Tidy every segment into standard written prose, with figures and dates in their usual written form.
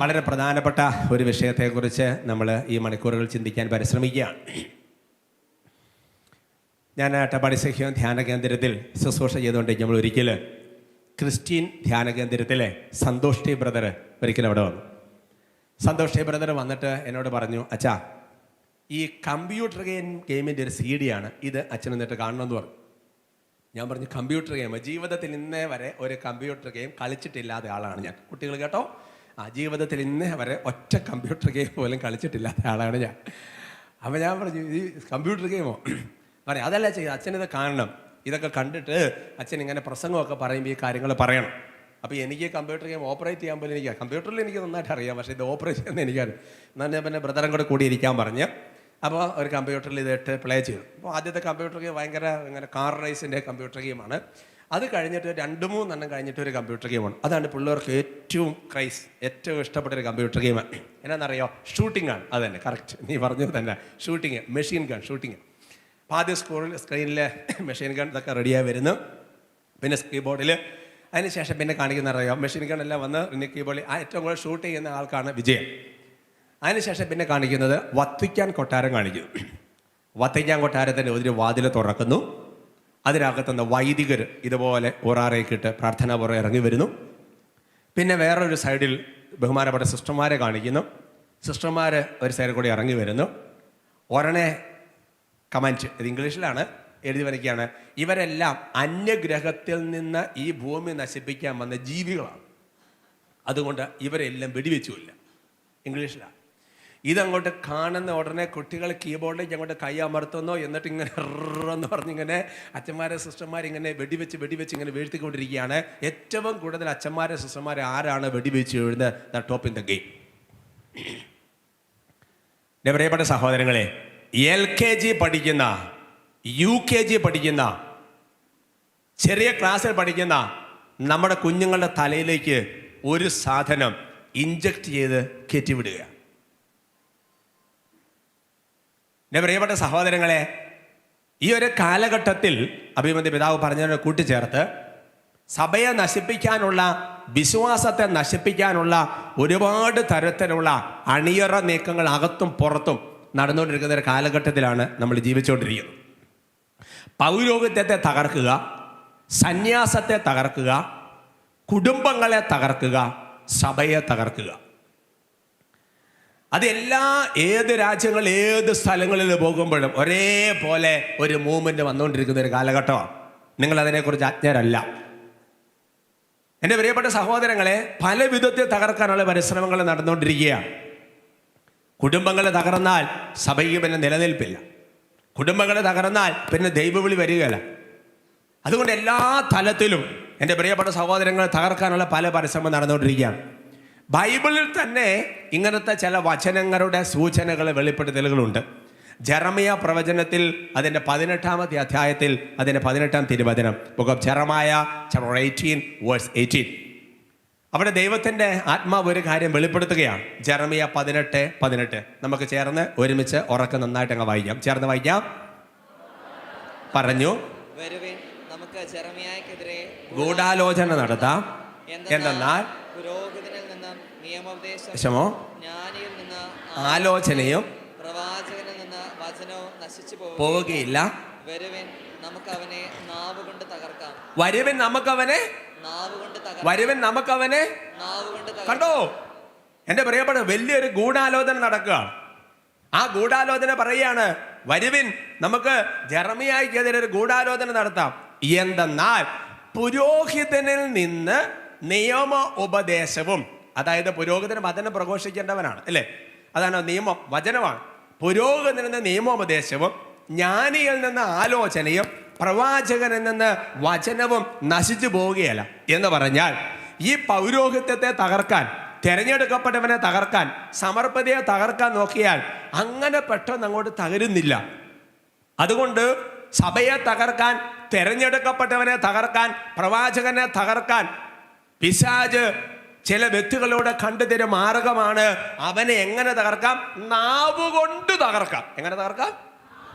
വളരെ പ്രധാനപ്പെട്ട ഒരു വിഷയത്തെക്കുറിച്ച് നമ്മൾ ഈ മണിക്കൂറുകൾ ചിന്തിക്കാൻ പരിശ്രമിക്കുകയാണ്. ഞാൻ അട്ടപ്പാടി സഹ്യം ധ്യാന കേന്ദ്രത്തിൽ ശുശ്രൂഷ ചെയ്തുകൊണ്ടിരിക്കുമ്പോൾ ഒരിക്കൽ ക്രിസ്ത്യൻ ധ്യാന കേന്ദ്രത്തിലെ സന്തോഷ് ടി ബ്രദർ ഒരിക്കലും അവിടെ വന്നു. സന്തോഷ് ടി ബ്രദർ വന്നിട്ട് എന്നോട് പറഞ്ഞു, അച്ഛാ, ഈ കമ്പ്യൂട്ടർ ഗെയിമിൻ്റെ ഒരു CD ആണ് ഇത്, അച്ഛൻ എന്നിട്ട് കാണണമെന്ന് പറഞ്ഞു. ഞാൻ പറഞ്ഞു, കമ്പ്യൂട്ടർ ഗെയിം? ജീവിതത്തിൽ ഇന്നേ വരെ ഒരു കമ്പ്യൂട്ടർ ഗെയിം കളിച്ചിട്ടില്ലാത്ത ആളാണ് ഞാൻ. കുട്ടികൾ കേട്ടോ, ജീവിതത്തിൽ ഇന്നേ വരെ ഒറ്റ കമ്പ്യൂട്ടർ ഗെയിം പോലും കളിച്ചിട്ടില്ലാത്ത ആളാണ് ഞാൻ. അപ്പോൾ ഞാൻ പറഞ്ഞു, ഈ കമ്പ്യൂട്ടർ ഗെയിമോ? പറയാം, അതല്ല ചെയ്യും, അച്ഛനിത് കാണണം. ഇതൊക്കെ കണ്ടിട്ട് അച്ഛൻ ഇങ്ങനെ പ്രസംഗമൊക്കെ പറയുമ്പോൾ ഈ കാര്യങ്ങൾ പറയണം. അപ്പോൾ എനിക്ക് കമ്പ്യൂട്ടർ ഗെയിം ഓപ്പറേറ്റ് ചെയ്യാൻ പോലും എനിക്ക് കമ്പ്യൂട്ടറിൽ എനിക്ക് നന്നായിട്ട് അറിയാം, പക്ഷേ ഇത് ഓപ്പറേറ്റ് ചെയ്യാൻ എനിക്കറിയാം. എന്നാൽ പിന്നെ ബ്രദറും കൂടെ കൂടി ഇരിക്കാൻ പറഞ്ഞ് അപ്പോൾ ഒരു കമ്പ്യൂട്ടറിൽ ഇതിട്ട് പ്ലേ ചെയ്തു. അപ്പോൾ ആദ്യത്തെ കമ്പ്യൂട്ടർ ഗെയിം ഭയങ്കര ഇങ്ങനെ കാർ റേസിൻ്റെ കമ്പ്യൂട്ടർ ഗെയിമാണ്. അത് കഴിഞ്ഞിട്ട് 2-3 എണ്ണം കഴിഞ്ഞിട്ട് ഒരു കമ്പ്യൂട്ടർ ഗെയിമാണ്. അതാണ് പിള്ളേർക്ക് ഏറ്റവും ക്രൈസ്, ഏറ്റവും ഇഷ്ടപ്പെട്ടൊരു കമ്പ്യൂട്ടർ ഗെയിമാണ്. എന്നാണെന്നറിയോ? ഷൂട്ടിംഗ് ആണ്. അത് തന്നെ, കറക്റ്റ്, നീ പറഞ്ഞത് തന്നെ, ഷൂട്ടിങ്, മെഷീൻ ഗൺ ഷൂട്ടിങ്. അപ്പോൾ ആദ്യം സ്ക്രീനിൽ മെഷീൻ ഗൺ ഇതൊക്കെ റെഡിയായി വരുന്നു. പിന്നെ കീബോർഡിൽ അതിനുശേഷം പിന്നെ കാണിക്കുന്ന അറിയാം, മെഷീൻ ഗൺ എല്ലാം വന്ന് പിന്നെ കീബോർഡിൽ ഏറ്റവും കൂടുതൽ ഷൂട്ട് ചെയ്യുന്ന ആൾക്കാണ് വിജയം. അതിനുശേഷം പിന്നെ കാണിക്കുന്നത് വത്തിക്കാൻ കൊട്ടാരം കാണിക്കുന്നു. വത്തിക്കാൻ കൊട്ടാരത്തിൻ്റെ ഒരു വാതിൽ തുറക്കുന്നു. അതിനകത്തുനിന്ന് വൈദികർ ഇതുപോലെ ഒറാറേക്കിട്ട് പ്രാർത്ഥനാപൂർവ്വം ഇറങ്ങി വരുന്നു. പിന്നെ വേറൊരു സൈഡിൽ ബഹുമാനപ്പെട്ട സിസ്റ്റർമാരെ കാണിക്കുന്നു. സിസ്റ്റർമാർ ഒരു സൈഡിൽ കൂടി ഇറങ്ങി വരുന്നു. ഒരെണ്ണെ കമൻറ്റ്, ഇത് ഇംഗ്ലീഷിലാണ് എഴുതി വരയ്ക്കുകയാണ്, ഇവരെല്ലാം അന്യഗ്രഹത്തിൽ നിന്ന് ഈ ഭൂമി നശിപ്പിക്കാൻ വന്ന ജീവികളാണ്, അതുകൊണ്ട് ഇവരെല്ലാം വെടിവെച്ചുമില്ല. ഇംഗ്ലീഷിലാണ്. ഇതങ്ങോട്ട് കാണുന്ന ഉടനെ കുട്ടികൾ കീബോർഡിലേക്ക് അങ്ങോട്ട് കൈ അമർത്തുന്നു. എന്നിട്ട് ഇങ്ങനെ എന്ന് പറഞ്ഞിങ്ങനെ അച്ഛന്മാരെ സിസ്റ്റർമാരിങ്ങനെ വെടിവെച്ച് ഇങ്ങനെ വീഴ്ത്തിക്കൊണ്ടിരിക്കുകയാണ്. ഏറ്റവും കൂടുതൽ അച്ഛന്മാരെ സിസ്റ്റർമാരെ ആരാണ് വെടിവെച്ച് എഴുതുന്നത്? The top in the game. എൻ്റെ പ്രിയപ്പെട്ട സഹോദരങ്ങളെ, LKG പഠിക്കുന്ന, UKG പഠിക്കുന്ന, ചെറിയ ക്ലാസ്സിൽ പഠിക്കുന്ന നമ്മുടെ കുഞ്ഞുങ്ങളുടെ തലയിലേക്ക് ഒരു സാധനം ഇഞ്ചക്ട് ചെയ്ത് കയറ്റിവിടുക. എൻ്റെ പ്രിയപ്പെട്ട സഹോദരങ്ങളെ, ഈ ഒരു കാലഘട്ടത്തിൽ അഭിമന്യ പിതാവ് പറഞ്ഞതിനെ കൂട്ടിച്ചേർത്ത് സഭയെ നശിപ്പിക്കാനുള്ള, വിശ്വാസത്തെ നശിപ്പിക്കാനുള്ള ഒരുപാട് തരത്തിലുള്ള അണിയറ നീക്കങ്ങൾ അകത്തും പുറത്തും നടന്നുകൊണ്ടിരിക്കുന്ന ഒരു കാലഘട്ടത്തിലാണ് നമ്മൾ ജീവിച്ചുകൊണ്ടിരിക്കുന്നത്. പൗരോഹിത്യത്തെ തകർക്കുക, സന്യാസത്തെ തകർക്കുക, കുടുംബങ്ങളെ തകർക്കുക, സഭയെ തകർക്കുക. ഏത് രാജ്യങ്ങൾ, ഏത് സ്ഥലങ്ങളിൽ പോകുമ്പോഴും ഒരേപോലെ ഒരു മൂവ്മെന്റ് വന്നുകൊണ്ടിരിക്കുന്ന ഒരു കാലഘട്ടമാണ്. നിങ്ങൾ അതിനെക്കുറിച്ച് അജ്ഞരല്ല. എൻ്റെ പ്രിയപ്പെട്ട സഹോദരങ്ങളെ, പല വിധത്തിൽ തകർക്കാനുള്ള പരിശ്രമങ്ങൾ നടന്നുകൊണ്ടിരിക്കുകയാണ്. കുടുംബങ്ങളെ തകർന്നാൽ സഭയ്ക്ക് പിന്നെ നിലനിൽപ്പില്ല. കുടുംബങ്ങളെ തകർന്നാൽ പിന്നെ ദൈവവിളി വരികയില്ല. അതുകൊണ്ട് എല്ലാ തലത്തിലും എൻ്റെ പ്രിയപ്പെട്ട സഹോദരങ്ങളെ തകർക്കാനുള്ള പല പരിശ്രമം നടന്നുകൊണ്ടിരിക്കുകയാണ്. ബൈബിളിൽ തന്നെ ഇങ്ങനത്തെ ചില വചനങ്ങളുടെ സൂചനകൾ, വെളിപ്പെടുത്തലുകളുണ്ട്. ജെറമിയ പ്രവചനത്തിൽ അതിൻ്റെ 18-ാമത്തെ അധ്യായത്തിൽ അതിൻ്റെ 18-ാം തിരുവചനം, book of Jeremiah chapter 18 verse 18. അവിടെ ദൈവത്തിൻ്റെ ആത്മാവ് ഒരു കാര്യം വെളിപ്പെടുത്തുകയാണ്. ജെറമിയ 18:18. നമുക്ക് ചേർന്ന് ഒരുമിച്ച് ഉറക്കെ നന്നായിട്ട് അങ്ങ് വായിക്കാം. ചേർന്ന് വായിക്കാം. പറഞ്ഞു, നമുക്ക് ജെറമിയായ്ക്കെതിരെ ഗൂഢാലോചന നടത്താം. എന്തെന്നാൽ പുരോഹിതനിൽ നിന്ന് നിയമോപദേശമോ ജ്ഞാനിയിൽ നിന്ന് ആലോചനയും പ്രവാചകനിൽ നിന്ന് വചനവും നശിച്ചു പോവുകയില്ല. വരുവിൻ, നമുക്ക് അവനെ നാവ് കൊണ്ട് തകർക്കാം. വരുവിൻ, നമുക്കവനെ കണ്ടോ? എൻ്റെ പ്രിയപ്പെട്ട, വലിയൊരു ഗൂഢാലോചന നടക്കുക. ആ ഗൂഢാലോചന പറയുകയാണ്, വരുവിൻ, നമുക്ക് ജെറമിയായ്ക്കെതിരെ ഒരു ഗൂഢാലോചന നടത്താം. എന്തെന്നാൽ പുരോഹിതനിൽ നിന്ന് നിയമ ഉപദേശവും, അതായത് പുരോഹിതന് വചനം പ്രഘോഷിക്കേണ്ടവനാണ്, അല്ലേ? അതാണ് നിയമം, വചനമാണ്. പുരോഹിതനിൽ നിന്ന് നിയമോപദേശവും ജ്ഞാനിയിൽ നിന്ന് ആലോചനയും പ്രവാചകനിൽ നിന്ന് വചനവും നശിച്ചു പോവുകയല്ല എന്ന് പറഞ്ഞാൽ, ഈ പൗരോഹിത്യത്തെ തകർക്കാൻ, തിരഞ്ഞെടുക്കപ്പെട്ടവനെ തകർക്കാൻ, സമർപ്പതയെ തകർക്കാൻ നോക്കിയാൽ അങ്ങനെ പെട്ടെന്ന് അങ്ങോട്ട് തകരുന്നില്ല. അതുകൊണ്ട് സഭയെ തകർക്കാൻ, തിരഞ്ഞെടുക്കപ്പെട്ടവനെ തകർക്കാൻ, പ്രവാചകനെ തകർക്കാൻ പിശാച് ചില വ്യക്തികളോട് കണ്ടുതരും മാർഗമാണ്. അവനെ എങ്ങനെ തകർക്കാം? നാവുകൊണ്ട് തകർക്കാം. എങ്ങനെ തകർക്കാം?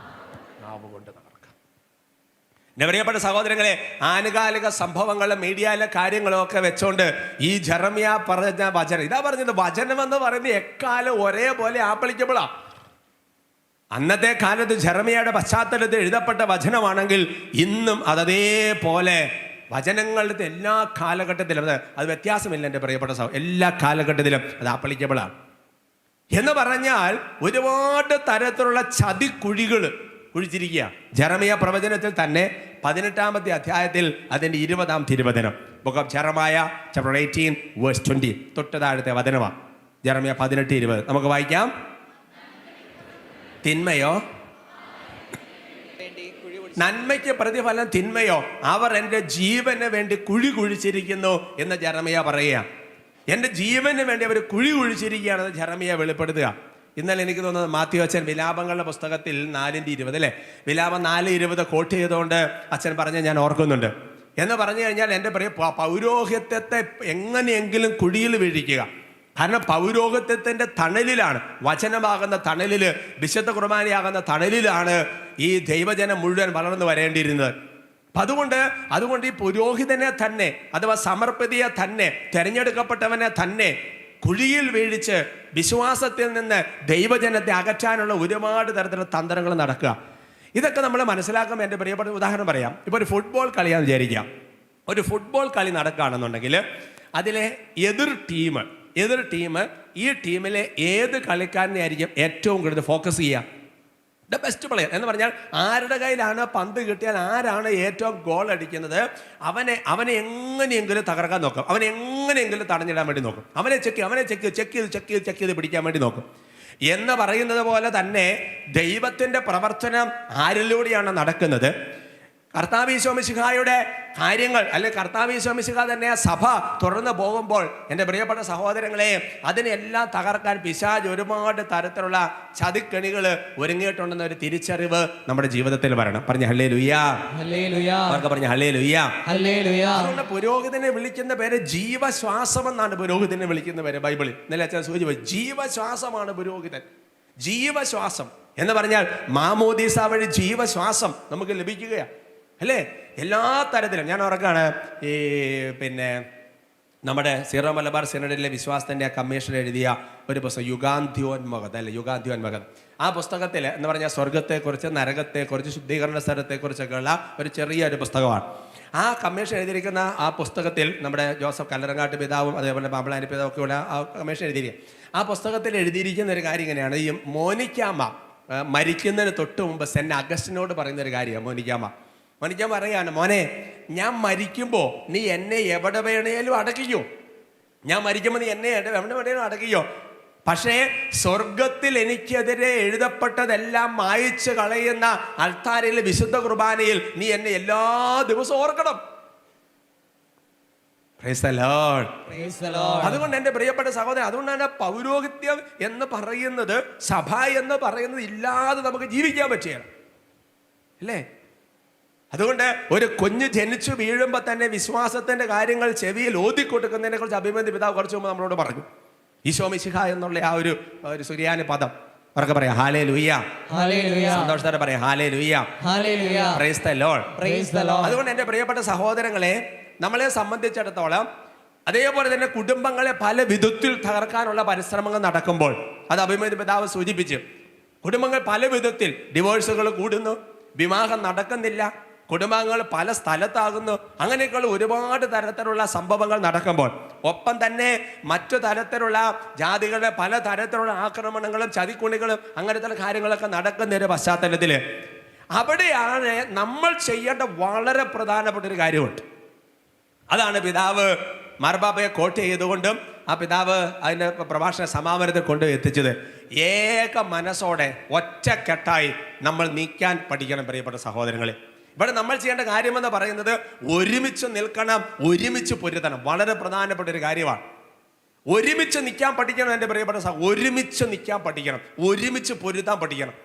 നാവുകൊണ്ട് തകർക്കാം. എൻ്റെ പ്രിയപ്പെട്ട സഹോദരങ്ങളെ, ആനുകാലിക സംഭവങ്ങളും മീഡിയയിലെ കാര്യങ്ങളും ഒക്കെ വെച്ചോണ്ട് ഈ ജെറമ്യ പറഞ്ഞ വചനം, ഇതാ പറഞ്ഞത്, വചനം എന്ന് പറയുന്നത് എക്കാലം ഒരേപോലെ ആപ്പളിക്കപ്പെടാം. അന്നത്തെ കാലത്ത് ജെറമ്യയുടെ പശ്ചാത്തലത്തിൽ എഴുതപ്പെട്ട വചനമാണെങ്കിൽ ഇന്നും അതേപോലെ വചനങ്ങളുടെ എല്ലാ കാലഘട്ടത്തിലും അത് വ്യത്യാസമില്ല. എൻ്റെ പ്രിയപ്പെട്ട എല്ലാ കാലഘട്ടത്തിലും അത് ആപ്പളിക്കപ്പെടാം. എന്ന് പറഞ്ഞാൽ ഒരുപാട് തരത്തിലുള്ള ചതിക്കുഴികൾ കുഴിച്ചിരിക്കുക. ജെറമ്യ പ്രവചനത്തിൽ തന്നെ 18-ാമത്തെ അധ്യായത്തിൽ അതിൻ്റെ 20-ാം തിരുവചനം, book of Jeremiah chapter 18 verse 20, തൊട്ട് താഴത്തെ വചനമാണ് ജെറമ്യ 18:20. നമുക്ക് വായിക്കാം. തിന്മയോ വേണ്ടി കുഴി നന്മയ്ക്ക് പ്രതിഫലം തിന്മയോ അവർ എൻ്റെ ജീവന് വേണ്ടി കുഴി കുഴിച്ചിരിക്കുന്നു എന്ന് ജെറമ്യ പറയുക. എൻ്റെ ജീവന് വേണ്ടി അവർ കുഴി കുഴിച്ചിരിക്കുകയാണെന്ന് ജെറമ്യ വെളിപ്പെടുത്തുക. ഇന്നലെ എനിക്ക് തോന്നുന്നത് മാത്യു അച്ഛൻ വിലാപങ്ങളുടെ പുസ്തകത്തിൽ 4:20 അല്ലേ, വിലാപം 4:20 കോട്ട് ചെയ്തുകൊണ്ട് അച്ഛൻ പറഞ്ഞ് ഞാൻ ഓർക്കുന്നുണ്ട്. എന്ന് പറഞ്ഞു കഴിഞ്ഞാൽ എൻ്റെ പൗരോഹിത്യത്തെ എങ്ങനെയെങ്കിലും കുഴിയിൽ വീഴിക്കുക. കാരണം പൗരോഹിത്യത്തിൻ്റെ തണലിലാണ്, വചനമാകുന്ന തണലിൽ, വിശുദ്ധ കുർബാനയാകുന്ന തണലിലാണ് ഈ ദൈവജനം മുഴുവൻ വളർന്നു വരേണ്ടിയിരുന്നത്. അപ്പം അതുകൊണ്ട് ഈ പുരോഹിതനെ തന്നെ, അഥവാ സമർപ്പിതയെ തന്നെ, തിരഞ്ഞെടുക്കപ്പെട്ടവനെ തന്നെ കുഴിയിൽ വീഴിച്ച് വിശ്വാസത്തിൽ നിന്ന് ദൈവജനത്തെ അകറ്റാനുള്ള ഒരുപാട് തരത്തിലുള്ള തന്ത്രങ്ങൾ നടക്കുക. ഇതൊക്കെ നമ്മൾ മനസ്സിലാക്കുമ്പോൾ എൻ്റെ പ്രിയപ്പെട്ട ഉദാഹരണം പറയാം. ഇപ്പോൾ ഒരു ഫുട്ബോൾ കളിയാണെന്ന് വിചാരിക്കാം. ഒരു ഫുട്ബോൾ കളി നടക്കുകയാണെന്നുണ്ടെങ്കിൽ അതിലെ എതിർ ടീം ഈ ടീമിലെ ഏത് കളിക്കാരനെ ആയിരിക്കും ഏറ്റവും കൂടുതൽ ഫോക്കസ് ചെയ്യുക? ദ ബെസ്റ്റ് പ്ലെയർ എന്ന് പറഞ്ഞാൽ ആരുടെ കയ്യിലാണ് പന്ത് കിട്ടിയാൽ ആരാണ് ഏറ്റവും ഗോൾ അടിക്കുന്നത് അവനെ എങ്ങനെയെങ്കിലും തകർക്കാൻ നോക്കും, അവനെ എങ്ങനെയെങ്കിലും തടഞ്ഞിടാൻ വേണ്ടി നോക്കും, അവനെ ചെക്ക് ചെയ്ത് പിടിക്കാൻ വേണ്ടി നോക്കും. എന്ന് പറയുന്നത് പോലെ തന്നെ ദൈവത്തിൻ്റെ പ്രവർത്തനം ആരിലൂടെയാണ് നടക്കുന്നത്? കർത്താവ് ഈശോ മിശിഹായുടെ കാര്യങ്ങൾ, അല്ലെങ്കിൽ കർത്താവ് ഈശോ മിശിഹ തന്നെ സഭ തുറന്നു പോകുമ്പോൾ എൻ്റെ പ്രിയപ്പെട്ട സഹോദരങ്ങളെ, അതിനെല്ലാം തകർക്കാൻ പിശാച് ഒരുപാട് തരത്തിലുള്ള ചതിക്കെണികൾ ഒരുങ്ങിയിട്ടുണ്ടെന്ന ഒരു തിരിച്ചറിവ് നമ്മുടെ ജീവിതത്തിൽ വരണം. പറഞ്ഞ ഹല്ലേലൂയ, പറഞ്ഞ ഹല്ലേലൂയ. അതുകൊണ്ട് പുരോഹിതനെ വിളിക്കുന്ന പേര് ജീവശ്വാസം എന്നാണ്. പുരോഹിതനെ വിളിക്കുന്ന പേര് ബൈബിളിൽ ഇന്നലെ അച്ഛൻ സൂചിപ്പിച്ചു, ജീവശ്വാസമാണ് പുരോഹിതൻ. ജീവശ്വാസം എന്ന് പറഞ്ഞാൽ മാമോദീസ വഴി ജീവശ്വാസം നമുക്ക് ലഭിക്കുകയാണ് അല്ലേ? എല്ലാ തരത്തിലും ഞാൻ ഓർക്കാണ് നമ്മുടെ സീറോ മലബാർ സിനഡിലെ വിശ്വാസത്തിൻ്റെ കമ്മീഷൻ എഴുതിയ ഒരു പുസ്തകം യുഗാന്ത്യോന്മകൻ. ആ പുസ്തകത്തിൽ എന്ന് പറഞ്ഞാൽ സ്വർഗത്തെക്കുറിച്ച്, നരകത്തെക്കുറിച്ച്, ശുദ്ധീകരണ സ്ഥലത്തെക്കുറിച്ചൊക്കെയുള്ള ഒരു ചെറിയൊരു പുസ്തകമാണ്. ആ കമ്മീഷൻ എഴുതിയിരിക്കുന്ന ആ പുസ്തകത്തിൽ നമ്മുടെ ജോസഫ് കല്ലറങ്ങാട്ട് പിതാവും അതേപോലെ പാമ്പളാനി പിതാവൊക്കെയുള്ള ആ കമ്മീഷൻ എഴുതിയിരിക്കുക. ആ പുസ്തകത്തിൽ എഴുതിയിരിക്കുന്ന ഒരു കാര്യം ഇങ്ങനെയാണ്. ഈ മോനിക്കാമ്മ മരിക്കുന്നതിന് തൊട്ട് മുമ്പ് സെന്റ് അഗസ്റ്റിനോട് പറയുന്ന ഒരു കാര്യമാണ്. മോനിക്കാമ്മ പറയാണ്, മോനെ, ഞാൻ മരിക്കുമ്പോൾ നീ എന്നെ എവിടെ വേണേലും അടക്കിക്കോ, ഞാൻ മരിക്കുമ്പോൾ നീ എന്നെ എവിടെ വേണേലും അടക്കിക്കോ, പക്ഷേ സ്വർഗത്തിൽ എനിക്കെതിരെ എഴുതപ്പെട്ടതെല്ലാം മായിച്ച് കളയുന്ന അൾത്താരയിലെ വിശുദ്ധ കുർബാനയിൽ നീ എന്നെ എല്ലാ ദിവസവും ഓർക്കണം. അതുകൊണ്ട് എൻ്റെ പ്രിയപ്പെട്ട സഹോദരൻ, അതുകൊണ്ടാണ് പൗരോഹിത്യം എന്ന് പറയുന്നത്, സഭ എന്ന് പറയുന്നത് ഇല്ലാതെ നമുക്ക് ജീവിക്കാൻ പറ്റുകയാണ് അല്ലേ? അതുകൊണ്ട് ഒരു കുഞ്ഞ് ജനിച്ചു വീഴുമ്പോൾ തന്നെ വിശ്വാസത്തിന്റെ കാര്യങ്ങൾ ചെവിയിൽ ഓതിക്കൊടുക്കുന്നതിനെ കുറിച്ച് അഭിമന്യ പിതാവ് കുറച്ച് മുമ്പ് നമ്മളോട് പറഞ്ഞു. ഈശോ മിശിഹ എന്നുള്ള ആ ഒരു സുറിയാനി പദം അവർക്ക് പറയാം, ഹല്ലേലൂയ. സന്തോഷത്തോടെ പറയാം, ഹല്ലേലൂയ. Praise the Lord. അതുകൊണ്ട് എൻ്റെ പ്രിയപ്പെട്ട സഹോദരങ്ങളെ, നമ്മളെ സംബന്ധിച്ചിടത്തോളം അതേപോലെ തന്നെ കുടുംബങ്ങളെ പല വിധത്തിൽ തകർക്കാനുള്ള പരിശ്രമങ്ങൾ നടക്കുമ്പോൾ, അത് അഭിമന്യ പിതാവ് സൂചിപ്പിച്ചു, കുടുംബങ്ങൾ പല വിധത്തിൽ ഡിവോഴ്സുകൾ കൂടുന്നു, വിവാഹം നടക്കുന്നില്ല, കുടുംബങ്ങൾ പല സ്ഥലത്താകുന്നു, അങ്ങനെയൊക്കെയുള്ള ഒരുപാട് തരത്തിലുള്ള സംഭവങ്ങൾ നടക്കുമ്പോൾ, ഒപ്പം തന്നെ മറ്റു തരത്തിലുള്ള ജാതികളുടെ പല തരത്തിലുള്ള ആക്രമണങ്ങളും ചതിക്കുണികളും അങ്ങനത്തെ കാര്യങ്ങളൊക്കെ നടക്കുന്ന ഒരു പശ്ചാത്തലത്തിൽ അവിടെയാണ് നമ്മൾ ചെയ്യേണ്ട വളരെ പ്രധാനപ്പെട്ട ഒരു കാര്യമുണ്ട്. അതാണ് പിതാവ് മാർപ്പാപ്പയെ കോട്ട് ചെയ്തുകൊണ്ടും ആ പിതാവ് അതിൻ്റെ പ്രഭാഷണ സമാപനത്തിൽ കൊണ്ടുപോയി എത്തിച്ചത്. ഏക മനസ്സോടെ ഒറ്റക്കെട്ടായി നമ്മൾ നീക്കാൻ പഠിക്കണം പ്രിയപ്പെട്ട സഹോദരങ്ങളെ. ഇവിടെ നമ്മൾ ചെയ്യേണ്ട കാര്യമെന്ന് പറയുന്നത് ഒരുമിച്ച് നിൽക്കണം, ഒരുമിച്ച് പൊരുത്തണം. വളരെ പ്രധാനപ്പെട്ട ഒരു കാര്യമാണ്. ഒരുമിച്ച് നിൽക്കാൻ പഠിക്കണം എൻ്റെ പ്രിയപ്പെട്ട ഒരുമിച്ച് നിൽക്കാൻ പഠിക്കണം, ഒരുമിച്ച് പൊരുത്താൻ പഠിക്കണം.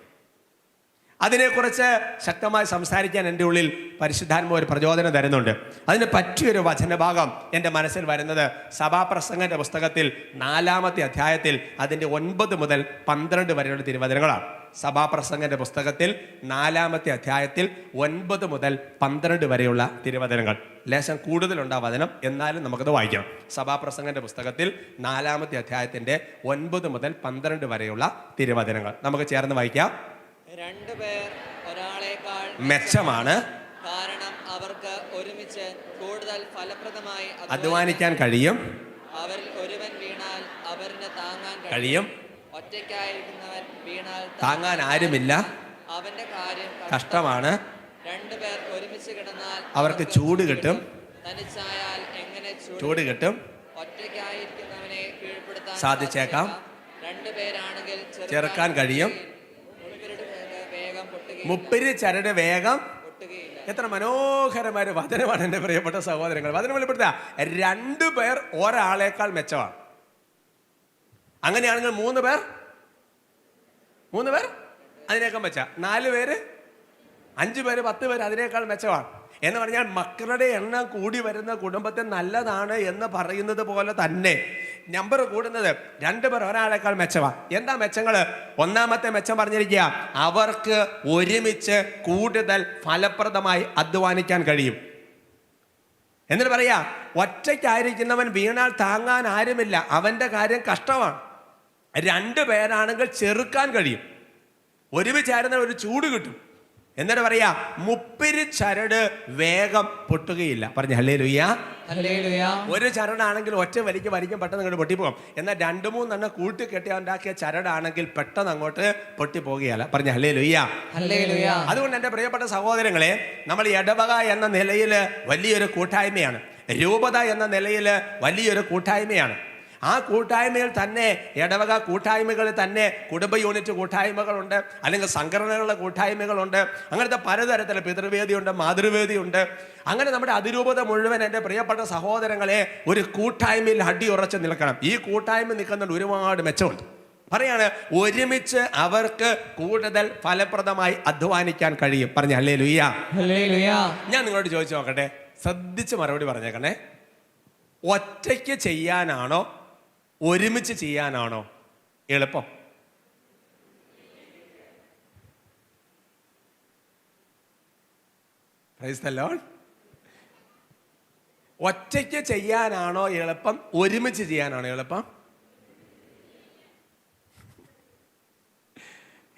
അതിനെക്കുറിച്ച് ശക്തമായി സംസാരിക്കാൻ എൻ്റെ ഉള്ളിൽ പരിശുദ്ധാത്മാവ് ഒരു പ്രചോദനം തരുന്നുണ്ട്. അതിന് പറ്റിയൊരു വചനഭാഗം എൻ്റെ മനസ്സിൽ വരുന്നത് സഭാപ്രസംഗന്റെ പുസ്തകത്തിൽ 4-ാമത്തെ അധ്യായത്തിൽ അതിൻ്റെ 9 മുതൽ 12 വരെയുള്ള തിരുവചനങ്ങളാണ്. സഭാപ്രസംഗന്റെ പുസ്തകത്തിൽ 4-ാമത്തെ അധ്യായത്തിൽ 9 മുതൽ 12 വരെയുള്ള തിരുവചനങ്ങൾ. ലേശം കൂടുതലുണ്ട് ആ വചനം, എന്നാലും നമുക്കത് വായിക്കാം. സഭാപ്രസംഗന്റെ പുസ്തകത്തിൽ 4-ാമത്തെ അധ്യായത്തിന്റെ 9 മുതൽ 12 വരെയുള്ള തിരുവചനങ്ങൾ നമുക്ക് ചേർന്ന് വായിക്കാം. 2 പേർ ഒരാളേക്കാൾ മെച്ചമാണ്, കാരണം അവർക്ക് ഒരുമിച്ച് കൂടുതൽ ഫലപ്രദമായി അധ്വാനിക്കാൻ കഴിയും, അവരിൽ ഒരുവൻ വീണാൽ അവരിന് താങ്ങാൻ കഴിയും, ഒറ്റയ്ക്കായിരിക്കുന്നവൻ വീണാൽ താങ്ങാൻ ആരുമില്ല, അവന്റെ കാര്യം കഷ്ടമാണ്, 2 പേർ ഒരുമിച്ച് കിടന്നാൽ അവർക്ക് ചൂട് കിട്ടും, തനിച്ചായാൽ എങ്ങനെ ചൂട് കിട്ടും, ഒറ്റയ്ക്കായിരിക്കുന്നവനെ കീഴ്പ്പെടുത്താൻ സാധിച്ചേക്കാം, 2 പേരാണെങ്കിൽ ചെറുക്കാൻ കഴിയും, വേഗം പൊട്ടുകയില്ല. മുപ്പിരി ചരട് വേഗം. പൊട്ടുകയില്ല. എത്ര മനോഹരമായ ഒരു വചനമാണ് എൻ്റെ പ്രിയപ്പെട്ട സഹോദരങ്ങൾ. വചനം വെളിപ്പെടുത്തുക, 2 പേർ ഒരാളേക്കാൾ മെച്ചമാണ്. അങ്ങനെയാണെങ്കിൽ 3 പേർ അതിനേക്കാൾ മെച്ച, 4 പേര്, 5 പേര്, 10 പേര് അതിനേക്കാൾ മെച്ചമാണ്. എന്ന് പറഞ്ഞാൽ മക്കളുടെ എണ്ണം കൂടി വരുന്ന കുടുംബത്തെ നല്ലതാണ് എന്ന് പറയുന്നത് പോലെ തന്നെ നമ്പർ കൂടുന്നത് 2 പേർ ഒരാളേക്കാൾ മെച്ചമാണ്. എന്താ മെച്ചങ്ങള്? 1-ാമത്തെ മെച്ചം പറഞ്ഞിരിക്കുക, അവർക്ക് ഒരുമിച്ച് കൂടുതൽ ഫലപ്രദമായി അധ്വാനിക്കാൻ കഴിയും. എന്നിട്ട് പറയാ, ഒറ്റയ്ക്കായിരിക്കുന്നവൻ വീണാൽ താങ്ങാൻ ആരുമില്ല, അവന്റെ കാര്യം കഷ്ടമാണ്. 2 പേരാണെങ്കിൽ ചെറുക്കാൻ കഴിയും, ഒരുമിച്ചായിരുന്ന ഒരു ചൂട് കിട്ടും. എന്നിട്ട് പറയാ, മുപ്പിരി ചരട് വേഗം പൊട്ടുകയില്ല. പറഞ്ഞു ഹല്ലേലൂയ. ഒരു ചരടാണെങ്കിൽ ഒറ്റ വലിക്കും പെട്ടെന്ന് അങ്ങോട്ട് പൊട്ടിപ്പോകും. എന്നാൽ 2-3 കൂട്ടി കെട്ടി ഉണ്ടാക്കിയ ചരടാണെങ്കിൽ പെട്ടെന്ന് അങ്ങോട്ട് പൊട്ടിപ്പോകുകയല്ല. പറഞ്ഞു ഹല്ലേലൂയ. അതുകൊണ്ട് എൻ്റെ പ്രിയപ്പെട്ട സഹോദരങ്ങളെ, നമ്മൾ ഇടവക എന്ന നിലയിൽ വലിയൊരു കൂട്ടായ്മയാണ്, രൂപത എന്ന നിലയിൽ വലിയൊരു കൂട്ടായ്മയാണ്. ആ കൂട്ടായ്മയിൽ തന്നെ, ഇടവക കൂട്ടായ്മകളിൽ തന്നെ കുടുംബ യൂണിറ്റ് കൂട്ടായ്മകളുണ്ട്, അല്ലെങ്കിൽ സംഘടനകളുടെ കൂട്ടായ്മകളുണ്ട്. അങ്ങനത്തെ പലതരത്തിലുള്ള പിതൃവേദിയുണ്ട്, മാതൃവേദിയുണ്ട്. അങ്ങനെ നമ്മുടെ അതിരൂപത മുഴുവൻ എൻ്റെ പ്രിയപ്പെട്ട സഹോദരങ്ങളെ ഒരു കൂട്ടായ്മയിൽ അടിയുറച്ച് നിൽക്കണം. ഈ കൂട്ടായ്മ നിൽക്കുന്നതിൽ ഒരുപാട് മെച്ചമുണ്ട്. പറയാണ്, ഒരുമിച്ച് അവർക്ക് കൂടുതൽ ഫലപ്രദമായി അധ്വാനിക്കാൻ കഴിയും. പറഞ്ഞു ഹല്ലേലൂയ. ഞാൻ നിങ്ങളോട് ചോദിച്ചു നോക്കട്ടെ, ശ്രദ്ധിച്ച് മറുപടി പറഞ്ഞേക്കണേ. ഒറ്റയ്ക്ക് ചെയ്യാനാണോ ഒരുമിച്ച് ചെയ്യാനാണോ എളുപ്പം? Price the Lord. ഒറ്റയ്ക്ക് ചെയ്യാനാണോ എളുപ്പം, ഒരുമിച്ച് ചെയ്യാനാണോ എളുപ്പം?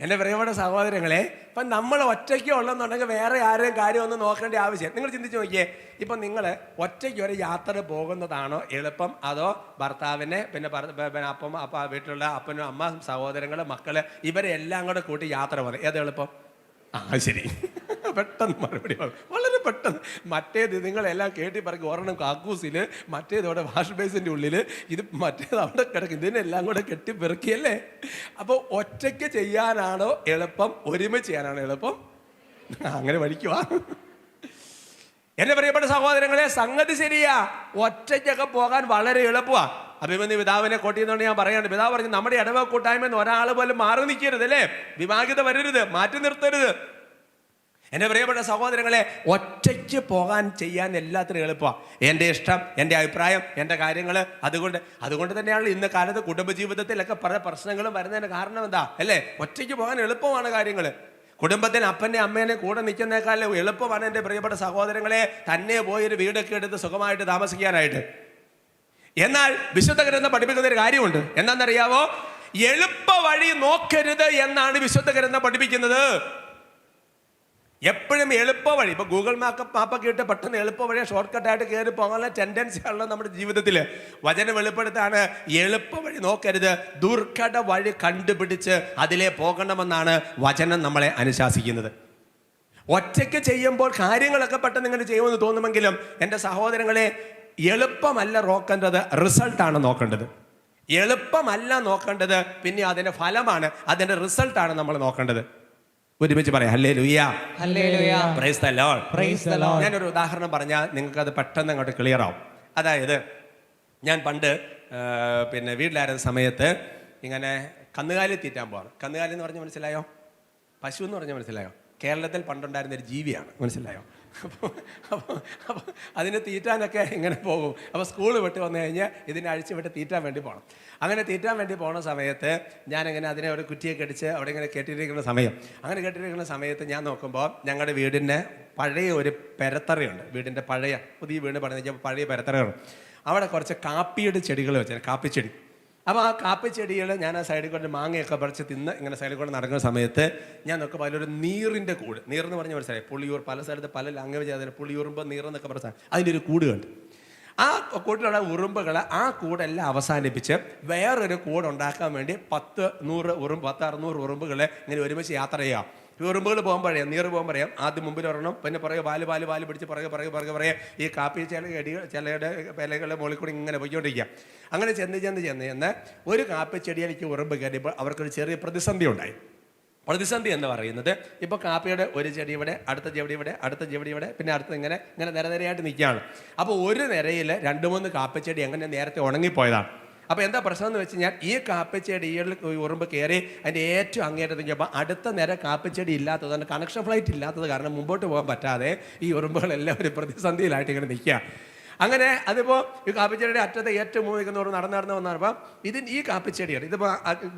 എൻ്റെ പ്രിയപ്പെട്ട സഹോദരങ്ങളെ, ഇപ്പം നമ്മൾ ഒറ്റയ്ക്ക് ഉള്ളെന്നുണ്ടെങ്കിൽ വേറെ ആരെയും കാര്യം ഒന്നും നോക്കേണ്ട ആവശ്യം. നിങ്ങൾ ചിന്തിച്ച് നോക്കിയേ, ഇപ്പം നിങ്ങൾ ഒറ്റയ്ക്ക് ഒരു യാത്ര പോകുന്നതാണോ എളുപ്പം, അതോ ഭർത്താവിനെ പിന്നെ വീട്ടിലുള്ള അപ്പനും അമ്മ സഹോദരങ്ങൾ മക്കള് ഇവരെ എല്ലാം കൂടെ കൂട്ടി യാത്ര പോകുന്നത് ഏത് എളുപ്പം? ശരി, പെട്ടെന്ന് മറുപടി വളരെ പെട്ടെന്ന്. മറ്റേത് നിങ്ങളെല്ലാം കേട്ടി പറക്കി ഒരെണ്ണം കാക്കൂസിൽ, മറ്റേതോടെ വാഷ് ബേസിൻ്റെ ഉള്ളിൽ, ഇത് മറ്റേത് അവിടെ കിടക്കും, ഇതിനെല്ലാം കൂടെ കെട്ടി പെറുക്കിയല്ലേ. അപ്പോൾ ഒറ്റയ്ക്ക് ചെയ്യാനാണോ എളുപ്പം, ഒരുമിച്ച് ചെയ്യാനാണോ എളുപ്പം? അങ്ങനെ പഠിക്കുവാ. എൻ്റെ പ്രിയപ്പെട്ട സഹോദരങ്ങളെ, സംഗതി ശരിയാ, ഒറ്റയ്ക്കൊക്കെ പോകാൻ വളരെ എളുപ്പമാണ്. അഭിമന്യ പിതാവിനെ കോട്ടിയെന്നുകൊണ്ട് ഞാൻ പറയാണ്, പിതാവ് പറഞ്ഞു, നമ്മുടെ ഇടവക കൂട്ടായ്മ ഒരാൾ പോലും മാറി നിൽക്കരുത്, അല്ലേ, വിവാഹിത വരരുത്, മാറ്റി നിർത്തരുത്. എൻ്റെ പ്രിയപ്പെട്ട സഹോദരങ്ങളെ, ഒറ്റയ്ക്ക് പോകാൻ ചെയ്യാൻ എല്ലാത്തിനും എളുപ്പമാണ്. എൻ്റെ ഇഷ്ടം, എൻ്റെ അഭിപ്രായം, എൻ്റെ കാര്യങ്ങൾ. അതുകൊണ്ട് തന്നെയാണ് ഇന്ന് കാലത്ത് കുടുംബജീവിതത്തിലൊക്കെ പല പ്രശ്നങ്ങളും വരുന്നതിന് കാരണം എന്താ, അല്ലേ? ഒറ്റയ്ക്ക് പോകാൻ എളുപ്പമാണ് കാര്യങ്ങൾ. കുടുംബത്തിന് അപ്പൻ്റെ അമ്മേനെ കൂടെ നിൽക്കുന്നേക്കാളും എളുപ്പമാണ് എൻ്റെ പ്രിയപ്പെട്ട സഹോദരങ്ങളെ തന്നെ പോയൊരു വീടൊക്കെ എടുത്ത് സുഖമായിട്ട് താമസിക്കാനായിട്ട്. എന്നാൽ വിശുദ്ധ ഗ്രന്ഥം പഠിപ്പിക്കുന്ന ഒരു കാര്യമുണ്ട്. എന്താണെന്നറിയാവോ? എളുപ്പ വഴി നോക്കരുത് എന്നാണ് വിശുദ്ധ ഗ്രന്ഥം പഠിപ്പിക്കുന്നത്. എപ്പോഴും എളുപ്പ വഴി, ഇപ്പൊ ഗൂഗിൾ മാപ്പൊക്കെ ഇട്ട് പെട്ടെന്ന് എളുപ്പ വഴി ഷോർട്ട് കട്ടായിട്ട് കയറി പോകാനുള്ള ടെൻഡൻസി ആണല്ലോ നമ്മുടെ ജീവിതത്തിൽ. വചനം വെളിപ്പെടുത്താണ്, എളുപ്പ വഴി നോക്കരുത്, ദുർഘട വഴി കണ്ടുപിടിച്ച് അതിലെ പോകണമെന്നാണ് വചനം നമ്മളെ അനുശാസിക്കുന്നത്. ഒറ്റയ്ക്ക് ചെയ്യുമ്പോൾ കാര്യങ്ങളൊക്കെ പെട്ടെന്ന് ഇങ്ങനെ ചെയ്യുമെന്ന് തോന്നുമെങ്കിലും എൻ്റെ സഹോദരങ്ങളെ, എളുപ്പമല്ല നോക്കേണ്ടത്, റിസൾട്ടാണ് നോക്കേണ്ടത്. എളുപ്പമല്ല നോക്കേണ്ടത്, പിന്നെ അതിൻ്റെ ഫലമാണ്, അതിൻ്റെ റിസൾട്ടാണ് നമ്മൾ നോക്കേണ്ടത്. ഒരുമിച്ച് പറയാം ഹല്ലേലൂയ. Praise the Lord. ഞാനൊരു ഉദാഹരണം പറഞ്ഞാൽ നിങ്ങൾക്ക് അത് പെട്ടെന്ന് അങ്ങോട്ട് ക്ലിയർ ആവും. അതായത്, ഞാൻ പണ്ട് പിന്നെ വീട്ടിലായിരുന്ന സമയത്ത് ഇങ്ങനെ കന്നുകാലി തീറ്റാൻ പോവാണ്. കന്നുകാലി എന്ന് പറഞ്ഞാൽ മനസ്സിലായോ? പശു എന്ന് പറഞ്ഞാൽ മനസ്സിലായോ? കേരളത്തിൽ പണ്ടുണ്ടായിരുന്ന ഒരു ജീവിയാണ്, മനസ്സിലായോ? അപ്പോൾ അപ്പോൾ അപ്പോൾ അതിന് തീറ്റാനൊക്കെ ഇങ്ങനെ പോകും. അപ്പോൾ സ്കൂൾ വിട്ട് വന്നു കഴിഞ്ഞാൽ ഇതിനെ അഴിച്ചു വിട്ട് തീറ്റാൻ വേണ്ടി പോകണം. അങ്ങനെ തീറ്റാൻ വേണ്ടി പോകുന്ന സമയത്ത് ഞാനിങ്ങനെ അതിനെ ഒരു കുറ്റിയൊക്കെ അടിച്ച് അവിടെ ഇങ്ങനെ കെട്ടിയിരിക്കുന്ന സമയം, അങ്ങനെ കെട്ടിയിരിക്കുന്ന സമയത്ത് ഞാൻ നോക്കുമ്പോൾ ഞങ്ങളുടെ വീടിൻ്റെ പഴയ ഒരു പെരത്തറയുണ്ട്. വീടിൻ്റെ പഴയ പുതിയ വീട് പണിത് വെച്ചാൽ പഴയ പെരത്തറയാണ്. അവിടെ കുറച്ച് കാപ്പിയുടെ ചെടികൾ വെച്ചാൽ കാപ്പിച്ചെടി. അപ്പോൾ ആ കാപ്പിച്ചെടികൾ ഞാൻ ആ സൈഡിൽ കൊണ്ട് മാങ്ങയൊക്കെ പറിച്ച് തിന്ന് ഇങ്ങനെ സൈഡിൽ കൊണ്ട് നടക്കുന്ന സമയത്ത് ഞാൻ നോക്കുമ്പോൾ അതിലൊരു നീറിൻ്റെ കൂട്, നീറെന്ന് പറഞ്ഞ മനസ്സിലായി, പുളിയൂർ, പല സ്ഥലത്ത് പല ലാംഗ്വേജ് അതിന് പുളിയൂറുമ്പോൾ നീറെന്നൊക്കെ പറഞ്ഞാൽ അതിൻ്റെ ഒരു കൂട് കണ്ട്. ആ കൂട്ടിലുള്ള ഉറുമ്പുകൾ ആ കൂടെല്ലാം അവസാനിപ്പിച്ച് വേറൊരു കൂടുണ്ടാക്കാൻ വേണ്ടി 10-600 ഉറുമ്പുകളെ ഇങ്ങനെ ഒരുമിച്ച് യാത്ര ചെയ്യാം. ഈ ഉറുമ്പുകൾ പോകുമ്പോഴേ നീറ് പോകുമ്പോഴേയും ആദ്യം മുമ്പിൽ ഒരെണ്ണം, പിന്നെ പുറകെ പാല് പിടിച്ച് പുറകെ ഈ കാപ്പി ചിലയുടെ ഇലകളുടെ മുകളിൽ കൂടി ഇങ്ങനെ പോയിക്കൊണ്ടിരിക്കുക. അങ്ങനെ ചെന്ന് ഒരു കാപ്പിച്ചെടിയിലേക്ക് ഉറുമ്പ് കയറിയപ്പോൾ അവർക്കൊരു ചെറിയ പ്രതിസന്ധി ഉണ്ടായി. പ്രതിസന്ധി എന്ന് പറയുന്നത്, ഇപ്പോൾ കാപ്പിയുടെ ഒരു ചെടി ഇവിടെ, അടുത്ത ചെടി ഇവിടെ, അടുത്ത ചെടി ഇവിടെ, പിന്നെ അടുത്ത് ഇങ്ങനെ നിരനിരയായിട്ട് നിൽക്കുകയാണ്. അപ്പോൾ ഒരു നിരയിൽ 2-3 കാപ്പിച്ചെടി എങ്ങനെ നേരത്തെ ഉണങ്ങിപ്പോയതാണ്. അപ്പോൾ എന്താ പ്രശ്നം എന്ന് വെച്ച് കഴിഞ്ഞാൽ ഈ കാപ്പിച്ചെടികളിൽ ഉറുമ്പ് കയറി അതിൻ്റെ ഏറ്റവും അങ്ങേറ്റത്ത് നിൽക്കുമ്പോൾ അടുത്ത നിര കാപ്പിച്ചെടി ഇല്ലാത്തത്, അതിൻ്റെ കണക്ഷൻ ഫ്ലൈറ്റ് ഇല്ലാത്തത് കാരണം മുമ്പോട്ട് പോകാൻ പറ്റാതെ ഈ ഉറുമ്പുകളെല്ലാം ഒരു പ്രതിസന്ധിയിലായിട്ട് ഇങ്ങനെ നിൽക്കുക. അങ്ങനെ അതിപ്പോൾ ഈ കാപ്പിച്ചെടിയുടെ അറ്റത്തെ ഏറ്റവും മൂന്നിക്കുന്നവർ നടന്ന് വന്നപ്പോൾ ഈ കാപ്പിച്ചെടിയാണ്, ഇതിപ്പോൾ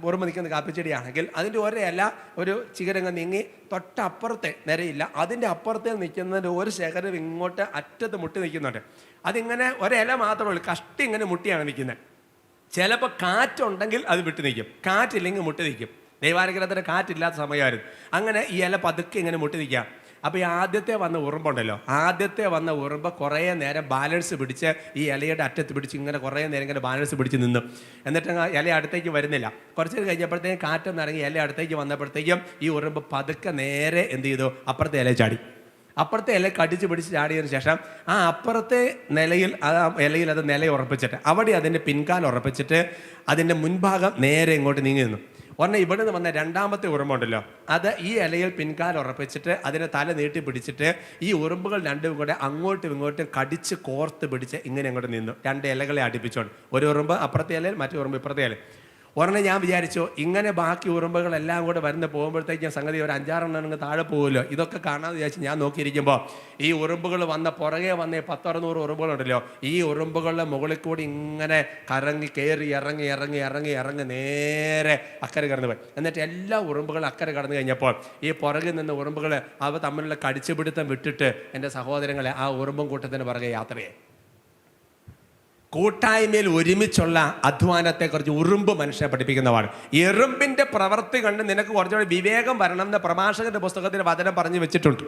ഉറുമ്പ് നിൽക്കുന്ന കാപ്പിച്ചെടിയാണെങ്കിൽ അതിൻ്റെ ഒരേല ഒരു ചികരങ്ങ് നീങ്ങി തൊട്ടപ്പുറത്തെ നിരയില്ല, അതിൻ്റെ അപ്പുറത്തെ നിൽക്കുന്നതിൻ്റെ ഒരു ശേഖരം ഇങ്ങോട്ട് അറ്റത്ത് മുട്ടി നിൽക്കുന്നുണ്ട്. അതിങ്ങനെ ഒരേല മാത്രമേ ഉള്ളൂ, കഷ്ടി ഇങ്ങനെ മുട്ടിയാണ് നിൽക്കുന്നത്. ചിലപ്പോൾ കാറ്റുണ്ടെങ്കിൽ അത് വിട്ടു നിൽക്കും, കാറ്റില്ലെങ്കിൽ മുട്ടി നിൽക്കും. ദൈവാനുഗ്രഹത്തിന് കാറ്റില്ലാത്ത സമയമായിരുന്നു. അങ്ങനെ ഈ ഇല പതുക്കെ ഇങ്ങനെ മുട്ടി നിൽക്കുക. അപ്പോൾ ഈ ആദ്യത്തെ വന്ന ഉറുമ്പുണ്ടല്ലോ, ആദ്യത്തെ വന്ന ഉറുമ്പ് കുറേ നേരം ബാലൻസ് പിടിച്ച് ഈ ഇലയുടെ അറ്റത്ത് പിടിച്ച് ഇങ്ങനെ കുറേ നേരം ഇങ്ങനെ ബാലൻസ് പിടിച്ച് നിന്നു. എന്നിട്ട് ഇല അടുത്തേക്ക് വരുന്നില്ല. കുറച്ച് കഴിഞ്ഞപ്പോഴത്തേക്കും കാറ്റൊന്ന് ഇറങ്ങി ഇല അടുത്തേക്ക് വന്നപ്പോഴത്തേക്കും ഈ ഉറുമ്പ് പതുക്കെ നേരെ എന്ത് ചെയ്തു, അപ്പുറത്തെ ഇല ചാടി. അപ്പുറത്തെ ഇല കടിച്ച് പിടിച്ച് ചാടിയതിന് ശേഷം ആ അപ്പുറത്തെ നിലയിൽ ഇലയിൽ അത് നില ഉറപ്പിച്ചിട്ട് അവിടെ അതിൻ്റെ പിൻകാൽ ഉറപ്പിച്ചിട്ട് അതിൻ്റെ മുൻഭാഗം നേരെ ഇങ്ങോട്ട് നീങ്ങി നിന്നു. ഒരെണ്ണം ഇവിടെ നിന്ന് വന്ന രണ്ടാമത്തെ ഉറുമ്പുണ്ടല്ലോ, അത് ഈ ഇലയിൽ പിൻകാൽ ഉറപ്പിച്ചിട്ട് അതിനെ തല നീട്ടി പിടിച്ചിട്ട് ഈ ഉറുമ്പുകൾ രണ്ടും കൂടെ അങ്ങോട്ടും ഇങ്ങോട്ടും കടിച്ച് കോർത്ത് പിടിച്ച് ഇങ്ങനെ അങ്ങോട്ട് നിന്നു, 2 ഇലകളെ അടുപ്പിച്ചോണ്ട്. ഒരു ഉറുമ്പ് അപ്പുറത്തെ ഇലയിൽ, മറ്റു ഉറുമ്പ് ഇപ്പുറത്തെ ഇല. ഒരെണ്ണം ഞാൻ വിചാരിച്ചു ഇങ്ങനെ ബാക്കി ഉറുമ്പുകളെല്ലാം കൂടെ വരുന്ന പോകുമ്പോഴത്തേക്കും സംഗതി ഒരു 5-6 താഴെ പോകുമല്ലോ. ഇതൊക്കെ കാണാമെന്ന് വിചാരിച്ച് ഞാൻ നോക്കിയിരിക്കുമ്പോൾ ഈ ഉറുമ്പുകൾ പുറകെ വന്ന 10-600 ഉറുമ്പുകളുണ്ടല്ലോ, ഈ ഉറുമ്പുകളുടെ മുകളിൽ കൂടി ഇങ്ങനെ കറങ്ങി കയറി ഇറങ്ങി നേരെ അക്കരെ കടന്നു പോയി. എന്നിട്ട് എല്ലാ ഉറുമ്പുകളും അക്കരെ കടന്നു കഴിഞ്ഞപ്പോൾ ഈ പുറകിൽ നിന്ന് ഉറുമ്പുകൾ അവ തമ്മിലുള്ള കടിച്ചുപിടുത്തം വിട്ടിട്ട് എൻ്റെ സഹോദരങ്ങളെ ആ ഉറുമ്പും കൂട്ടത്തിന് പുറകെ യാത്രയായി. കൂട്ടായ്മയിൽ ഒരുമിച്ചുള്ള അധ്വാനത്തെക്കുറിച്ച് ഉറുമ്പ് മനുഷ്യനെ പഠിപ്പിക്കുന്നതാണ്. എറുമ്പിൻ്റെ പ്രവൃത്തി കണ്ട് നിനക്ക് കുറച്ചുകൂടി വിവേകം വരണം എന്ന് പ്രഭാഷകന്റെ പുസ്തകത്തിൽ വചനം പറഞ്ഞു വെച്ചിട്ടുണ്ട്.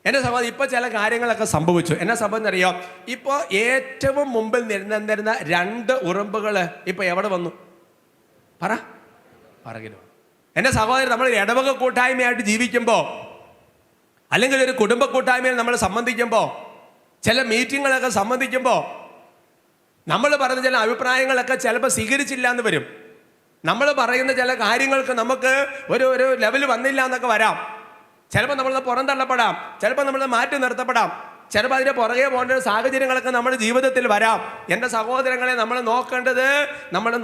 എൻ്റെ സഹോദരൻ, ഇപ്പോൾ ചില കാര്യങ്ങളൊക്കെ സംഭവിച്ചു. എന്നാ സംഭവം? ഇപ്പോൾ ഏറ്റവും മുമ്പിൽ നിരന്നിരുന്ന 2 ഉറുമ്പുകൾ ഇപ്പോൾ എവിടെ വന്നു? പറകിലും. എൻ്റെ സഹോദരൻ, നമ്മൾ ഇടവക കൂട്ടായ്മയായിട്ട് ജീവിക്കുമ്പോൾ, അല്ലെങ്കിൽ ഒരു കുടുംബ കൂട്ടായ്മയിൽ നമ്മൾ സംബന്ധിക്കുമ്പോൾ, ചില മീറ്റിങ്ങുകളൊക്കെ സംബന്ധിക്കുമ്പോൾ നമ്മൾ പറയുന്ന ചില അഭിപ്രായങ്ങളൊക്കെ ചിലപ്പോൾ സ്വീകരിച്ചില്ല എന്ന് വരും. നമ്മൾ പറയുന്ന ചില കാര്യങ്ങൾക്ക് നമുക്ക് ഒരു ലെവൽ വന്നില്ല എന്നൊക്കെ വരാം. ചിലപ്പോൾ നമ്മൾ പുറന്തള്ളപ്പെടാം, ചിലപ്പോൾ നമ്മൾ മാറ്റി നിർത്തപ്പെടാം, ചിലപ്പോൾ അതിൻ്റെ പുറകെ പോകേണ്ട സാഹചര്യങ്ങളൊക്കെ നമ്മുടെ ജീവിതത്തിൽ വരാം. എൻ്റെ സഹോദരങ്ങളെ, നമ്മൾ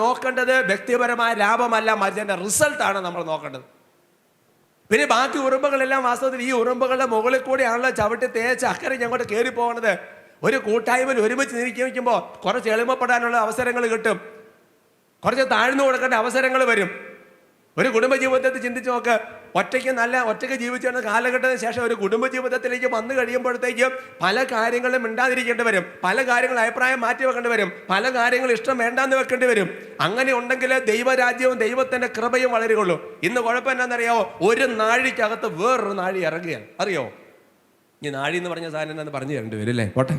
നോക്കേണ്ടത് വ്യക്തിപരമായ ലാഭമല്ല, മറിച്ച് റിസൾട്ടാണ് നമ്മൾ നോക്കേണ്ടത്. പിന്നെ ബാക്കി ഉറുമ്പുകളെല്ലാം വാസ്തവത്തിൽ ഈ ഉറുമ്പുകളുടെ മുകളിൽ കൂടിയാണല്ലോ ചവിട്ടി തേച്ച് അക്കരെ ഞങ്ങോട്ട് കയറി പോകണത്. ഒരു കൂട്ടായ്മയിൽ ഒരുമിച്ച് നിൽക്കുമ്പോൾ കുറച്ച് എളിമപ്പെടാനുള്ള അവസരങ്ങൾ കിട്ടും, കുറച്ച് താഴ്ന്നു കൊടുക്കേണ്ട അവസരങ്ങൾ വരും. ഒരു കുടുംബജീവിതത്തിൽ ചിന്തിച്ച് നോക്ക്. ഒറ്റയ്ക്ക് ജീവിച്ചിരുന്ന കാലഘട്ടത്തിന് ശേഷം ഒരു കുടുംബജീവിതത്തിലേക്ക് വന്നു കഴിയുമ്പോഴത്തേക്കും പല കാര്യങ്ങളും മിണ്ടാതിരിക്കേണ്ടി വരും, പല കാര്യങ്ങളും അഭിപ്രായം മാറ്റി വെക്കേണ്ടി വരും, പല കാര്യങ്ങളും ഇഷ്ടം വേണ്ടാന്ന് വെക്കേണ്ടി വരും. അങ്ങനെ ഉണ്ടെങ്കിൽ ദൈവരാജ്യവും ദൈവത്തിൻ്റെ കൃപയും വളരുകയുള്ളൂ. ഇന്ന് കുഴപ്പം എന്താണെന്നറിയാമോ? ഒരു നാഴിക്കകത്ത് വേറൊരു നാഴി ഇറങ്ങുകയാണ്. അറിയോ? ഈ നാഴി എന്ന് പറഞ്ഞ സാധനം എന്നാന്ന് പറഞ്ഞു തരേണ്ടി വരും അല്ലേ? പോട്ടെ,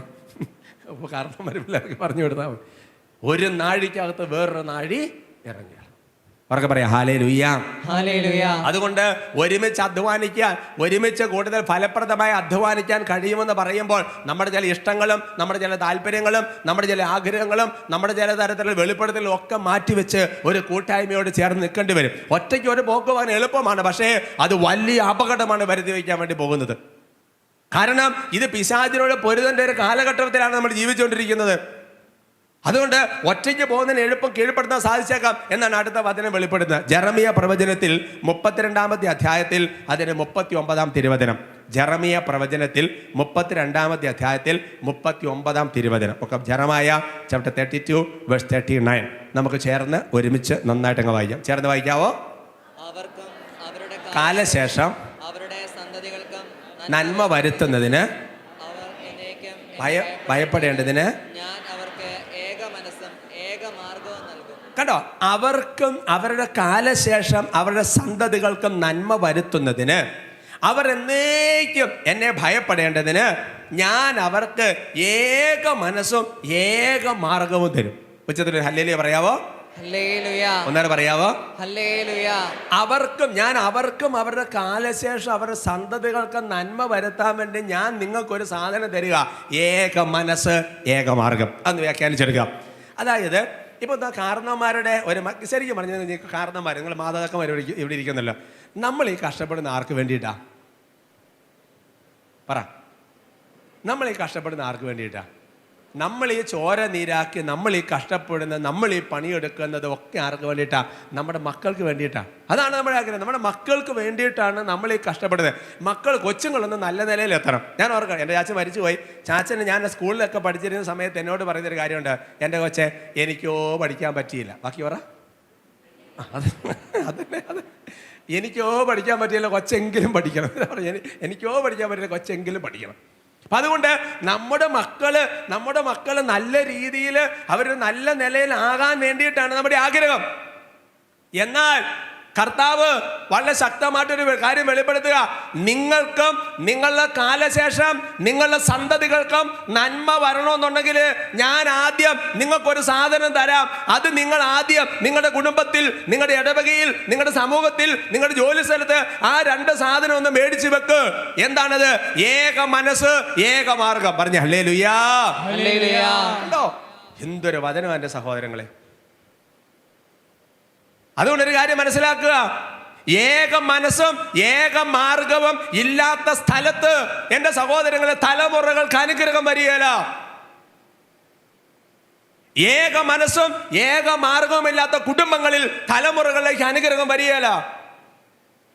അപ്പോൾ കാരണം വരുമ്പോൾ പറഞ്ഞു കൊടുത്താൽ മതി. ഒരു നാഴിക്കകത്ത് വേറൊരു നാഴി ഇറങ്ങുക. അവർക്ക് പറയാം ഹല്ലേലൂയ. അതുകൊണ്ട് ഒരുമിച്ച് അധ്വാനിക്കാൻ, ഒരുമിച്ച് കൂടുതൽ ഫലപ്രദമായി അധ്വാനിക്കാൻ കഴിയുമെന്ന് പറയുമ്പോൾ നമ്മുടെ ചില ഇഷ്ടങ്ങളും നമ്മുടെ ചില താല്പര്യങ്ങളും നമ്മുടെ ചില ആഗ്രഹങ്ങളും നമ്മുടെ ചില തരത്തിലുള്ള വെളിപ്പെടുത്തലും ഒക്കെ മാറ്റിവെച്ച് ഒരു കൂട്ടായ്മയോട് ചേർന്ന് നിൽക്കേണ്ടി വരും. ഒറ്റയ്ക്ക് ഒരു പോക്ക് പോകാൻ എളുപ്പമാണ്, പക്ഷേ അത് വലിയ അപകടമാണ് വരുത്തി വയ്ക്കാൻ വേണ്ടി പോകുന്നത്. കാരണം ഇത് പിശാചിനോട് പൊരുതേണ്ട ഒരു കാലഘട്ടത്തിലാണ് നമ്മൾ ജീവിച്ചുകൊണ്ടിരിക്കുന്നത്. അതുകൊണ്ട് ഒറ്റയ്ക്ക് പോകുന്നതിന് എളുപ്പം കീഴ്പ്പെടുത്താൻ സാധിച്ചേക്കാം എന്നാണ് അടുത്ത വചനം വെളിപ്പെടുത്തുന്നത്. ജെറമിയ പ്രവചനത്തിൽ 32-ാമത്തെ അധ്യായത്തിൽ അതിന് 39-ാം തിരുവചനം. ജെറമിയ പ്രവചനത്തിൽ 32-ാമത്തെ അധ്യായത്തിൽ 39-ാം തിരുവചനം. ഒക്കെ ജെറമായ ചാപ്റ്റർ 32 വേഴ്സ് 39. നമുക്ക് ചേർന്ന് ഒരുമിച്ച് നന്നായിട്ട് അങ്ങ് വായിക്കാം. ചേർന്ന് വായിക്കാവോ? അവർക്കും അവരുടെ കാലശേഷം അവരുടെ സന്തതികൾക്കും നന്മ വരുത്തുന്നതിന് അവർ എന്നേക്കും ഭയപ്പെടേണ്ടതിന് ഞാൻ അവർക്ക് ഏക മനസ്സും ഏക മാർഗവും നൽകും. കണ്ടോ, അവർക്കും അവരുടെ കാലശേഷം അവരുടെ സന്തതികൾക്കും നന്മ വരുത്തുന്നതിന്, അവർ എന്നേക്കും എന്നെ ഭയപ്പെടേണ്ടതിന് ഞാൻ അവർക്ക് ഏക മനസ്സും ഏക മാർഗവും തരും. ഉച്ചത്തിൽ ഹല്ലേലൂയ പറയാവോ? ഹല്ലേലൂയ. ഒന്നേറെ പറയാവോ? ഹല്ലേലൂയ. അവർക്കും അവരുടെ കാലശേഷം അവരുടെ സന്തതികൾക്ക് നന്മ വരുത്താൻ വേണ്ടി ഞാൻ നിങ്ങൾക്കൊരു സാധനം തരിക, ഏക മനസ്സ് ഏക മാർഗം. അന്ന് വ്യാഖ്യാനിച്ചെടുക്കാം. അതായത് ഇപ്പോൾ കാരണവന്മാരുടെ ഒരു ശരിക്കും പറഞ്ഞാൽ നിങ്ങൾക്ക് കാരണവന്മാർ, നിങ്ങൾ മാതാക്കന്മാർ ഇവിടെ ഇരിക്കുന്നല്ലോ, നമ്മൾ ഈ കഷ്ടപ്പെടുന്ന ആർക്ക് വേണ്ടിയിട്ടാ? പറ, നമ്മൾ ഈ കഷ്ടപ്പെടുന്ന ആർക്ക് വേണ്ടിയിട്ടാ? നമ്മൾ ഈ ചോര നീരാക്കി നമ്മൾ ഈ കഷ്ടപ്പെടുന്നത്, നമ്മൾ ഈ പണിയെടുക്കുന്നത് ഒക്കെ ആർക്ക് വേണ്ടിയിട്ടാണ്? നമ്മുടെ മക്കൾക്ക് വേണ്ടിയിട്ടാണ്. അതാണ് നമ്മുടെ ആഗ്രഹം. നമ്മുടെ മക്കൾക്ക് വേണ്ടിയിട്ടാണ് നമ്മൾ ഈ കഷ്ടപ്പെടുന്നത്. കൊച്ചുങ്ങളൊന്ന് നല്ല നിലയിലെത്തണം. ഞാൻ ഓർക്കണം, എൻ്റെ ചാച്ചൻ മരിച്ചുപോയി. ചാച്ചന് ഞാൻ സ്കൂളിലൊക്കെ പഠിച്ചിരുന്ന സമയത്ത് എന്നോട് പറയുന്നൊരു കാര്യമുണ്ട്, എൻ്റെ കൊച്ചെ എനിക്കോ പഠിക്കാൻ പറ്റിയില്ല. ബാക്കി പറ. അതന്നെ, എനിക്കോ പഠിക്കാൻ പറ്റിയില്ല, കൊച്ചെങ്കിലും പഠിക്കണം. എനിക്കോ പഠിക്കാൻ പറ്റില്ല, കൊച്ചെങ്കിലും പഠിക്കണം. അപ്പം അതുകൊണ്ട് നമ്മുടെ മക്കള് നല്ല രീതിയിൽ അവർ നല്ല നിലയിലാകാൻ വേണ്ടിയിട്ടാണ് നമ്മുടെ ആഗ്രഹം. എന്നാൽ കർത്താവ് വളരെ ശക്തമായിട്ടൊരു കാര്യം വെളിപ്പെടുത്തുക, നിങ്ങൾക്കും നിങ്ങളുടെ കാലശേഷം നിങ്ങളുടെ സന്തതികൾക്കും നന്മ വരണമെന്നുണ്ടെങ്കിൽ ഞാൻ ആദ്യം നിങ്ങൾക്കൊരു സാധനം തരാം. അത് നിങ്ങൾ ആദ്യം നിങ്ങളുടെ കുടുംബത്തിൽ, നിങ്ങളുടെ ഇടവകയിൽ, നിങ്ങളുടെ സമൂഹത്തിൽ, നിങ്ങളുടെ ജോലി സ്ഥലത്ത് ആ 2 സാധനം ഒന്ന് മേടിച്ചു വെക്ക്. എന്താണത്? ഏക മനസ്സ് ഏക മാർഗം. പറഞ്ഞ ഹല്ലേലൂയാ. ഉണ്ടോ? എന്തൊരു വചനം എൻ്റെ സഹോദരങ്ങളെ. അതുകൊണ്ടൊരു കാര്യം മനസ്സിലാക്കുക, ഏക മനസ്സും ഏക മാർഗവും ഇല്ലാത്ത സ്ഥലത്ത് എൻ്റെ സഹോദരങ്ങളെ തലമുറകൾക്ക് അനുഗ്രഹം വരികയില്ല. ഏക മനസ്സും ഏക മാർഗവും ഇല്ലാത്ത കുടുംബങ്ങളിൽ തലമുറകളിലേക്ക് അനുഗ്രഹം വരികയില്ല.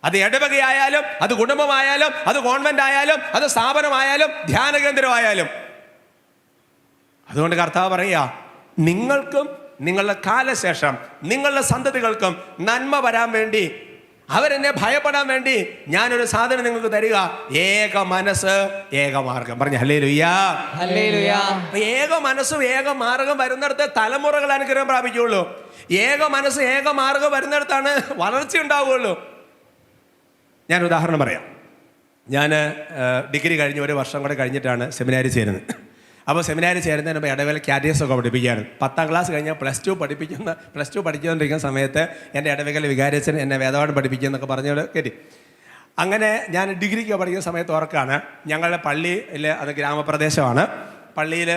അത് ഇടവകയായാലും, അത് കുടുംബമായാലും, അത് കോൺവെന്റ് ആയാലും, അത് സ്ഥാപനമായാലും, ധ്യാന കേന്ദ്രമായാലും. അതുകൊണ്ട് കർത്താവ് പറയുക, നിങ്ങൾക്കും നിങ്ങളുടെ കാലശേഷം നിങ്ങളുടെ സന്തതികൾക്കും നന്മ വരാൻ വേണ്ടി, അവരെന്നെ ഭയപ്പെടാൻ വേണ്ടി ഞാനൊരു സാധനം നിങ്ങൾക്ക് തരിക, ഏക മനസ്സ് ഏക മാർഗം. പറഞ്ഞ ഹല്ലേലൂയാ. ഏക മനസ്സും ഏക മാർഗം വരുന്നിടത്ത് തലമുറകൾ അനുഗ്രഹം പ്രാപിക്കുകയുള്ളൂ. ഏക മനസ്സ് ഏക മാർഗം വരുന്നിടത്താണ് വളർച്ച ഉണ്ടാവുകയുള്ളൂ. ഞാൻ ഉദാഹരണം പറയാം. ഞാൻ ഡിഗ്രി കഴിഞ്ഞ് 1 വർഷം കൂടെ കഴിഞ്ഞിട്ടാണ് സെമിനാരി ചേരുന്നത്. അപ്പോൾ സെമിനാരി ചേരുന്നതിന് മുമ്പ് ഇടവേള കാറ്റഗറീസ് ഒക്കെ പഠിപ്പിക്കുകയാണ്. 10ാം ക്ലാസ് കഴിഞ്ഞാൽ പ്ലസ് ടു പഠിച്ചുകൊണ്ടിരിക്കുന്ന സമയത്ത് എൻ്റെ ഇടവകയിലെ വികാരിയച്ഛൻ എന്നെ വേദപാഠം പഠിപ്പിക്കുന്നൊക്കെ പറഞ്ഞോട് കേട്ടി. അങ്ങനെ ഞാൻ ഡിഗ്രിക്ക് പഠിക്കുന്ന സമയത്ത് ഓർക്കാണ്, ഞങ്ങളുടെ പള്ളിയിൽ, അത് ഗ്രാമപ്രദേശമാണ്, പള്ളിയിൽ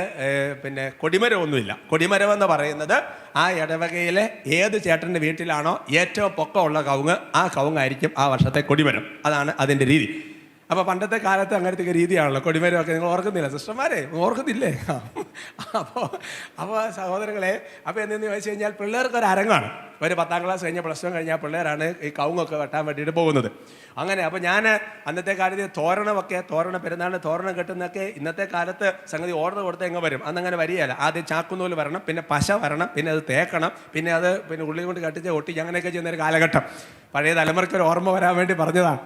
പിന്നെ കൊടിമരമൊന്നുമില്ല. കൊടിമരം എന്ന് പറയുന്നത് ആ ഇടവകയിലെ ഏത് ചേട്ടൻ്റെ വീട്ടിലാണോ ഏറ്റവും പൊക്കമുള്ള കവുങ്ങ്, ആ കവുങ്ങായിരിക്കും ആ വർഷത്തെ കൊടിമരം. അതാണ് അതിൻ്റെ രീതി. അപ്പോൾ പണ്ടത്തെ കാലത്ത് അങ്ങനത്തെ രീതിയാണല്ലോ കൊടിമരമൊക്കെ. നിങ്ങൾ ഓർക്കുന്നില്ല സിസ്റ്റർമാരെ? ഓർക്കുന്നില്ലേ? അപ്പോൾ സഹോദരങ്ങളെ, അപ്പോൾ എന്തെന്ന് ചോദിച്ചു കഴിഞ്ഞാൽ പിള്ളേർക്കൊരു അരങ്ങാണ്. ഒരു 10ാം ക്ലാസ് കഴിഞ്ഞ പ്ലസ് 1 കഴിഞ്ഞാൽ പിള്ളേരാണ് ഈ കവുങ്ങൊക്കെ വെട്ടാൻ വേണ്ടിയിട്ട് പോകുന്നത്. അങ്ങനെ അപ്പോൾ ഞാൻ അന്നത്തെ കാലത്ത് തോരണം പെരുന്നാളിന് തോരണം കെട്ടുന്നൊക്കെ ഇന്നത്തെ കാലത്ത് സംഗതി ഓർഡർ കൊടുത്ത് എങ്ങനെ വരും? അന്നങ്ങനെ വരികയല്ല. ആദ്യം ചാക്കുന്നൂല് വരണം, പിന്നെ പശ വരണം, പിന്നെ അത് തേക്കണം, പിന്നെ അത് ഉള്ളി കൊണ്ട് കട്ടിച്ച് ഒട്ടിച്ച് അങ്ങനെയൊക്കെ ചെയ്യുന്നൊരു കാലഘട്ടം. പഴയ തലമുറയ്ക്ക് ഒരു ഓർമ്മ വരാൻ വേണ്ടി പറഞ്ഞതാണ്.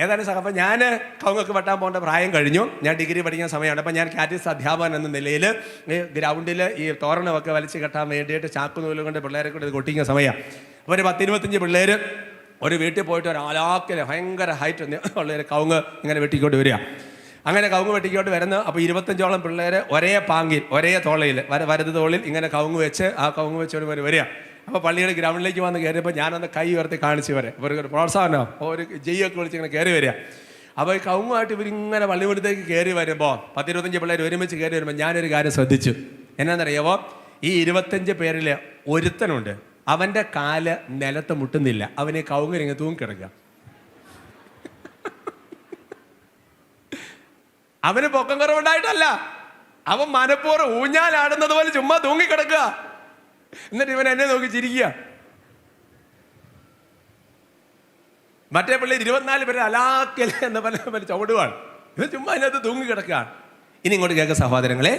ഏതായാലും അപ്പം ഞാൻ കവുങ്ങൊക്കെ വെട്ടാൻ പോകേണ്ട പ്രായം കഴിഞ്ഞു. ഞാൻ ഡിഗ്രി പഠിക്കുന്ന സമയമാണ്. അപ്പം ഞാൻ കാറ്റഗറീസ് അധ്യാപകൻ എന്ന നിലയിൽ ഗ്രൗണ്ടിൽ ഈ തോരണമൊക്കെ വലിച്ച് കെട്ടാൻ വേണ്ടിയിട്ട് ചാക്കുന്നൂല് കൊണ്ട് പിള്ളേരെ കൊണ്ട് കൊട്ടിക്കുന്ന സമയമാണ്. അപ്പോൾ ഒരു 10-25 പിള്ളേർ ഒരു വീട്ടിൽ പോയിട്ട് ഒരു ആലാക്കിൽ ഭയങ്കര ഹൈറ്റ് ഉള്ളൊരു കവുങ്ങ് ഇങ്ങനെ വെട്ടിക്കൊണ്ട് വരിക. അങ്ങനെ കവുങ്ങ് വെട്ടിക്കൊണ്ട് വരുന്ന അപ്പോൾ 25ഓളം പിള്ളേർ ഒരേ പാങ്കിൽ, ഒരേ തോളയിൽ, വലത് തോളിൽ ഇങ്ങനെ കവുങ്ങ് വെച്ച് ആ കവുങ്ങ് വെച്ചോട് വരിക. അപ്പോൾ പള്ളിയുടെ ഗ്രൗണ്ടിലേക്ക് വന്ന് കയറിയപ്പോൾ ഞാനൊന്ന് കൈ ഉയർത്തി കാണിച്ച് വരെ ഒരു പ്രോത്സാഹനമോ ഒരു ജയ്യൊക്കെ വിളിച്ച് ഇങ്ങനെ കയറി വരിക. അപ്പോൾ ഈ കവുങ്ങുമായിട്ട് ഇവരിങ്ങനെ പള്ളിമുറ്റത്തേക്ക് കയറി വരുമ്പോൾ 10-25 പിള്ളേർ ഒരുമിച്ച് കയറി വരുമ്പോൾ ഞാനൊരു കാര്യം ശ്രദ്ധിച്ചു. എന്നാണെന്നറിയാമോ? ഈ 25 പേരിൽ ഒരുത്തനുണ്ട്, അവൻ്റെ കാല് നിലത്ത് മുട്ടുന്നില്ല, അവന് കവുങ്ങിരിങ്ങ് തൂങ്ങിക്കിടക്കുക. അവന് പൊക്കം കുറവുണ്ടായിട്ടല്ല, അവൻ മനപ്പൂർവ്വം ഊഞ്ഞാലാടുന്നത് പോലെ ചുമ്മാ തൂങ്ങിക്കിടക്കുക. എന്നിട്ട് ഇവൻ എന്നെ നോക്കി ചിരിക്കുക. മറ്റേ പിള്ളേർ 24 പേര് അലാക്കൽ എന്ന പോലെ ചവിടുവാണ്. ഇവൻ ചുമ്മാ അതിനകത്ത് തൂങ്ങിക്കിടക്കുകയാണ്. ഇനി ഇങ്ങോട്ട് കേൾക്കുക സഹോദരങ്ങളെ,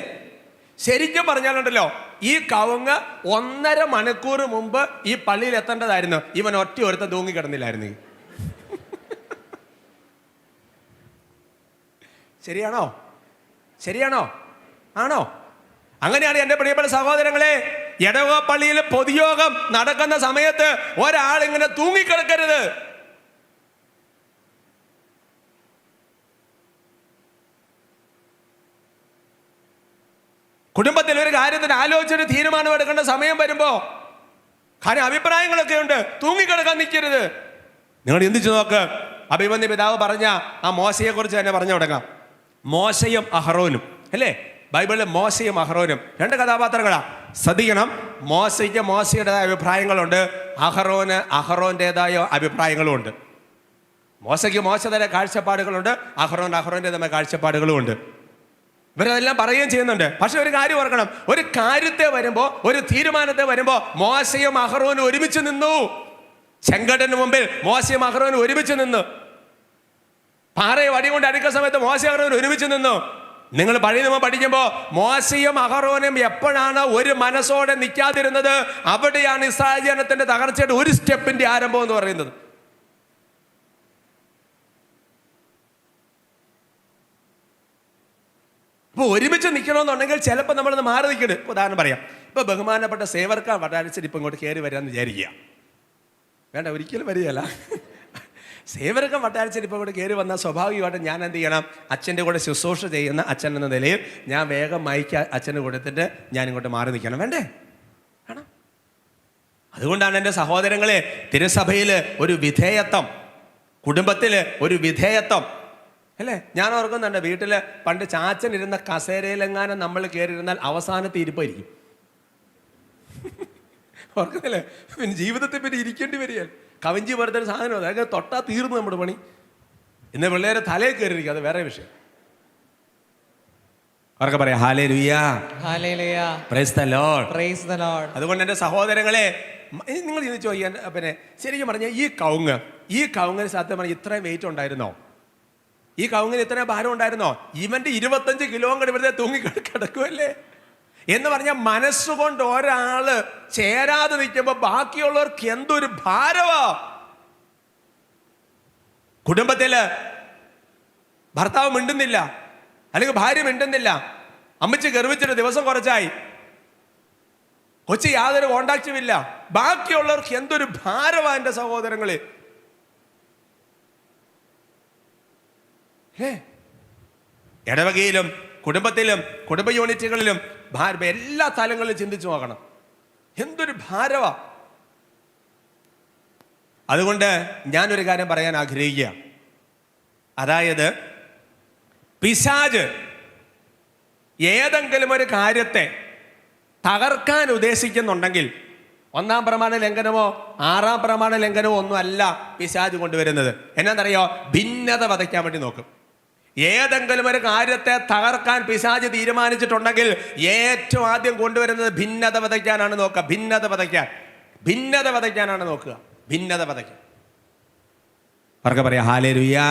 ശരിക്കും പറഞ്ഞാലുണ്ടല്ലോ, ഈ കവുങ്ങ് 1.5 മണിക്കൂർ മുമ്പ് ഈ പള്ളിയിൽ എത്തേണ്ടതായിരുന്നു. ഇവൻ ഒറ്റ ഒരുത്തൻ തൂങ്ങിക്കിടന്നില്ലായിരുന്നു. ശരിയാണോ? ശരിയാണോ? ആണോ? അങ്ങനെയാണ് എൻ്റെ പ്രിയപ്പെട്ട സഹോദരങ്ങളെ, ഇടവക പള്ളിയിൽ പൊതുയോഗം നടക്കുന്ന സമയത്ത് ഒരാൾ ഇങ്ങനെ തൂങ്ങിക്കിടക്കരുത്. കുടുംബത്തിൽ ഒരു കാര്യത്തിന് ആലോചിച്ചൊരു തീരുമാനം എടുക്കേണ്ട സമയം വരുമ്പോ കാര്യം അഭിപ്രായങ്ങളൊക്കെ ഉണ്ട്, തൂങ്ങിക്കിടക്കാൻ നിൽക്കരുത്. നിങ്ങൾ ചിന്തിച്ചു നോക്ക്, അഭിമന്യ പിതാവ് പറഞ്ഞ ആ മോശയെ കുറിച്ച് തന്നെ പറഞ്ഞു തുടങ്ങാം. മോശയും അഹറോനും അല്ലേ? ബൈബിളിൽ മോശയും അഹറോനും 2 കഥാപാത്രങ്ങളാ. ശ്രദ്ധിക്കണം, മോശയ്ക്ക് മോശയുടേതായ അഭിപ്രായങ്ങളുണ്ട്, അഹറോന് അഹറോൻ്റെതായ അഭിപ്രായങ്ങളും ഉണ്ട്. മോശയ്ക്ക് മോശയുടെ കാഴ്ചപ്പാടുകളുണ്ട്, അഹറോൻ്റെതായ കാഴ്ചപ്പാടുകളും ഉണ്ട്. ഇവരതെല്ലാം പറയുകയും ചെയ്യുന്നുണ്ട്. പക്ഷെ ഒരു കാര്യം ഓർക്കണം, ഒരു കാര്യത്തെ വരുമ്പോ, ഒരു തീരുമാനത്തെ വരുമ്പോ മോശയും അഹറോനും ഒരുമിച്ച് നിന്നു. ചെങ്കടലിന് മുമ്പിൽ മോശയും അഹറോനും ഒരുമിച്ച് നിന്നു. പാറയെ വടി കൊണ്ട് അടിക്കുന്ന സമയത്ത് മോശയും അഹറോനും ഒരുമിച്ച് നിന്നു. നിങ്ങൾ പഴയ നിയമം പഠിക്കുമ്പോൾ മോശയും അഹറോനും എപ്പോഴാണ് ഒരു മനസ്സോടെ നിൽക്കാതിരുന്നത്, അവിടെയാണ് ഇസ്രായേൽ ജനത്തിന്റെ തകർച്ചയുടെ ഒരു സ്റ്റെപ്പിന്റെ ആരംഭം എന്ന് പറയുന്നത്. ഇപ്പോൾ ഒരുമിച്ച് നിൽക്കണമെന്നുണ്ടെങ്കിൽ ചിലപ്പോൾ നമ്മളൊന്ന് മാറി നിൽക്കരുത്. ഉദാഹരണം പറയാം, ഇപ്പോൾ ബഹുമാനപ്പെട്ട സേവർക്കാൻ വട്ടാരിച്ചിട്ട് ഇപ്പം ഇങ്ങോട്ട് കയറി വരാമെന്ന് വിചാരിക്കുക. വേണ്ട, ഒരിക്കലും വരികയല്ല. സേവർക്കം വട്ടാരിച്ചിട്ട് ഇപ്പം ഇങ്ങോട്ട് കയറി വന്നാൽ സ്വാഭാവികമായിട്ടും ഞാൻ എന്ത് ചെയ്യണം? അച്ഛൻ്റെ കൂടെ ശുശ്രൂഷ ചെയ്യുന്ന അച്ഛൻ എന്ന നിലയിൽ ഞാൻ വേഗം മൈക്ക് അച്ഛന് കൊടുത്തിട്ട് ഞാൻ ഇങ്ങോട്ട് മാറി നിൽക്കണം. വേണ്ടേ? വേണം. അതുകൊണ്ടാണ് എൻ്റെ സഹോദരങ്ങളെ, തിരുസഭയിൽ ഒരു വിധേയത്വം, കുടുംബത്തിൽ ഒരു വിധേയത്വം അല്ലേ? ഞാൻ ഓർക്കുന്നുണ്ട്, വീട്ടിൽ പണ്ട് ചാച്ചൻ ഇരുന്ന കസേരയിലെങ്ങാനും നമ്മൾ കയറിയിരുന്നാൽ അവസാനത്തെ ഇരിപ്പായിരിക്കും. ഓർക്കുന്നില്ലേ? പിന്നെ ജീവിതത്തിൽ പിന്നെ ഇരിക്കേണ്ടി വരികയല്ല. കവഞ്ചി പോലത്തെ ഒരു സാധനം, അതൊക്കെ തൊട്ടാ തീർന്നു നമ്മുടെ പണി. ഇന്ന് പിള്ളേരെ തലയിൽ കയറിയിരിക്കും, അത് വേറെ വിഷയം. അവർക്ക് പറയാം hallelujah, hallelujah, praise the Lord, praise the Lord. അതുകൊണ്ട് എൻ്റെ സഹോദരങ്ങളെ, നിങ്ങൾ ചിന്തിച്ചു നോക്കിയാൽ പിന്നെ ശരിക്കും പറഞ്ഞാൽ ഈ കവുങ്ങിന് സത്യം പറഞ്ഞാൽ ഇത്രയും വെയിറ്റ് ഉണ്ടായിരുന്നോ? ഈ കവുങ്ങിന് ഇത്രയും ഭാരം ഉണ്ടായിരുന്നോ? ഇവന്റെ 25 കിലോ കൂടെ ഇവിടുത്തെ തൂങ്ങി കിടക്കുമല്ലേ എന്ന് പറഞ്ഞാൽ, മനസ്സുകൊണ്ട് ഒരാള് ചേരാതെ നിൽക്കുമ്പോ ബാക്കിയുള്ളവർക്ക് എന്തൊരു ഭാരവാ. കുടുംബത്തില് ഭർത്താവ് മിണ്ടുന്നില്ല, അല്ലെങ്കിൽ ഭാര്യ മിണ്ടുന്നില്ല, അമ്മച്ചി ഗർഭിച്ചിട്ട് ദിവസം കുറച്ചായി, കൊച്ചി യാതൊരു കോണ്ടാക്റ്റും ഇല്ല, ബാക്കിയുള്ളവർക്ക് എന്തൊരു ഭാരവാ എൻ്റെ സഹോദരങ്ങളെ. ഇടവകയിലും കുടുംബത്തിലും കുടുംബ യൂണിറ്റുകളിലും എല്ലാ തലങ്ങളിലും ചിന്തിച്ചു നോക്കണം, എന്തൊരു ഭാരവാ. അതുകൊണ്ട് ഞാനൊരു കാര്യം പറയാൻ ആഗ്രഹിക്കുക. അതായത് പിശാച് ഏതെങ്കിലും ഒരു കാര്യത്തെ തകർക്കാൻ ഉദ്ദേശിക്കുന്നുണ്ടെങ്കിൽ 1-ാം പ്രമാണ ലംഘനമോ 6-ാം പ്രമാണ ലംഘനമോ ഒന്നും അല്ല പിശാച് കൊണ്ടുവരുന്നത്. എന്നാന്നറിയോ? ഭിന്നത വധയ്ക്കാൻ വേണ്ടി നോക്കും. ഏതെങ്കിലും ഒരു കാര്യത്തെ തകർക്കാൻ പിശാച് തീരുമാനിച്ചിട്ടുണ്ടെങ്കിൽ ഏറ്റവും ആദ്യം കൊണ്ടുവരുന്നത് ഭിന്നത വധയ്ക്കാനാണ് നോക്കുക. ഭിന്നത വധയ്ക്കാനാണ് നോക്കുക. ഭിന്നത വധയ്ക്കാൻ. അവർക്ക് പറയാം hallelujah,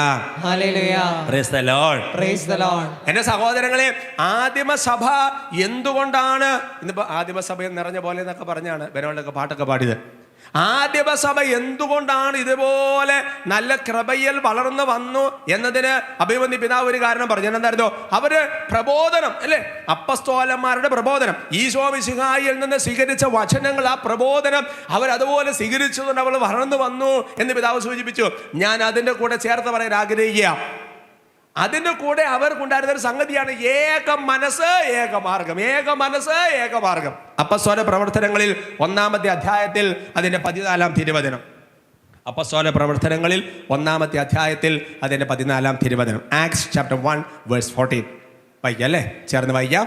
hallelujah, praise the Lord, praise the Lord. എന്റെ സഹോദരങ്ങളെ, ആദിമസഭ എന്തുകൊണ്ടാണ് ഇന്നിപ്പോ ആദിമസഭ നിറഞ്ഞ പോലെ എന്നൊക്കെ പറഞ്ഞാണ് ബനോളൊക്കെ പാട്ടൊക്കെ പാടിയത്. ആദിമസഭ എന്തുകൊണ്ടാണ് ഇതുപോലെ നല്ല കൃപയിൽ വളർന്നു വന്നു എന്നതിന് അഭിമന്യ പിതാവ് ഒരു കാരണം പറഞ്ഞു. എന്തായിരുന്നോ? അവര് പ്രബോധനം അല്ലെ, അപ്പസ്തോലന്മാരുടെ പ്രബോധനം, ഈശോ മിശിഹായിൽ നിന്ന് സ്വീകരിച്ച വചനങ്ങൾ, ആ പ്രബോധനം അവരതുപോലെ സ്വീകരിച്ചതുകൊണ്ട് അവൾ വളർന്നു വന്നു എന്ന് പിതാവ് സൂചിപ്പിച്ചു. ഞാൻ അതിൻ്റെ കൂടെ ചേർത്ത് പറയാൻ ആഗ്രഹിക്കുക. അതിൻ്റെ കൂടെ അവർക്കുണ്ടായിരുന്ന ഒരു സംഗതിയാണ് ഏക മനസ്സ് ഏക മാർഗം. അപ്പസ്തോല പ്രവർത്തനങ്ങളിൽ 1-ാമത്തെ അധ്യായത്തിൽ അതിൻ്റെ 14-ാം തിരുവചനം. അപ്പസ്തോല പ്രവർത്തനങ്ങളിൽ 1-ാമത്തെ അധ്യായത്തിൽ അതിൻ്റെ 14-ാം തിരുവചനം. Acts chapter 1:14. വായിക്കാം അല്ലേ? ചേർന്ന് വായിക്കാം.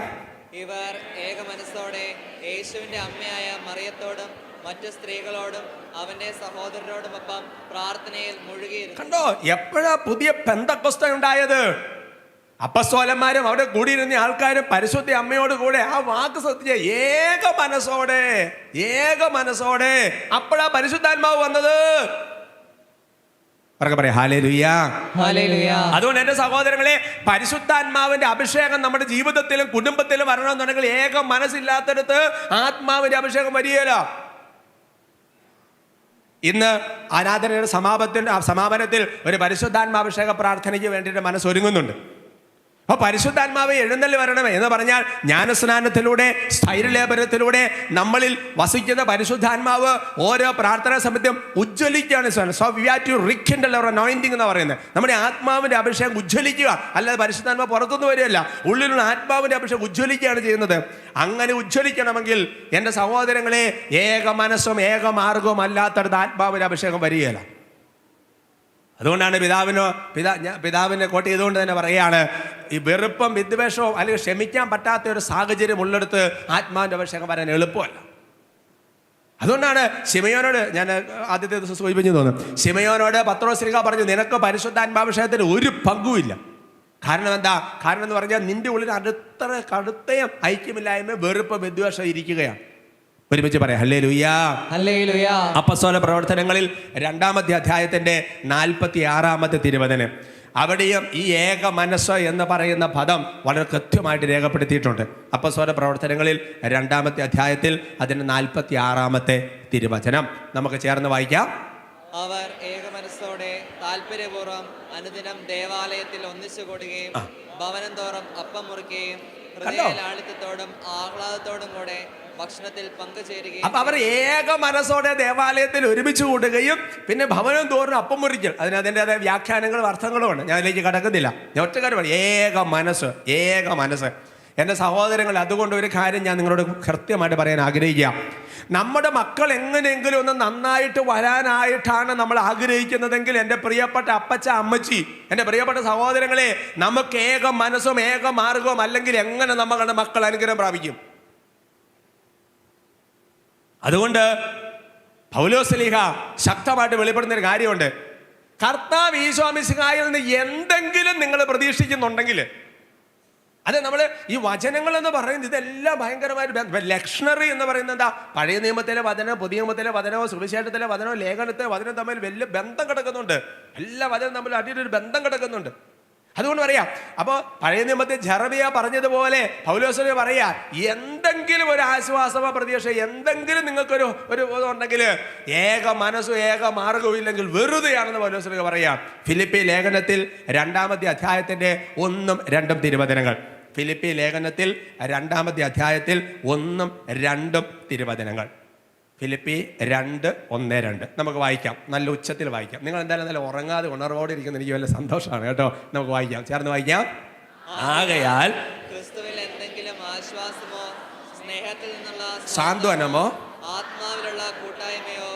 ഇവർ ഏക മനസ്സോടെ യേശുവിന്റെ അമ്മയായ മറിയത്തോടും മറ്റു സ്ത്രീകളോടും അവന്റെ സഹോദരരോടുമൊപ്പം പ്രാർത്ഥനയിൽ മുഴുകിയിരുന്നു. കണ്ടോ എപ്പോഴാ പുതിയ പെന്തക്കോസ്ത ഉണ്ടായത്? അപ്പസ്തോലന്മാരും അവിടെ കൂടിയിരുന്ന ആൾക്കാരും പരിശുദ്ധ അമ്മയോട് കൂടെ ആ വാക്ക് ശ്രദ്ധിച്ച ഏക മനസ്സോടെ അപ്പോഴാ പരിശുദ്ധാത്മാവ് വന്നത്. പറയാം ഹല്ലേലൂയ. അതുകൊണ്ട് എന്റെ സഹോദരങ്ങളെ, പരിശുദ്ധാത്മാവിന്റെ അഭിഷേകം നമ്മുടെ ജീവിതത്തിലും കുടുംബത്തിലും വരണമെന്നുണ്ടെങ്കിൽ ഏക മനസ്സില്ലാത്തടത്ത് ആത്മാവിന്റെ അഭിഷേകം വരികയില്ല. ഇന്ന് ആരാധനയുടെ സമാപനത്തിൽ ഒരു പരിശുദ്ധാത്മാഭിഷേക പ്രാർത്ഥനയ്ക്ക് വേണ്ടിയിട്ട് മനസ്സൊരുങ്ങുന്നുണ്ട്. അപ്പോൾ പരിശുദ്ധാത്മാവ് എഴുന്നള്ളി വരണമേ എന്ന് പറഞ്ഞാൽ ജ്ഞാനസ്നാനത്തിലൂടെ സ്ഥൈര്യലേപനത്തിലൂടെ നമ്മളിൽ വസിക്കുന്ന പരിശുദ്ധാത്മാവ് ഓരോ പ്രാർത്ഥനാ സമയത്തും ഉജ്ജ്വലിക്കുകയാണ്. So we have to rekindle our anointing എന്ന് പറയുന്നത്. നമ്മുടെ ആത്മാവിന്റെ അഭിഷേകം ഉജ്ജ്വലിക്കുക, അല്ലാതെ പരിശുദ്ധാത്മാവ് പുറത്തുനിന്ന് വരികയല്ല, ഉള്ളിലുള്ള ആത്മാവിന്റെ അഭിഷേകം ഉജ്ജ്വലിക്കുകയാണ് ചെയ്യുന്നത്. അങ്ങനെ ഉജ്ജ്വലിക്കണമെങ്കിൽ എൻ്റെ സഹോദരങ്ങളെ, ഏക മനസ്സും ഏക മാർഗവും അല്ലാത്തടത്ത് ആത്മാവിന്റെ അഭിഷേകം വരികയില്ല. അതുകൊണ്ടാണ് പിതാവിനെ കോട്ട് ചെയ്തുകൊണ്ട് തന്നെ പറയുകയാണ്, ഈ വെറുപ്പും വിദ്വേഷവും അല്ലെങ്കിൽ ക്ഷമിക്കാൻ പറ്റാത്ത ഒരു സാഹചര്യം ഉള്ളിടത്ത് ആത്മാവിൻ്റെ അഭിഷേകം വരാൻ എളുപ്പമല്ല. അതുകൊണ്ടാണ് ശിമയോനോട്, ഞാൻ ആദ്യത്തെ ദിവസം സൂചിപ്പിച്ചു തോന്നുന്നു, ശിമയോനോട് പത്രോസ് ശ്ലീഹ പറഞ്ഞു, നിനക്ക് പരിശുദ്ധാത്മാഭിഷേകത്തിന് ഒരു പങ്കുമില്ല. കാരണം എന്താ? കാരണം എന്ന് പറഞ്ഞാൽ നിന്റെ ഉള്ളിൽ കടുത്ത ഐക്യമില്ലായ്മ, വെറുപ്പ്, വിദ്വേഷം ഇരിക്കുകയാണ്. ഒരുമിച്ച് പറയാം ഹല്ലേലൂയ. അപ്പസ്തോല പ്രവർത്തനങ്ങളിൽ 2-ാമത്തെ അധ്യായത്തിന്റെ 46-ാമത്തെ തിരുവചനം, അവിടെയും ഈ ഏക മനസ്സ് എന്ന് പറയുന്ന പദം വളരെ കൃത്യമായിട്ട് രേഖപ്പെടുത്തിയിട്ടുണ്ട്. അപ്പസ്തോല പ്രവർത്തനങ്ങളിൽ 2-ാമത്തെ അധ്യായത്തിൽ അതിന്റെ 46-ാമത്തെ തിരുവചനം നമുക്ക് ചേർന്ന് വായിക്കാം. അവർ ഏക മനസ്സോടെ താല്പര്യപൂർവ്വം അനുദിനം ദേവാലയത്തിൽ ഒന്നിച്ചു കൂടുകയും ഭവനം തോറും അപ്പം മുറിക്കുകയും ഹൃദയ ലാളിത്യത്തോടും ആഹ്ലാദത്തോടും കൂടെ ഭക്ഷണത്തിൽ പങ്കുചേരുകയും. അപ്പൊ അവർ ഏക മനസ്സോടെ ദേവാലയത്തിൽ ഒരുമിച്ച് കൂടുകയും പിന്നെ ഭവനം തോറും അപ്പം മുറിക്കൽ. അതിൻ്റെതായ വ്യാഖ്യാനങ്ങളും അർത്ഥങ്ങളും ഉണ്ട്, ഞാൻ അതിലേക്ക് കടക്കുന്നില്ല. ഞാൻ ഒറ്റ കാര്യം പറയും, ഏക മനസ്സ്. എൻ്റെ സഹോദരങ്ങൾ, അതുകൊണ്ട് ഒരു കാര്യം ഞാൻ നിങ്ങളോട് കൃത്യമായിട്ട് പറയാൻ ആഗ്രഹിക്കുക. നമ്മുടെ മക്കൾ എങ്ങനെയെങ്കിലും ഒന്ന് നന്നായിട്ട് വരാനായിട്ടാണ് നമ്മൾ ആഗ്രഹിക്കുന്നതെങ്കിൽ എൻ്റെ പ്രിയപ്പെട്ട അപ്പച്ച, അമ്മച്ചി, എൻ്റെ പ്രിയപ്പെട്ട സഹോദരങ്ങളെ, നമുക്ക് ഏക മനസ്സും ഏക മാർഗവും അല്ലെങ്കിൽ എങ്ങനെ നമ്മുടെ മക്കൾ അനുഗ്രഹം പ്രാപിക്കും? അതുകൊണ്ട് പൗലോസ് ശ്ലീഹ ശക്തമായിട്ട് വെളിപ്പെടുന്ന ഒരു കാര്യമുണ്ട്. കർത്താവ് ഈശോ മിശിഹായിൽ നിന്ന് എന്തെങ്കിലും നിങ്ങൾ പ്രതീക്ഷിക്കുന്നുണ്ടെങ്കിൽ, അത് നമ്മൾ ഈ വചനങ്ങൾ എന്ന് പറയുന്നത് ഇതെല്ലാം ഭയങ്കരമായിട്ട് ലക്ഷണറി എന്ന് പറയുന്നത് എന്താ? പഴയ നിയമത്തിലെ വചനം, പുതിയ നിയമത്തിലെ വചനവും സുവിശേഷത്തിലെ വചനവും ലേഖനത്തിലെ വചനം തമ്മിൽ വലിയ ബന്ധം കിടക്കുന്നുണ്ട്. എല്ലാ വചനം തമ്മിൽ അടിയിലൊരു ബന്ധം കിടക്കുന്നുണ്ട്. അതുകൊണ്ട് പറയാം, അപ്പോൾ പഴയ നിയമത്തിൽ ജെറമിയ പറഞ്ഞതുപോലെ പൗലോസ് പറയാ, എന്തെങ്കിലും ഒരു ആശ്വാസമോ പ്രതീക്ഷ, എന്തെങ്കിലും നിങ്ങൾക്കൊരു ഉണ്ടെങ്കിൽ ഏക മനസ്സും ഏക മാർഗവും ഇല്ലെങ്കിൽ വെറുതെയാണെന്ന് പൗലോസ് പറയാം. ഫിലിപ്പി ലേഖനത്തിൽ 2-ാമത്തെ അധ്യായത്തിന്റെ 1-2 തിരുവചനങ്ങൾ. ഫിലിപ്പി ലേഖനത്തിൽ 2-ാമത്തെ അധ്യായത്തിൽ 1-2 തിരുവചനങ്ങൾ. ഫിലിപ്പി 2:1-2 നമുക്ക് വായിക്കാം, നല്ല ഉച്ചത്തിൽ വായിക്കാം. നിങ്ങൾ എന്തായാലും നല്ല ഉറങ്ങാതെ ഉണർവോടെ ഇരിക്കുന്ന എനിക്ക് വല്ല സന്തോഷമാണ് കേട്ടോ. നമുക്ക് വായിക്കാം, ചേർന്ന് വായിക്കാം. ആകയാൽ ക്രിസ്തുവിൽ എന്തെങ്കിലും ആശ്വാസമോ സ്നേഹത്തിൽ നിന്നുള്ള സാന്ത്വനമോ ആത്മാവിലുള്ള കൂട്ടായ്മയോ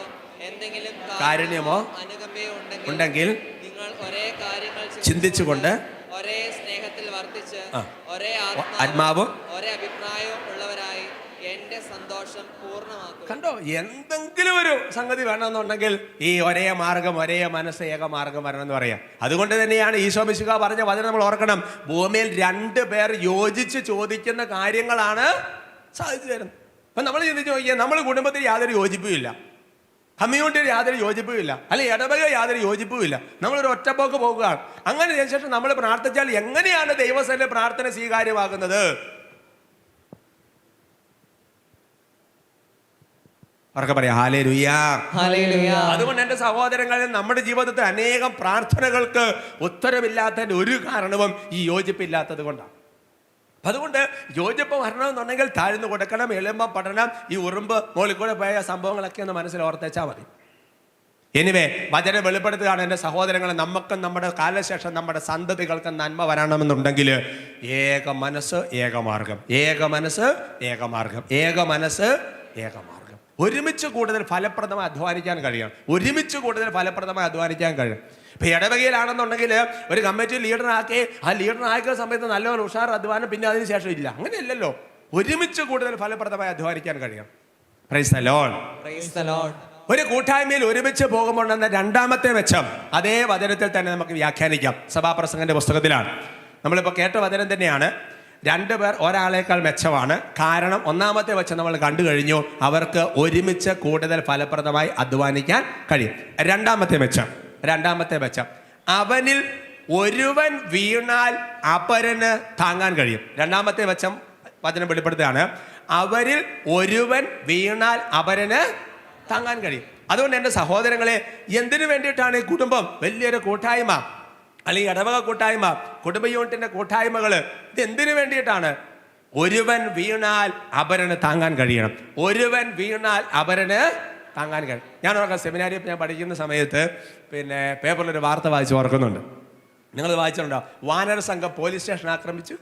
എന്തെങ്കിലും കാരുണ്യമോ അനുകമ്പയോ ഉണ്ടെങ്കിൽ നിങ്ങൾ ഒരേ കാര്യങ്ങൾ ചിന്തിച്ചുകൊണ്ട് ഒരേ സ്നേഹത്തിൽ വർത്തിച്ച് ഒരേ ആത്മാവും ഒരേ അഭിപ്രായവും ഉള്ളവരായി എന്റെ സന്തോഷം പൂർണ്ണമാക്കും. കണ്ടോ, എന്തെങ്കിലും ഒരു സംഗതി വേണമെന്നുണ്ടെങ്കിൽ ഈ ഒരേ മാർഗം, ഒരേ മനസ്സ്, ഏക മാർഗം വരണമെന്ന് പറയാം. അതുകൊണ്ട് തന്നെയാണ് ഈശോ മിശിഹാ പറഞ്ഞ വചനം നമ്മൾ ഓർക്കണം, ഭൂമിയിൽ 2 പേർ യോജിച്ച് ചോദിക്കുന്ന കാര്യങ്ങളാണ് സാധിച്ചു തരുന്നത്. അപ്പൊ നമ്മൾ ചിന്തിച്ച് നോക്കിയാൽ, നമ്മൾ കുടുംബത്തിൽ യാതൊരു യോജിപ്പുമില്ല, കമ്മ്യൂണിറ്റിയിൽ യാതൊരു യോജിപ്പുമില്ല, അല്ലെങ്കിൽ ഇടവക യാതൊരു യോജിപ്പുമില്ല, നമ്മളൊരു ഒറ്റപ്പോക്ക് പോകുകയാണ്. അങ്ങനെ ശേഷം നമ്മൾ പ്രാർത്ഥിച്ചാൽ എങ്ങനെയാണ് ദൈവസന്നിധിയിൽ പ്രാർത്ഥന സ്വീകാര്യമാകുന്നത്? അവർക്ക് പറയാം ഹല്ലേലൂയ. അതുകൊണ്ട് എൻ്റെ സഹോദരങ്ങളിൽ, നമ്മുടെ ജീവിതത്തിൽ അനേകം പ്രാർത്ഥനകൾക്ക് ഉത്തരമില്ലാത്തതിൻ്റെ ഒരു കാരണവും ഈ യോജിപ്പില്ലാത്തത് കൊണ്ടാണ്. അതുകൊണ്ട് യോജിപ്പ് വരണമെന്നുണ്ടെങ്കിൽ താഴ്ന്നു കൊടുക്കണം, എളുപ്പം പഠനം, ഈ ഉറുമ്പ് മുകളിൽ കൂടെ പോയ സംഭവങ്ങളൊക്കെ ഒന്ന് മനസ്സിൽ ഓർത്തേച്ചാൽ മതി. എനിവേ, വചനം വെളിപ്പെടുത്തുകയാണ് എൻ്റെ സഹോദരങ്ങളെ, നമുക്കും നമ്മുടെ കാലശേഷം നമ്മുടെ സന്തതികൾക്ക് നന്മ വരണമെന്നുണ്ടെങ്കിൽ ഏക മനസ്സ് ഏക മാർഗം, ഏക മനസ്സ് ഏക മാർഗം, ഏക മനസ്സ് ഏക മാർഗം. ഒരുമിച്ച് കൂടുതൽ ഫലപ്രദമായി അധ്വാനിക്കാൻ കഴിയണം, ഒരുമിച്ച് കൂടുതൽ ഫലപ്രദമായി അധ്വാനിക്കാൻ കഴിയും. ഇപ്പം ഇടവകയിലാണെന്നുണ്ടെങ്കിൽ ഒരു കമ്മിറ്റി ലീഡറാക്കി, ആ ലീഡറാക്കിയ സമയത്ത് നല്ലപോലെ ഉഷാർ അധ്വാനം, പിന്നെ അതിന് ശേഷം ഇല്ല. അങ്ങനെയല്ലല്ലോ, ഒരുമിച്ച് കൂടുതൽ ഫലപ്രദമായി അധ്വാനിക്കാൻ കഴിയണം. Price the Lord. ഒരു കൂട്ടായ്മയിൽ ഒരുമിച്ച് പോകുമ്പോൾ 2-ാമത്തെ മെച്ചം അതേ വചനത്തിൽ തന്നെ നമുക്ക് വ്യാഖ്യാനിക്കാം. സഭാപ്രസംഗന്റെ പുസ്തകത്തിലാണ് നമ്മളിപ്പോൾ കേട്ട വചനം തന്നെയാണ്. 2 പേർ ഒരാളേക്കാൾ മെച്ചമാണ്. കാരണം ഒന്നാമത്തെ മെച്ചം നമ്മൾ കണ്ടു കഴിഞ്ഞു, അവർക്ക് ഒരുമിച്ച് കൂടുതൽ ഫലപ്രദമായി അധ്വാനിക്കാൻ കഴിയും. രണ്ടാമത്തെ മെച്ചം അവനിൽ ഒരുവൻ വീണാൽ അപരന് താങ്ങാൻ കഴിയും. രണ്ടാമത്തെ മെച്ചം വചനം വെളിപ്പെടുത്തുകയാണ്, അവരിൽ ഒരുവൻ വീണാൽ അപരന് താങ്ങാൻ കഴിയും. അതുകൊണ്ട് എൻ്റെ സഹോദരങ്ങളെ, എന്തിനു വേണ്ടിയിട്ടാണ് ഈ കുടുംബം വലിയൊരു കൂട്ടായ്മ, അല്ലെങ്കിൽ ഇടവക കൂട്ടായ്മ, കുടുംബ യൂണിറ്റിൻ്റെ കൂട്ടായ്മകൾ? ഇത് എന്തിനു വേണ്ടിയിട്ടാണ്? ഒരുവൻ വീണാൽ അപരന് താങ്ങാൻ കഴിയണം. ഒരുവൻ വീണാൽ അപരന് താങ്ങാൻ കഴിയും. ഞാൻ ഓർക്കാം, സെമിനാരിൽ ഞാൻ പഠിക്കുന്ന സമയത്ത് പിന്നെ പേപ്പറിലൊരു വാർത്ത വായിച്ച് ഓർക്കുന്നുണ്ട്. നിങ്ങൾ വായിച്ചിട്ടുണ്ടോ? വാനര സംഘം പോലീസ് സ്റ്റേഷൻ ആക്രമിച്ചു.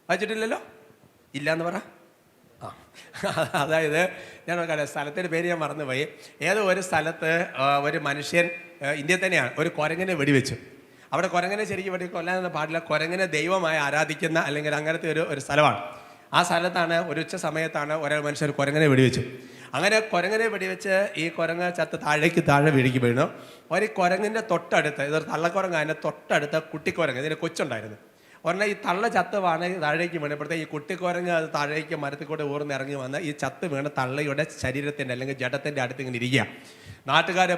വായിച്ചിട്ടില്ലല്ലോ? ഇല്ലയെന്ന് പറ. അതായത് ഞാൻ നോക്കാം, സ്ഥലത്തിൻ്റെ പേര് ഞാൻ മറന്നുപോയി. ഏതോ ഒരു സ്ഥലത്ത് ഒരു മനുഷ്യൻ, ഇന്ത്യയിൽ തന്നെയാണ്, ഒരു കുരങ്ങനെ വെടിവെച്ചു. അവിടെ കുരങ്ങനെ ശരിക്കും വെടി കൊല്ലാനൊന്നും പാടില്ല. കുരങ്ങനെ ദൈവമായി ആരാധിക്കുന്ന അല്ലെങ്കിൽ അങ്ങനത്തെ ഒരു സ്ഥലമാണ്. ആ സ്ഥലത്താണ് ഒരു ഉച്ച സമയത്താണ് ഒരേ മനുഷ്യർ കുരങ്ങനെ വെടിവെച്ചു. അങ്ങനെ കുരങ്ങനെ വെടിവെച്ച് ഈ കുരങ്ങ് ചത്ത് താഴെ വീഴുന്നു. ഒരു കുരങ്ങിൻ്റെ തൊട്ടടുത്ത്, ഇതൊരു തള്ളക്കുരങ്ങ്, അതിൻ്റെ തൊട്ടടുത്ത കുട്ടിക്കുരങ്ങ്, ഇതിന് കൊച്ചുണ്ടായിരുന്നു. ഒരെണ്ണം ഈ തള്ള ചത്ത് വീണ് താഴേക്ക് വീണപ്പോഴത്തേക്ക് ഈ കുട്ടിക്കുരങ്ങ് അത് താഴേക്ക് മരത്തിൽ കൂടെ ഊർന്നിറങ്ങി വന്ന് ഈ ചത്ത് വീണ് തള്ളയുടെ ശരീരത്തിൻ്റെ അല്ലെങ്കിൽ ജഡത്തിൻ്റെ അടുത്ത് ഇങ്ങനെ ഇരിക്കുക. നാട്ടുകാരെ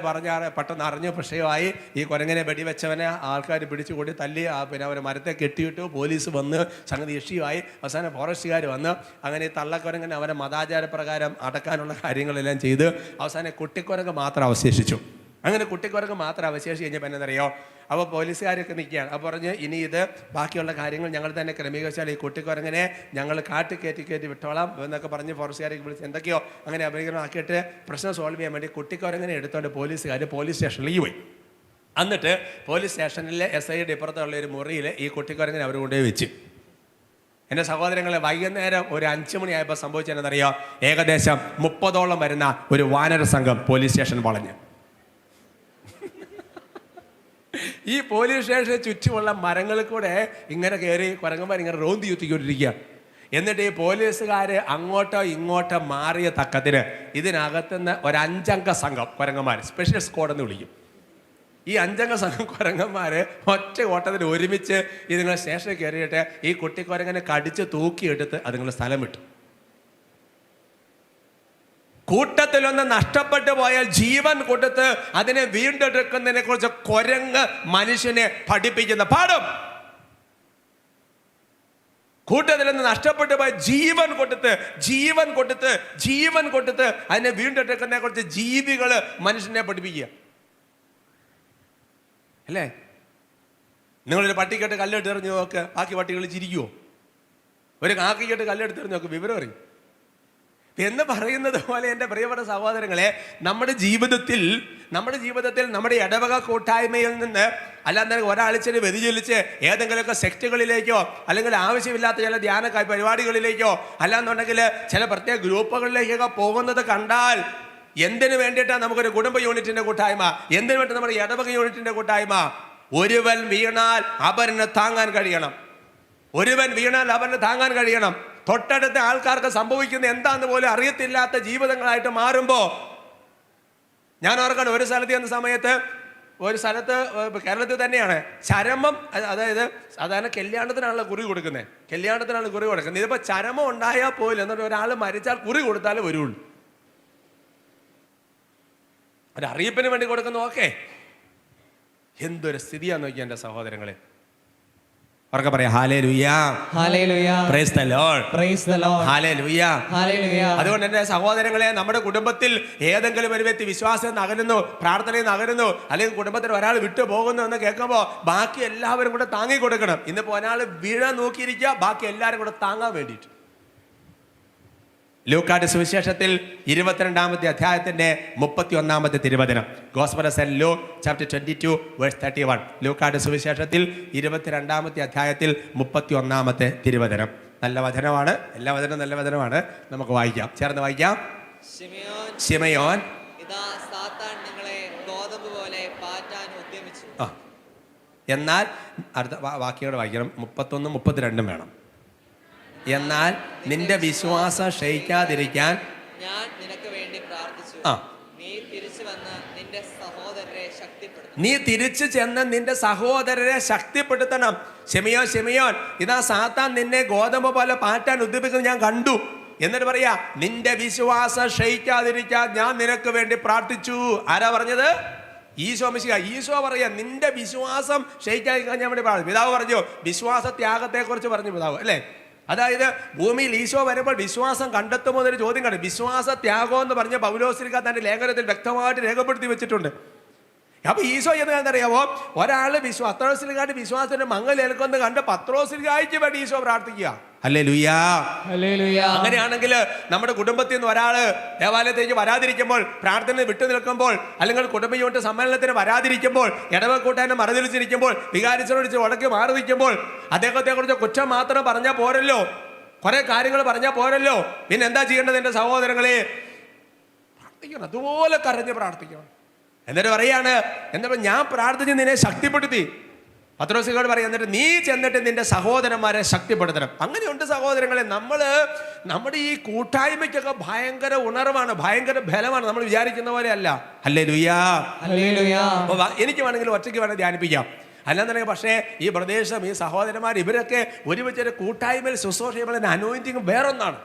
പെട്ടെന്ന് അറിഞ്ഞ വിഷയമായി. ഈ കുരങ്ങനെ വെടിവെച്ചവനെ ആൾക്കാർ പിടിച്ചുകൂടി തല്ലി പിന്നെ അവർ മരത്തെ കെട്ടിയിട്ടു. പോലീസ് വന്ന് സംഗതി ഇഷ്യൂവായി. അവസാനം ഫോറസ്റ്റുകാർ വന്ന് അങ്ങനെ ഈ തള്ളക്കുരങ്ങനെ അവരെ മതാചാരപ്രകാരം അടക്കാനുള്ള കാര്യങ്ങളെല്ലാം ചെയ്ത് അവസാനം കുട്ടിക്കുരങ്ങ് മാത്രം അവശേഷിച്ചു. അങ്ങനെ കുട്ടിക്കുരങ്ങ് മാത്രം അവശേഷിച്ച് കഴിഞ്ഞപ്പോൾ എന്നറിയോ, അപ്പോൾ പോലീസുകാരൊക്കെ നിൽക്കുകയാണ്. അപ്പോൾ പറഞ്ഞ് ഇനി ഇത് ബാക്കിയുള്ള കാര്യങ്ങൾ ഞങ്ങൾ തന്നെ ക്രമീകരിച്ചാൽ ഈ കുട്ടിക്കുരങ്ങനെ ഞങ്ങൾ കയറ്റി വിട്ടോളാം എന്നൊക്കെ പറഞ്ഞ് ഫോറസ്റ്റുകാരൊക്കെ വിളിച്ച് എന്തൊക്കെയോ അങ്ങനെ അഭിനയിക്കണമാക്കിയിട്ട് പ്രശ്നം സോൾവ് ചെയ്യാൻ വേണ്ടി കുട്ടിക്കുരങ്ങനെ എടുത്തുകൊണ്ട് പോലീസുകാർ പോലീസ് സ്റ്റേഷനിലേക്ക് പോയി. എന്നിട്ട് പോലീസ് സ്റ്റേഷനിലെ SIയുടെ ഇപ്പുറത്തുള്ള ഒരു മുറിയിൽ ഈ കുട്ടിക്കുരങ്ങനെ അവർ കൊണ്ടുപോയി വെച്ച്. എൻ്റെ സഹോദരങ്ങളെ, വൈകുന്നേരം ഒരു 5 മണിയായപ്പോൾ സംഭവിച്ചതെന്നറിയോ, ഏകദേശം 30ഓളം വരുന്ന ഒരു വാനര സംഘം പോലീസ് സ്റ്റേഷൻ വളഞ്ഞു. ഈ പോലീസ് സ്റ്റേഷന് ചുറ്റുമുള്ള മരങ്ങളിൽ കൂടെ ഇങ്ങനെ കയറി കുരങ്ങന്മാർ ഇങ്ങനെ റോന്തി ചുറ്റിക്കൊണ്ടിരിക്കുക. എന്നിട്ട് ഈ പോലീസുകാർ അങ്ങോട്ടോ ഇങ്ങോട്ടോ മാറിയ തക്കത്തിന് ഇതിനകത്തുനിന്ന് ഒരു 5 അംഗ സംഘം കുരങ്ങന്മാർ, സ്പെഷ്യൽ സ്ക്വാഡ് എന്ന് വിളിക്കും. ഈ 5 അംഗ സംഘം കുരങ്ങന്മാർ ഒറ്റ ഓട്ടത്തിന് ഒരുമിച്ച് ഇതിങ്ങൾ സ്റ്റേഷനിൽ കയറിയിട്ട് ഈ കുട്ടിക്കുരങ്ങനെ കടിച്ച് തൂക്കിയെടുത്ത് അതുങ്ങൾ സ്ഥലം വിട്ടു. കൂട്ടത്തിലൊന്ന് നഷ്ടപ്പെട്ടു പോയാൽ ജീവൻ കൊടുത്ത് അതിനെ വീണ്ടെടുക്കുന്നതിനെ കുറിച്ച് കുരങ്ങ് മനുഷ്യനെ പഠിപ്പിക്കുന്ന പാഠം. കൂട്ടത്തിലൊന്ന് നഷ്ടപ്പെട്ടു പോയ ജീവൻ കൊടുത്ത് അതിനെ വീണ്ടെടുക്കുന്നതിനെ കുറിച്ച് ജീവികൾ മനുഷ്യനെ പഠിപ്പിക്കുക അല്ലേ? നിങ്ങളൊരു പട്ടിക്കെട്ട് കല്ലെടുത്ത് എറിഞ്ഞ് നോക്ക്, ബാക്കി പട്ടികൾ ചിരിക്കുമോ? ഒരു കാക്കിക്കെട്ട് കല്ലെടുത്ത് എറിഞ്ഞ് നോക്ക്, വിവരം അറിയും. എന്ന് പറയുന്നത് പോലെ എൻ്റെ പ്രിയപ്പെട്ട സഹോദരങ്ങളെ, നമ്മുടെ ജീവിതത്തിൽ നമ്മുടെ ഇടവക കൂട്ടായ്മയിൽ നിന്ന് അല്ലാതെ ഒരാഴ്ചയിൽ വ്യതിചലിച്ച് ഏതെങ്കിലുമൊക്കെ സെക്റ്റുകളിലേക്കോ അല്ലെങ്കിൽ ആവശ്യമില്ലാത്ത ചില ധ്യാന പരിപാടികളിലേക്കോ അല്ലാന്നുണ്ടെങ്കിൽ ചില പ്രത്യേക ഗ്രൂപ്പുകളിലേക്കൊക്കെ പോകുന്നത് കണ്ടാൽ, എന്തിനു വേണ്ടിയിട്ടാണ് നമുക്കൊരു കുടുംബ യൂണിറ്റിൻ്റെ കൂട്ടായ്മ? എന്തിനു വേണ്ടി നമ്മുടെ ഇടവക യൂണിറ്റിൻ്റെ കൂട്ടായ്മ? ഒരുവൻ വീണാൽ അപരന് താങ്ങാൻ കഴിയണം. തൊട്ടടുത്ത ആൾക്കാർക്ക് സംഭവിക്കുന്ന എന്താന്ന് പോലും അറിയത്തില്ലാത്ത ജീവിതങ്ങളായിട്ട് മാറുമ്പോൾ, ഞാൻ ഓർക്കണം ഒരു സ്ഥലത്ത് ചെന്ന സമയത്ത്, കേരളത്തിൽ തന്നെയാണ്, ചരമം, അതായത് സാധാരണ കല്യാണത്തിനാണല്ലോ കുറി കൊടുക്കുന്നത്. ഇതിപ്പോൾ ചരമം ഉണ്ടായാൽ പോലും എന്നിട്ട് ഒരാൾ മരിച്ചാൽ കുറി കൊടുത്താലേ വരുള്ളൂ. ഒരു അറിയിപ്പിന് വേണ്ടി കൊടുക്കുന്നു. ഓക്കെ, എന്തൊരു സ്ഥിതിയാന്ന് നോക്കിയാൽ എൻ്റെ സഹോദരങ്ങളെ. ഉറക്കെ പറയാം, hallelujah, hallelujah, praise the Lord, praise the Lord, hallelujah, hallelujah. അതുകൊണ്ട് എൻ്റെ സഹോദരങ്ങളെ, നമ്മുടെ കുടുംബത്തിൽ ഏതെങ്കിലും ഒരു വ്യക്തി വിശ്വാസത്തിൽ നിന്ന് അകലുന്നു, പ്രാർത്ഥനയിൽ നിന്ന് അകലുന്നു, അല്ലെങ്കിൽ കുടുംബത്തിൽ ഒരാൾ വിട്ടു പോകുന്നു എന്ന് കേൾക്കുമ്പോൾ ബാക്കി എല്ലാവരും കൂടെ താങ്ങി കൊടുക്കണം. ഇന്നിപ്പോൾ ഒരാൾ വീഴാൻ നോക്കിയിരിക്കുക, ബാക്കി എല്ലാവരും കൂടെ താങ്ങാൻ വേണ്ടിയിട്ട്. ലൂക്കായുടെ സുവിശേഷത്തിൽ 22-ാമത്തെ അധ്യായത്തിന്റെ 31-ാമത്തെ തിരുവചനം, gospel of Saint Luke chapter 22 verse 31. ലൂക്കായുടെ സുവിശേഷത്തിൽ 22-ാമത്തെ അധ്യായത്തിൽ 31-ാമത്തെ തിരുവചനം. നല്ല വചനമാണ്, എല്ലാ വചനവും നല്ല വചനമാണ്. നമുക്ക് വായിക്കാം, ചേർന്ന് വായിക്കാം. ശിമയോൻ, ഇതാ സാത്താൻ നിങ്ങളെ ഗോതമ്പ് പോലെ പാറ്റാൻ ഉദ്യമിച്ചു. എന്നാൽ അടുത്ത വാക്യങ്ങൾ വായിക്കണം, 31, 32 വേണം. എന്നാൽ നിന്റെ വിശ്വാസം ക്ഷയിക്കാതിരിക്കാൻ ഞാൻ നിനക്ക് വേണ്ടി പ്രാർത്ഥിച്ചു. നീ തിരിച്ചു വന്ന് നിന്റെ എന്റെ സഹോദരരെ ശക്തിപ്പെടുത്തണം. നീ തിരിച്ചു ചെന്ന് നിന്റെ സഹോദരരെ ശക്തിപ്പെടുത്തണം. ശിമയോൻ, ഇതാ സാത്താൻ നിന്നെ ഗോതമ്പ് പോലെ പാറ്റാൻ ഉദ്ദേശിക്കുന്നത് ഞാൻ കണ്ടു. എന്നിട്ട് പറയാ, നിന്റെ വിശ്വാസം ക്ഷയിക്കാതിരിക്കാൻ ഞാൻ നിനക്ക് വേണ്ടി പ്രാർത്ഥിച്ചു. ആരാ പറഞ്ഞത്? ഈശോ പറയാ, നിന്റെ വിശ്വാസം ക്ഷയിക്കാതിരിക്കാൻ ഞാൻ വേണ്ടി പ്രാർത്ഥിച്ചു. പിതാവ് പറഞ്ഞു, വിശ്വാസ ത്യാഗത്തെ കുറിച്ച് പറഞ്ഞു പിതാവ്, അല്ലേ? അതായത് ഭൂമിയിൽ ഈശോ വരുമ്പോൾ വിശ്വാസം കണ്ടെത്തുമോ എന്നൊരു ചോദ്യം കണ്ടു. വിശ്വാസ ത്യാഗം എന്ന് പറഞ്ഞ പൗലോസ്ലീഹ തന്റെ ലേഖനത്തിൽ വ്യക്തമായിട്ട് രേഖപ്പെടുത്തി വെച്ചിട്ടുണ്ട്. അപ്പൊ ഈശോ എന്നറിയാമോ, ഒരാള് പത്രോസ്ലീഹയുടെ വിശ്വാസത്തിന്റെ മങ്ങലേൽക്കുന്നത് കണ്ട് പത്രോസ്ലീഹയ്ക്ക് വേണ്ടി ഈശോ പ്രാർത്ഥിക്കുക. ഹല്ലേലൂയാ. അങ്ങനെയാണെങ്കിൽ നമ്മുടെ കുടുംബത്തിൽ നിന്ന് ഒരാള് ദേവാലയത്തേക്ക് വരാതിരിക്കുമ്പോൾ, പ്രാർത്ഥന വിട്ടു നിൽക്കുമ്പോൾ, അല്ലെങ്കിൽ കുടുംബ സമ്മേളനത്തിന് വരാതിരിക്കുമ്പോൾ, ഇടവക്കൂട്ടാനും മറുതിരിച്ചിരിക്കുമ്പോൾ, വികാരിച്ചോട് ഉടക്കി മാറി നിൽക്കുമ്പോൾ, അദ്ദേഹത്തെ കുറിച്ച് കുറ്റം മാത്രം പറഞ്ഞാൽ പോരല്ലോ, കുറെ കാര്യങ്ങൾ പറഞ്ഞാൽ പോരല്ലോ. പിന്നെ എന്താ ചെയ്യേണ്ടത്? എന്റെ സഹോദരങ്ങളെ, പ്രാർത്ഥിക്കണം, അതുപോലെ കരഞ്ഞ് പ്രാർത്ഥിക്കണം. എന്നിട്ട് പറയാണ്, എന്താ ഞാൻ പ്രാർത്ഥിച്ച് നിന്നെ ശക്തിപ്പെടുത്തി. പത്രോസിനോട് പറയാം, എന്നിട്ട് നീ ചെന്നിട്ട് നിന്റെ സഹോദരന്മാരെ ശക്തിപ്പെടുത്തണം. അങ്ങനെയുണ്ട് സഹോദരങ്ങളെ. നമ്മുടെ ഈ കൂട്ടായ്മയ്ക്കൊക്കെ ഭയങ്കര ഉണർവാണ്, ഭയങ്കര ബലമാണ്. നമ്മൾ വിചാരിക്കുന്ന പോലെ അല്ല. ഹല്ലേലൂയാ. എനിക്ക് വേണമെങ്കിൽ ഒറ്റയ്ക്ക് വേണമെങ്കിൽ ധ്യാനിപ്പിക്കാം, അല്ലാന്നുണ്ടെങ്കിൽ പക്ഷേ ഈ പ്രദേശം, ഈ സഹോദരന്മാർ, ഇവരൊക്കെ ഒരുമിച്ചൊരു കൂട്ടായ്മയിൽ ശുശ്രൂഷ ചെയ്യുമ്പോൾ അനോയിന്റിങ് വേറൊന്നാണ്.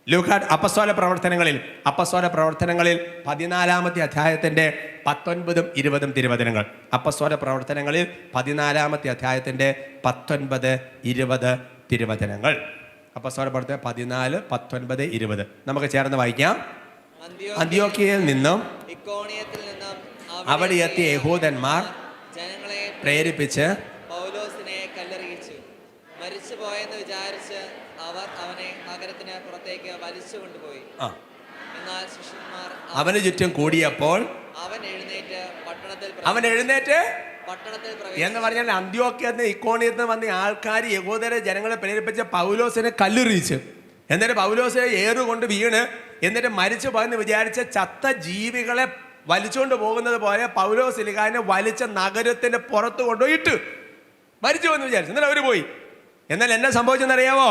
ലൂക്കാ അപ്പസ്തോല പ്രവർത്തനങ്ങളിൽ 14-ാമത്തെ അധ്യായത്തിന്റെ 19-20 തിരുവചനങ്ങൾ. അപ്പസ്തോല പ്രവർത്തനങ്ങളിൽ 14-ാമത്തെ അധ്യായത്തിന്റെ 19-20 തിരുവചനങ്ങൾ. അപ്പസ്തോല പ്രവർത്തനം 14, 19, 20 നമുക്ക് ചേർന്ന് വായിക്കാം. അന്ത്യോക്യയിൽ നിന്നും ഇക്കോണിയത്തിൽ നിന്നും അവിടെ എത്തിയ യഹൂദന്മാർ ജനങ്ങളെ പ്രേരിപ്പിച്ച് പൗലോസിനെ കല്ലെറിയിച്ചു. മരിച്ചുപോയെന്ന് വിചാരിച്ച് അവർ അവനെ നഗരത്തിന് പുറത്തേക്ക് വലിച്ചു കൊണ്ടുപോയി. എന്നാൽ ശിഷ്യന്മാർ അവന് ചുറ്റും കൂടിയപ്പോൾ അവൻ എഴുന്നേറ്റ് പട്ടണത്തിൽ എന്ന് പറഞ്ഞാൽ അന്ത്യോക്യത്തിൽ നിന്ന് ഇക്കോണിയത്തിൽ നിന്ന് വന്ന ആൾക്കാർ യഹൂദരെ ജനങ്ങളെ പ്രേരിപ്പിച്ച് പൗലോസിനെ കല്ലെറിയിച്ചു. എന്നിട്ട് പൗലോസിനെ ഏറുകൊണ്ട് വീണ്, എന്നിട്ട് മരിച്ചു പോയെന്ന് വിചാരിച്ച ചത്ത ജീവികളെ വലിച്ചുകൊണ്ട് പോകുന്നത് പോലെ പൗലോസ്ലീഹാനെ വലിച്ച നഗരത്തിന്റെ പുറത്ത് കൊണ്ടുപോയിട്ട് മരിച്ചു പോയെന്ന് വിചാരിച്ചു. എന്നിട്ട് അവര് പോയി. എന്നാൽ എന്നെ സംഭവിച്ചെന്നറിയാമോ?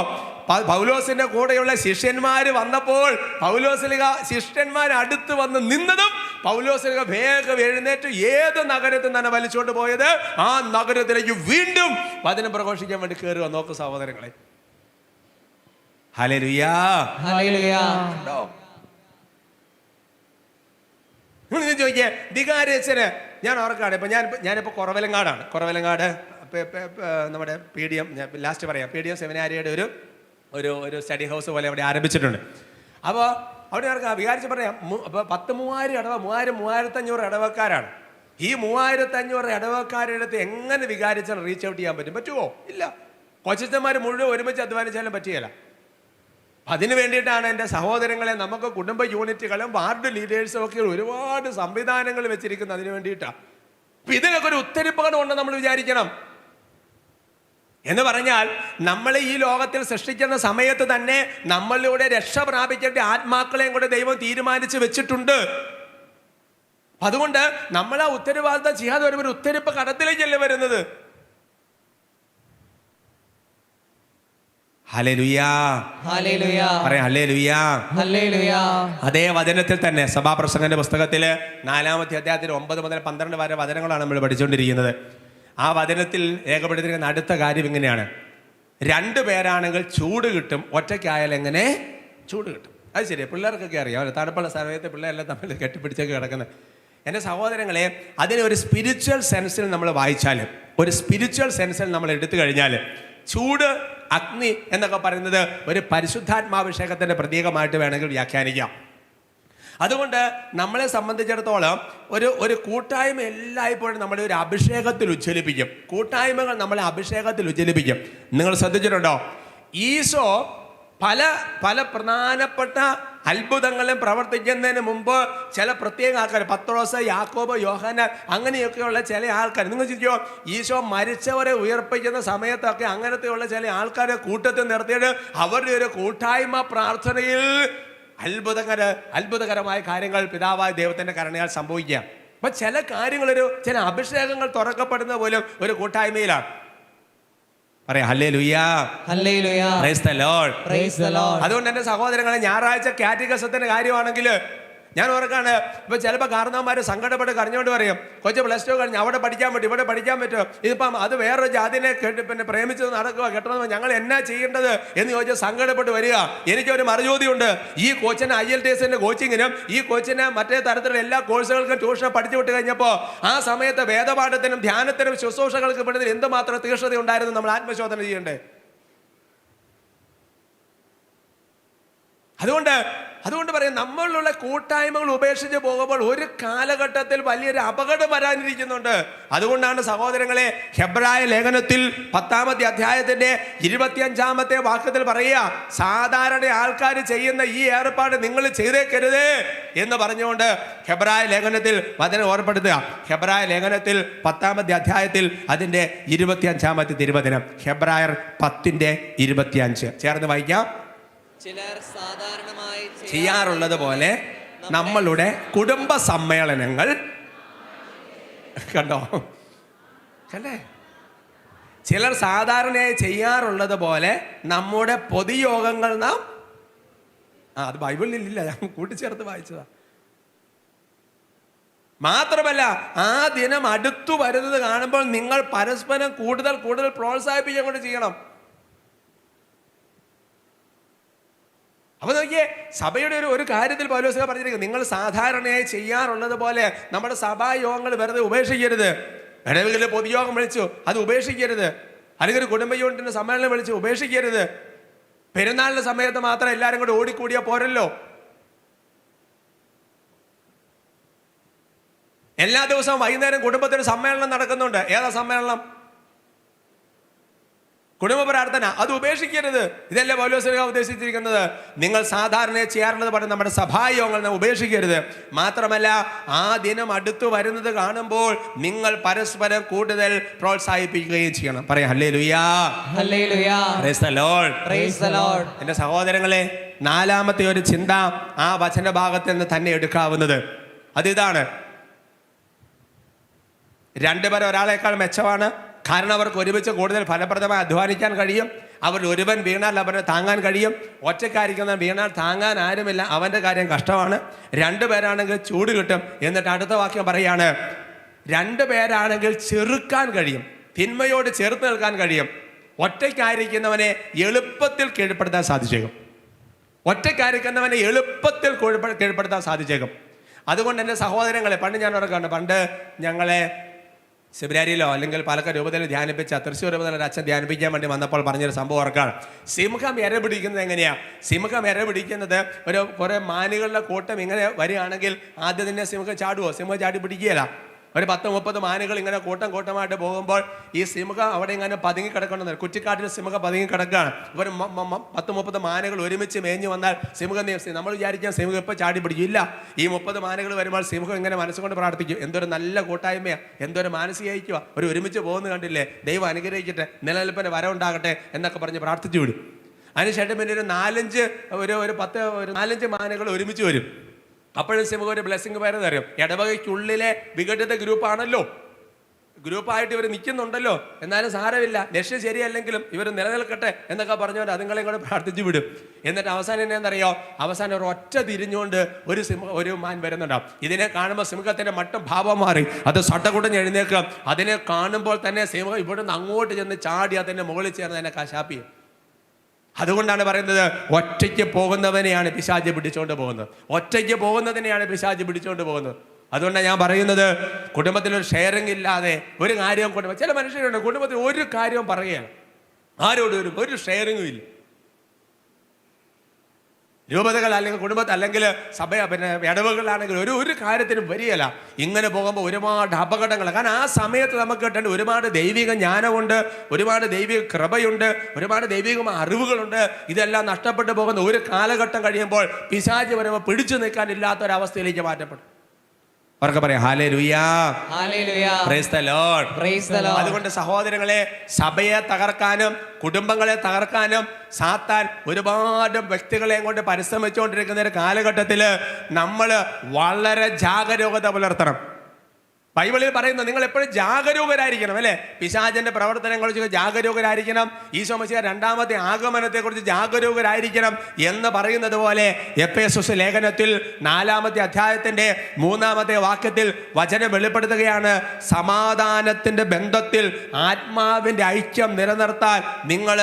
പൗലോസിന്റെ കൂടെയുള്ള ശിഷ്യന്മാർ വന്നപ്പോൾ പൗലോസ്ലീഹ ശിഷ്യന്മാർ അടുത്ത് വന്ന് നിന്നതും പൗലോസ്ലീഹ വേഗം എഴുന്നേറ്റ് ഏത് നഗരത്തിൽ തന്നെ വലിച്ചുകൊണ്ട് പോയത് ആ നഗരത്തിലേക്ക് വീണ്ടും വചനം പ്രഘോഷിക്കാൻ വേണ്ടി കയറുക. നോക്ക് സഹോദരങ്ങളെ, ഹല്ലേലൂയാ. ചോദിക്കേ, വികാരച്ചന് ഞാൻ ഓർക്കാണ്. ഇപ്പൊ ഞാനിപ്പോ കുറവലങ്ങാട് നമ്മുടെ PDM, ലാസ്റ്റ് പറയാം, PDM സെമിനാരിയുടെ ഒരു സ്റ്റഡി ഹൗസ് പോലെ അവിടെ ആരംഭിച്ചിട്ടുണ്ട്. അപ്പോൾ അവിടെ വികാരിച്ച് പറയാം, 10,000 ഇടവ, 3,500 ഇടവക്കാരാണ്. ഈ 3,500 ഇടവക്കാരുടെ അടുത്ത് എങ്ങനെ വികാരിച്ചാൽ റീച്ച് ഔട്ട് ചെയ്യാൻ പറ്റുമോ? ഇല്ല. കൊച്ചന്മാർ മുഴുവൻ ഒരുമിച്ച് അധ്വാനിച്ചാലും പറ്റുകയില്ല. അതിനു വേണ്ടിയിട്ടാണ് എൻ്റെ സഹോദരങ്ങളെ നമുക്ക് കുടുംബ യൂണിറ്റുകളും വാർഡ് ലീഡേഴ്സും ഒക്കെ ഒരുപാട് സംവിധാനങ്ങൾ വെച്ചിരിക്കുന്നത് അതിനു വേണ്ടിയിട്ടാണ്. ഇതിനൊക്കെ ഒരു ഉത്തരപ്പാട് ഉണ്ടെന്ന് നമ്മൾ വിചാരിക്കണം. എന്ന് പറഞ്ഞാൽ നമ്മൾ ഈ ലോകത്തിൽ സൃഷ്ടിക്കുന്ന സമയത്ത് തന്നെ നമ്മളിലൂടെ രക്ഷ പ്രാപിക്കേണ്ട ആത്മാക്കളെയും കൂടെ ദൈവം തീരുമാനിച്ച് വെച്ചിട്ടുണ്ട്. അതുകൊണ്ട് നമ്മൾ ആ ഉത്തരവാദിത്തം ചെയ്യാതെ ഒരു ഉത്തരപ്പ് കടത്തിലേക്കല്ലേ വരുന്നത്. ഹല്ലേലൂയാ, ഹല്ലേലൂയാ, പറയാം ഹല്ലേലൂയാ, ഹല്ലേലൂയാ. അതേ വചനത്തിൽ തന്നെ സഭാപ്രസംഗന്റെ പുസ്തകത്തില് 4-ാമത്തെ അധ്യായത്തിൽ 9 മുതൽ 12 വരെ വചനങ്ങളാണ് നമ്മൾ പഠിച്ചുകൊണ്ടിരിക്കുന്നത്. ആ വചനത്തിൽ രേഖപ്പെടുത്തിയിരിക്കുന്ന അടുത്ത കാര്യം ഇങ്ങനെയാണ്: 2 പേരാണെങ്കിൽ ചൂട് കിട്ടും, ഒറ്റയ്ക്കായാലും എങ്ങനെ ചൂട് കിട്ടും. അത് ശരിയാ, പിള്ളേർക്കൊക്കെ അറിയാം. തണുപ്പുള്ള സമയത്ത് പിള്ളേരെല്ലാം തമ്മിൽ കെട്ടിപ്പിടിച്ചൊക്കെ കിടക്കുന്നത്. എൻ്റെ സഹോദരങ്ങളെ, അതിനെ ഒരു സ്പിരിച്വൽ സെൻസിൽ നമ്മൾ വായിച്ചാൽ, ഒരു സ്പിരിച്വൽ സെൻസിൽ നമ്മൾ എടുത്തു കഴിഞ്ഞാൽ, ചൂട്, അഗ്നി എന്നൊക്കെ പറയുന്നത് ഒരു പരിശുദ്ധാത്മാഭിഷേകത്തിന്റെ പ്രതീകമായിട്ട് വേണമെങ്കിൽ വ്യാഖ്യാനിക്കാം. അതുകൊണ്ട് നമ്മളെ സംബന്ധിച്ചിടത്തോളം ഒരു കൂട്ടായ്മ എല്ലായ്പ്പോഴും നമ്മളെ ഒരു അഭിഷേകത്തിൽ ഉജ്ജ്വലിപ്പിക്കും. കൂട്ടായ്മകൾ നമ്മളെ അഭിഷേകത്തിൽ ഉജ്ജ്വലിപ്പിക്കും. നിങ്ങൾ ശ്രദ്ധിച്ചിട്ടുണ്ടോ? ഈശോ പല പ്രധാനപ്പെട്ട അത്ഭുതങ്ങളും പ്രവർത്തിക്കുന്നതിന് മുമ്പ് ചില പ്രത്യേക ആൾക്കാർ, പത്രോസ്, യാക്കോബ്, യോഹന്നാൻ, അങ്ങനെയൊക്കെയുള്ള ചില ആൾക്കാർ, നിങ്ങൾ ചിന്തിക്കോ, ഈശോ മരിച്ചവരെ ഉയർപ്പിക്കുന്ന സമയത്തൊക്കെ അങ്ങനത്തെയുള്ള ചില ആൾക്കാരെ കൂട്ടത്തിൽ നിർത്തിയിട്ട് അവരുടെ ഒരു കൂട്ടായ്മ പ്രാർത്ഥനയിൽ അത്ഭുതകരമായ കാര്യങ്ങൾ പിതാവായ ദൈവത്തിന്റെ കരുണയാൽ സംഭവിക്കുക. അപ്പൊ ചില കാര്യങ്ങൾ, ചില അഭിഷേകങ്ങൾ തുറക്കപ്പെടുന്ന പോലും ഒരു കൂട്ടായ്മയിലാണ്. പറയാം hallelujah, hallelujah, praise the Lord, praise the Lord. അതുകൊണ്ട് എന്റെ സഹോദരങ്ങളെ, ഞായറാഴ്ച കാറ്റഗിസത്തിന്റെ കാര്യമാണെങ്കിൽ ഞാൻ ഓർക്കാണ് ഇപ്പൊ ചിലപ്പോൾ കാരണവന്മാർ സങ്കടപ്പെട്ട് കരഞ്ഞുകൊണ്ട് പറയും, കൊച്ചു +2 കഴിഞ്ഞ് അവിടെ പഠിക്കാൻ പറ്റും, ഇവിടെ പഠിക്കാൻ പറ്റുമോ, ഇതിപ്പം അത് വേറൊരു ജാതിനെ പിന്നെ പ്രേമിച്ചത് നടക്കുക കെട്ടണമെന്ന് ഞങ്ങൾ എന്നാ ചെയ്യേണ്ടത് എന്ന് ചോദിച്ചാൽ സങ്കടപ്പെട്ട് വരിക. എനിക്കൊരു മറുചോദ്യമുണ്ട്. ഈ കോച്ചിന് IELTS കോച്ചിങ്ങിനും ഈ കോച്ചിന് മറ്റേ തരത്തിലുള്ള എല്ലാ കോഴ്സുകൾക്കും ട്യൂഷൻ പഠിച്ചു വിട്ട് കഴിഞ്ഞപ്പോൾ ആ സമയത്ത് വേദപാഠത്തിനും ധ്യാനത്തിനും ശുശ്രൂഷകൾക്ക് പെടുന്നതിൽ എന്തുമാത്രം തീക്ഷ്ണത ഉണ്ടായിരുന്നു നമ്മൾ ആത്മശോധന ചെയ്യണ്ടേ? അതുകൊണ്ട് പറയാം, നമ്മളിലുള്ള കൂട്ടായ്മകൾ ഉപേക്ഷിച്ച് പോകുമ്പോൾ ഒരു കാലഘട്ടത്തിൽ വലിയൊരു അപകടം വരാനിരിക്കുന്നുണ്ട്. അതുകൊണ്ടാണ് സഹോദരങ്ങളെ, ഹെബ്രായ ലേഖനത്തിൽ 10-ാമത്തെ അധ്യായത്തിന്റെ 25-ാമത്തെ വാക്യത്തിൽ പറയുക, സാധാരണ ആൾക്കാർ ചെയ്യുന്ന ഈ ഏർപ്പാട് നിങ്ങൾ ചെയ്തേക്കരുത് എന്ന് പറഞ്ഞുകൊണ്ട് ഹെബ്രായ ലേഖനത്തിൽ വചനം ഓർപ്പെടുത്തുക. ഹെബ്രായ ലേഖനത്തിൽ 10-ാമത്തെ അധ്യായത്തിൽ അതിന്റെ 25-ാമത്തെ തിരുവചനം, ഹെബ്രായർ 10:25 ചേർന്ന് വായിക്കാം. ചിലർ സാധാരണമായി ചെയ്യാറുള്ളത് പോലെ നമ്മളുടെ കുടുംബ സമ്മേളനങ്ങൾ കണ്ടേ, ചിലർ സാധാരണയായി ചെയ്യാറുള്ളത് പോലെ നമ്മുടെ പൊതുയോഗങ്ങൾ നാം അത് ബൈബിളിലില്ല, ഞാൻ കൂട്ടിച്ചേർത്ത് വായിച്ചതാ. മാത്രമല്ല, ആ ദിനം അടുത്തു വരുന്നത് കാണുമ്പോൾ നിങ്ങൾ പരസ്പരം കൂടുതൽ പ്രോത്സാഹിപ്പിച്ചുകൊണ്ട് ചെയ്യണം. അപ്പൊ നോക്കിയേ, സഭയുടെ ഒരു കാര്യത്തിൽ പൗലോസ് പറഞ്ഞിരിക്കുന്നത്, നിങ്ങൾ സാധാരണയായി ചെയ്യാറുള്ളത് പോലെ നമ്മുടെ സഭായോഗങ്ങൾ വെറുതെ ഉപേക്ഷിക്കരുത്. ഇടവകളിൽ പൊതുയോഗം വിളിച്ചു, അത് ഉപേക്ഷിക്കരുത്. അല്ലെങ്കിൽ ഒരു കുടുംബയോഗത്തിന്റെ സമ്മേളനം വിളിച്ചു, ഉപേക്ഷിക്കരുത്. പെരുന്നാളിന്റെ സമയത്ത് മാത്രം എല്ലാവരും കൂടെ ഓടിക്കൂടിയാ പോരല്ലോ. എല്ലാ ദിവസവും വൈകുന്നേരം കുടുംബത്തിന് സമ്മേളനം നടക്കുന്നുണ്ട്. ഏതാ സമ്മേളനം? കുടുംബ പ്രാർത്ഥന. അത് ഉപേക്ഷിക്കരുത്. ഇതല്ലേ പൗലോസ് ഉദ്ദേശിച്ചിരിക്കുന്നത്. നിങ്ങൾ സാധാരണ ചെയ്യാറുള്ളത് പോലെ നമ്മുടെ സഭായോഗങ്ങൾ ഉപേക്ഷിക്കരുത്. മാത്രമല്ല, ആ ദിനം അടുത്തു വരുന്നത് കാണുമ്പോൾ നിങ്ങൾ പരസ്പരം കൂടുതൽ പ്രോത്സാഹിപ്പിക്കുകയും ചെയ്യണം. പറയാം hallelujah, hallelujah, praise the Lord, praise the Lord. എൻ്റെ സഹോദരങ്ങളെ, 4-ാമത്തെ ഒരു ചിന്ത ആ വചനഭാഗത്തിൽ നിന്ന് തന്നെ എടുക്കാവുന്നത് അതിതാണ്, രണ്ടുപേരും ഒരാളേക്കാൾ മെച്ചമാണ്. കാരണം അവർക്ക് ഒരുമിച്ച് കൂടുതൽ ഫലപ്രദമായി അധ്വാനിക്കാൻ കഴിയും. അവർ ഒരുവൻ വീണാൽ അവനെ താങ്ങാൻ കഴിയും. ഒറ്റക്കാരിക്കുന്ന വീണാൽ താങ്ങാൻ ആരുമില്ല, അവൻ്റെ കാര്യം കഷ്ടമാണ്. 2 പേരാണെങ്കിൽ ചൂട് കിട്ടും. എന്നിട്ട് അടുത്ത വാക്യം പറയാണ്, 2 പേരാണെങ്കിൽ ചെറുക്കാൻ കഴിയും, തിന്മയോട് ചേർത്ത് നിൽക്കാൻ കഴിയും. ഒറ്റയ്ക്കായിരിക്കുന്നവനെ എളുപ്പത്തിൽ കീഴ്പ്പെടുത്താൻ സാധിച്ചേക്കും. ഒറ്റയ്ക്കായിരിക്കുന്നവനെ എളുപ്പത്തിൽ കീഴ്പ്പെടുത്താൻ സാധിച്ചേക്കും. അതുകൊണ്ട് എൻ്റെ സഹോദരങ്ങളെ, പണ്ട് ഞാൻ ഓർക്കാണ്, പണ്ട് ഞങ്ങളെ സെമിനാരിയിലോ അല്ലെങ്കിൽ പാലക്കാട് രൂപതയിൽ ധ്യാനിപ്പിച്ച തൃശ്ശൂർ രൂപതയിൽ അച്ഛൻ ധ്യാനിപ്പിക്കാൻ വേണ്ടി വന്നപ്പോൾ പറഞ്ഞൊരു സംഭവം ഓർക്കാണ്. സിംഹം ഇര പിടിക്കുന്നത് എങ്ങനെയാണ്? സിംഹം ഇര പിടിക്കുന്നത് കുറേ മാനുകളുടെ കൂട്ടം ഇങ്ങനെ വരികയാണെങ്കിൽ ആദ്യം തന്നെ സിംഹം ചാടുമോ? സിംഹം ചാടി പിടിക്കുകയില്ല. ഒരു 10-30 മാനുകൾ ഇങ്ങനെ കൂട്ടമായിട്ട് പോകുമ്പോൾ ഈ സിംഹം അവിടെ ഇങ്ങനെ പതുങ്ങി കിടക്കണം. കുറ്റിക്കാട്ടിൽ സിംഹം പതുങ്ങി കിടക്കുകയാണ്. ഇവർ 10-30 മാനുകൾ ഒരുമിച്ച് മേഞ്ഞു വന്നാൽ സിംഹം, നമ്മൾ വിചാരിക്കാൻ സിംഹം ഇപ്പോൾ ചാടി പിടിക്കില്ല. ഈ 30 മാനുകൾ വരുമ്പോൾ സിംഹം ഇങ്ങനെ മനസ്സുകൊണ്ട് പ്രാർത്ഥിക്കും, എന്തൊരു നല്ല കൂട്ടായ്മയാണ്, എന്തൊരു മാനസികയിക്കുക, ഒരുമിച്ച് പോകുന്നത് കണ്ടില്ലേ, ദൈവം അനുഗ്രഹിക്കട്ടെ, നിലനിൽപ്പിന് വരവുണ്ടാകട്ടെ എന്നൊക്കെ പറഞ്ഞ് പ്രാർത്ഥിച്ചു വിടും. അതിനുശേഷം പിന്നെ ഒരു 4-5 മാനുകൾ ഒരുമിച്ച് വരും. അപ്പോഴും സിംഹം ഒരു ബ്ലെസ്സിങ് പറയുന്നത് അറിയാം, ഇടവകയ്ക്കുള്ളിലെ വിഘടിത ഗ്രൂപ്പാണല്ലോ, ഗ്രൂപ്പായിട്ട് ഇവർ നിൽക്കുന്നുണ്ടല്ലോ, എന്നാലും സാരമില്ല, ലക്ഷ്യം ശരിയല്ലെങ്കിലും ഇവർ നിലനിൽക്കട്ടെ എന്നൊക്കെ പറഞ്ഞുകൊണ്ട് അതുങ്ങളെയും കൂടെ പ്രാർത്ഥിച്ചു വിടും. എന്നിട്ട് അവസാനം എന്നാന്നറിയോ, അവസാനം ഒരു ഒറ്റ തിരിഞ്ഞുകൊണ്ട് ഒരു മാൻ വരുന്നുണ്ടാവും. ഇതിനെ കാണുമ്പോൾ സിംഹത്തിന്റെ മട്ടും ഭാവം മാറി, അത് സട്ടകുടഞ്ഞ് എഴുന്നേൽക്കാം. അതിനെ കാണുമ്പോൾ തന്നെ സിംഹം ഇവിടുന്ന് അങ്ങോട്ട് ചെന്ന് ചാടി അതിന്റെ മുകളിൽ ചേർന്ന് അതിനെ കശാപ്പിയും. അതുകൊണ്ടാണ് പറയുന്നത്, ഒറ്റയ്ക്ക് പോകുന്നവനെയാണ് പിശാച് പിടിച്ചുകൊണ്ട് പോകുന്നത്. ഒറ്റയ്ക്ക് പോകുന്നതിനെയാണ് പിശാച് പിടിച്ചുകൊണ്ട് പോകുന്നത്. അതുകൊണ്ടാണ് ഞാൻ പറയുന്നത്, കുടുംബത്തിലൊരു ഷെയറിംഗ് ഇല്ലാതെ ഒരു കാര്യവും ചില മനുഷ്യരുണ്ട്, കുടുംബത്തിൽ ഒരു കാര്യവും പറയുകയാണ്, ആരോടും ഒരു ഷെയറിംഗും ഇല്ല. രൂപതകൾ അല്ലെങ്കിൽ കുടുംബത്തിൽ അല്ലെങ്കിൽ സഭ ഇടവകളാണെങ്കിൽ ഒരു കാര്യത്തിനും വരികയില്ല. ഇങ്ങനെ പോകുമ്പോൾ ഒരുപാട് അപകടങ്ങൾ. കാരണം ആ സമയത്ത് നമുക്ക് കിട്ടേണ്ട ഒരുപാട് ദൈവിക ജ്ഞാനമുണ്ട്, ഒരുപാട് ദൈവിക കൃപയുണ്ട്, ഒരുപാട് ദൈവിക അറിവുകളുണ്ട്. ഇതെല്ലാം നഷ്ടപ്പെട്ടു പോകുന്ന ഒരു കാലഘട്ടം കഴിയുമ്പോൾ പിശാച് വരുമ്പോൾ പിടിച്ചു നിൽക്കാനില്ലാത്തൊരവസ്ഥയിലേക്ക് മാറ്റപ്പെടും. അവർക്ക് പറയാം hallelujah, hallelujah, praise the Lord, praise the Lord. അതുകൊണ്ട് സഹോദരങ്ങളെ, സഭയെ തകർക്കാനും കുടുംബങ്ങളെ തകർക്കാനും സാത്താൻ ഒരുപാട് വ്യക്തികളെയും കൊണ്ട് പരിശ്രമിച്ചുകൊണ്ടിരിക്കുന്ന ഒരു കാലഘട്ടത്തിൽ നമ്മൾ വളരെ ജാഗരൂകത പുലർത്തണം. ബൈബിളിൽ പറയുന്നു നിങ്ങൾ എപ്പോഴും ജാഗരൂകരായിരിക്കണം, അല്ലേ? പിശാചിന്റെ പ്രവർത്തനങ്ങളെക്കുറിച്ച് ജാഗരൂകരായിരിക്കണം. ഈശോ മിശിഹ രണ്ടാമത്തെ ആഗമനത്തെക്കുറിച്ച് ജാഗരൂകരായിരിക്കണം എന്ന് പറയുന്നത് പോലെ എഫേസസ് ലേഖനത്തിൽ 4-ാമത്തെ അധ്യായത്തിന്റെ 3-ാമത്തെ വാക്യത്തിൽ വചനം വെളിപ്പെടുത്തുകയാണ്, സമാധാനത്തിന്റെ ബന്ധത്തിൽ ആത്മാവിന്റെ ഐക്യം നിലനിർത്താൻ നിങ്ങൾ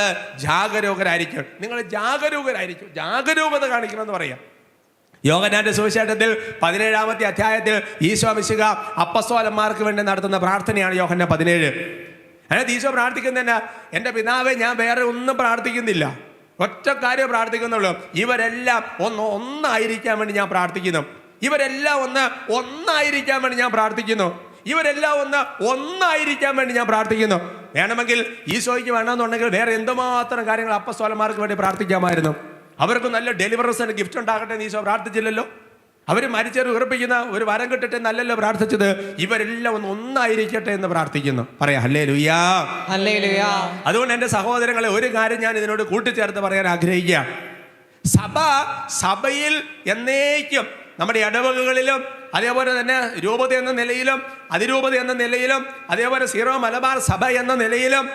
ജാഗരൂകരായിരിക്കും. നിങ്ങൾ ജാഗരൂകരായിരിക്കും, ജാഗരൂകത കാണിക്കണം എന്ന് പറയാം. യോഹന്നാന്റെ സുവിശേഷത്തിൽ 17-ാമത്തെ അധ്യായത്തിൽ ഈശോ മിശിഹ അപ്പസ്തോലന്മാർക്ക് വേണ്ടി നടത്തുന്ന പ്രാർത്ഥനയാണ് യോഹന്നാൻ 17. അതിനകത്ത് ഈശോ പ്രാർത്ഥിക്കുന്നതന്നെ, എൻ്റെ പിതാവേ, ഞാൻ വേറെ ഒന്നും പ്രാർത്ഥിക്കുന്നില്ല, ഒറ്റ കാര്യം പ്രാർത്ഥിക്കുന്നുള്ളൂ, ഇവരെല്ലാം ഒന്നായിരിക്കാൻ വേണ്ടി ഞാൻ പ്രാർത്ഥിക്കുന്നു. ഇവരെല്ലാം ഒന്നായിരിക്കാൻ വേണ്ടി ഞാൻ പ്രാർത്ഥിക്കുന്നു. ഇവരെല്ലാം ഒന്നായിരിക്കാൻ വേണ്ടി ഞാൻ പ്രാർത്ഥിക്കുന്നു. വേണമെങ്കിൽ ഈശോയ്ക്ക് വേണമെന്നുണ്ടെങ്കിൽ വേറെ എന്തുമാത്രം കാര്യങ്ങൾ അപ്പസ്തോലന്മാർക്ക് വേണ്ടി പ്രാർത്ഥിക്കാമായിരുന്നു. അവർക്ക് നല്ല ഡെലിവറൻസിന് ഗിഫ്റ്റ് ഉണ്ടാകട്ടെ എന്ന് ഈശോ പ്രാർത്ഥിച്ചില്ലല്ലോ. അവർ മരിച്ചവർ ഉറപ്പിക്കുന്ന ഒരു വരം കിട്ടട്ടെ എന്നല്ലല്ലോ പ്രാർത്ഥിച്ചത്. ഇവരെല്ലാം ഒന്നായിരിക്കട്ടെ എന്ന് പ്രാർത്ഥിക്കുന്നു. പറയാം ഹല്ലേലൂയാ, ഹല്ലേലൂയാ. അതുകൊണ്ട് എൻ്റെ സഹോദരങ്ങളെ, ഒരു കാര്യം ഞാൻ ഇതിനോട് കൂട്ടിച്ചേർത്ത് പറയാൻ ആഗ്രഹിക്കുക. സഭയിൽ എന്നേക്കും നമ്മുടെ ഇടവകകളിലും അതേപോലെ തന്നെ രൂപത എന്ന നിലയിലും അതിരൂപത എന്ന നിലയിലും അതേപോലെ സീറോ മലബാർ സഭ എന്ന നിലയിലും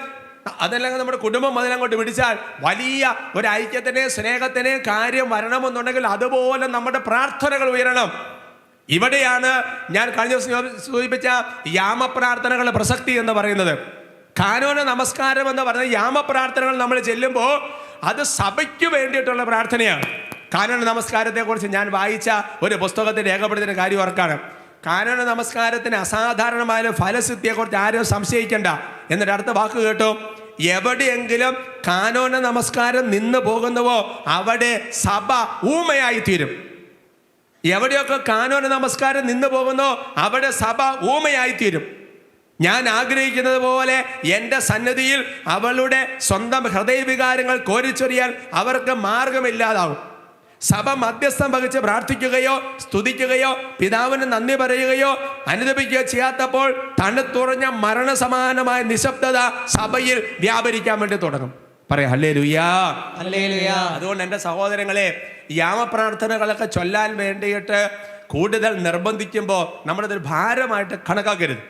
അതല്ലെങ്കിൽ നമ്മുടെ കുടുംബം അതിലങ്ങോട്ട് പിടിച്ചാൽ വലിയ ഒരു ഐക്യത്തിന് സ്നേഹത്തിന് കാര്യം വരണമെന്നുണ്ടെങ്കിൽ അതുപോലെ നമ്മുടെ പ്രാർത്ഥനകൾ ഉയരണം. ഇവിടെയാണ് ഞാൻ കഴിഞ്ഞ ദിവസം സൂചിപ്പിച്ച യാമപ്രാർത്ഥനകളുടെ പ്രസക്തി എന്ന് പറയുന്നത്. കാനോന നമസ്കാരം എന്ന് പറയുന്ന യാമപ്രാർത്ഥനകൾ നമ്മൾ ചെല്ലുമ്പോൾ അത് സഭയ്ക്ക് വേണ്ടിയിട്ടുള്ള പ്രാർത്ഥനയാണ്. കാനോന നമസ്കാരത്തെക്കുറിച്ച് ഞാൻ വായിച്ച ഒരു പുസ്തകത്തിൽ രേഖപ്പെടുത്തുന്ന കാര്യം ഓർക്കാണ്. കാനോന നമസ്കാരത്തിന് അസാധാരണമായ ഫലസിദ്ധിയെക്കുറിച്ച് ആരും സംശയിക്കേണ്ട. എന്നിട്ട് അടുത്ത വാക്ക് കേട്ടോ, എവിടെയെങ്കിലും കാനോന നമസ്കാരം നിന്ന് പോകുന്നുവോ അവിടെ സഭ ഊമയായി തീരും. എവിടെയൊക്കെ കാനോന നമസ്കാരം നിന്ന് പോകുന്നോ അവിടെ സഭ ഊമയായി തീരും. ഞാൻ ആഗ്രഹിക്കുന്നത് പോലെ എൻ്റെ സന്നിധിയിൽ അവളുടെ സ്വന്തം ഹൃദയവികാരങ്ങൾ കോരിച്ചൊരിയാൻ അവർക്ക് മാർഗമില്ലാതാവും. സഭ മധ്യസ്ഥം വഹിച്ച് പ്രാർത്ഥിക്കുകയോ സ്തുതിക്കുകയോ പിതാവിന് നന്ദി പറയുകയോ അനുദപിക്കുകയോ ചെയ്യാത്തപ്പോൾ തണുത്തുറഞ്ഞ മരണസമാനമായ നിശബ്ദത സഭയിൽ വ്യാപരിക്കാൻ വേണ്ടി തുടങ്ങും. പറയാം ഹല്ലേലൂയാ, ഹല്ലേലൂയാ. അതുകൊണ്ട് എൻ്റെ സഹോദരങ്ങളെ, യാമപ്രാർത്ഥനകളൊക്കെ ചൊല്ലാൻ വേണ്ടിയിട്ട് കൂടുതൽ നിർബന്ധിക്കുമ്പോൾ നമ്മളിതൊരു ഭാരമായിട്ട് കണക്കാക്കരുത്.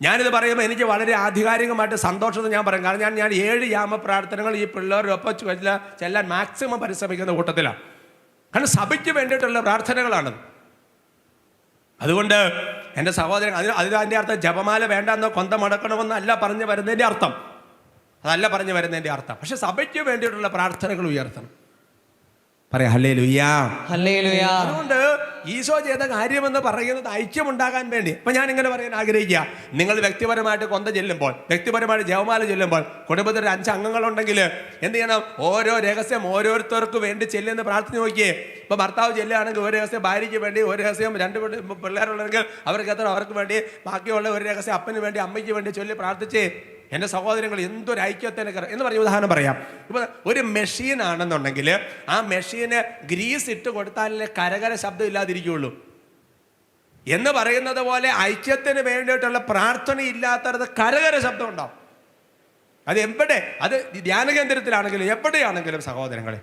ഞാനിത് പറയുമ്പോൾ എനിക്ക് വളരെ ആധികാരികമായിട്ട് സന്തോഷത്തെ ഞാൻ പറയും. കാരണം ഞാൻ 7 യാമപ്രാർത്ഥനകൾ ഈ പിള്ളേരൊപ്പം ചെല്ലാൻ മാക്സിമം പരിശ്രമിക്കുന്ന കൂട്ടത്തിലാണ്. കാരണം സഭയ്ക്ക് വേണ്ടിയിട്ടുള്ള പ്രാർത്ഥനകളാണ്. അതുകൊണ്ട് എൻ്റെ സഹോദരൻ, അതിൻ്റെ അർത്ഥം ജപമാല വേണ്ടെന്നോ കൊന്ത മടക്കണമെന്നല്ല പറഞ്ഞു വരുന്നതിൻ്റെ അർത്ഥം. അതല്ല പറഞ്ഞു വരുന്നതിൻ്റെ അർത്ഥം. പക്ഷെ സഭയ്ക്ക് വേണ്ടിയിട്ടുള്ള പ്രാർത്ഥനകൾ ഉയർത്തണം. പറയാം ഹല്ലേലൂയാ, ഹല്ലേലൂയാ. അതുകൊണ്ട് ഈശോ ചെയ്ത കാര്യമെന്ന് പറയുന്നത് ഐക്യമുണ്ടാകാൻ വേണ്ടി. അപ്പം ഞാൻ ഇങ്ങനെ പറയാൻ ആഗ്രഹിക്കുക, നിങ്ങൾ വ്യക്തിപരമായിട്ട് കൊന്ത ചെല്ലുമ്പോൾ, വ്യക്തിപരമായിട്ട് ജപമാല ചെല്ലുമ്പോൾ, കുടുംബത്തിൽ 5 അംഗങ്ങളുണ്ടെങ്കിൽ എന്ത് ചെയ്യണം? ഓരോ രഹസ്യം ഓരോരുത്തർക്ക് വേണ്ടി ചെല്ലുന്ന പ്രാർത്ഥന നോക്കിയേ. ഇപ്പം ഭർത്താവ് ചെല്ലുകയാണെങ്കിൽ ഒരു രഹസ്യം ഭാര്യയ്ക്ക് വേണ്ടി, ഒരു രഹസ്യം 2 പിള്ളേരുള്ളെങ്കിൽ അവർക്ക് വേണ്ടി, ബാക്കിയുള്ള ഒരു രഹസ്യം അപ്പന് വേണ്ടി അമ്മയ്ക്ക് വേണ്ടി ചൊല്ലി പ്രാർത്ഥിച്ച്. എൻ്റെ സഹോദരങ്ങൾ, എന്തൊരു ഐക്യത്തിന് എന്ന് പറഞ്ഞ ഉദാഹരണം പറയാം. ഇപ്പം ഒരു മെഷീൻ ആണെന്നുണ്ടെങ്കിൽ ആ മെഷീന് ഗ്രീസ് ഇട്ട് കൊടുത്താലേ കരകര ശബ്ദം ഇല്ലാതിരിക്കുകയുള്ളൂ എന്ന് പറയുന്നത് പോലെ ഐക്യത്തിന് വേണ്ടിയിട്ടുള്ള പ്രാർത്ഥന ഇല്ലാത്തത് കരകര ശബ്ദം ഉണ്ടാവും. അത് എവിടെ, അത് ധ്യാന കേന്ദ്രത്തിലാണെങ്കിലും എവിടെയാണെങ്കിലും സഹോദരങ്ങളെ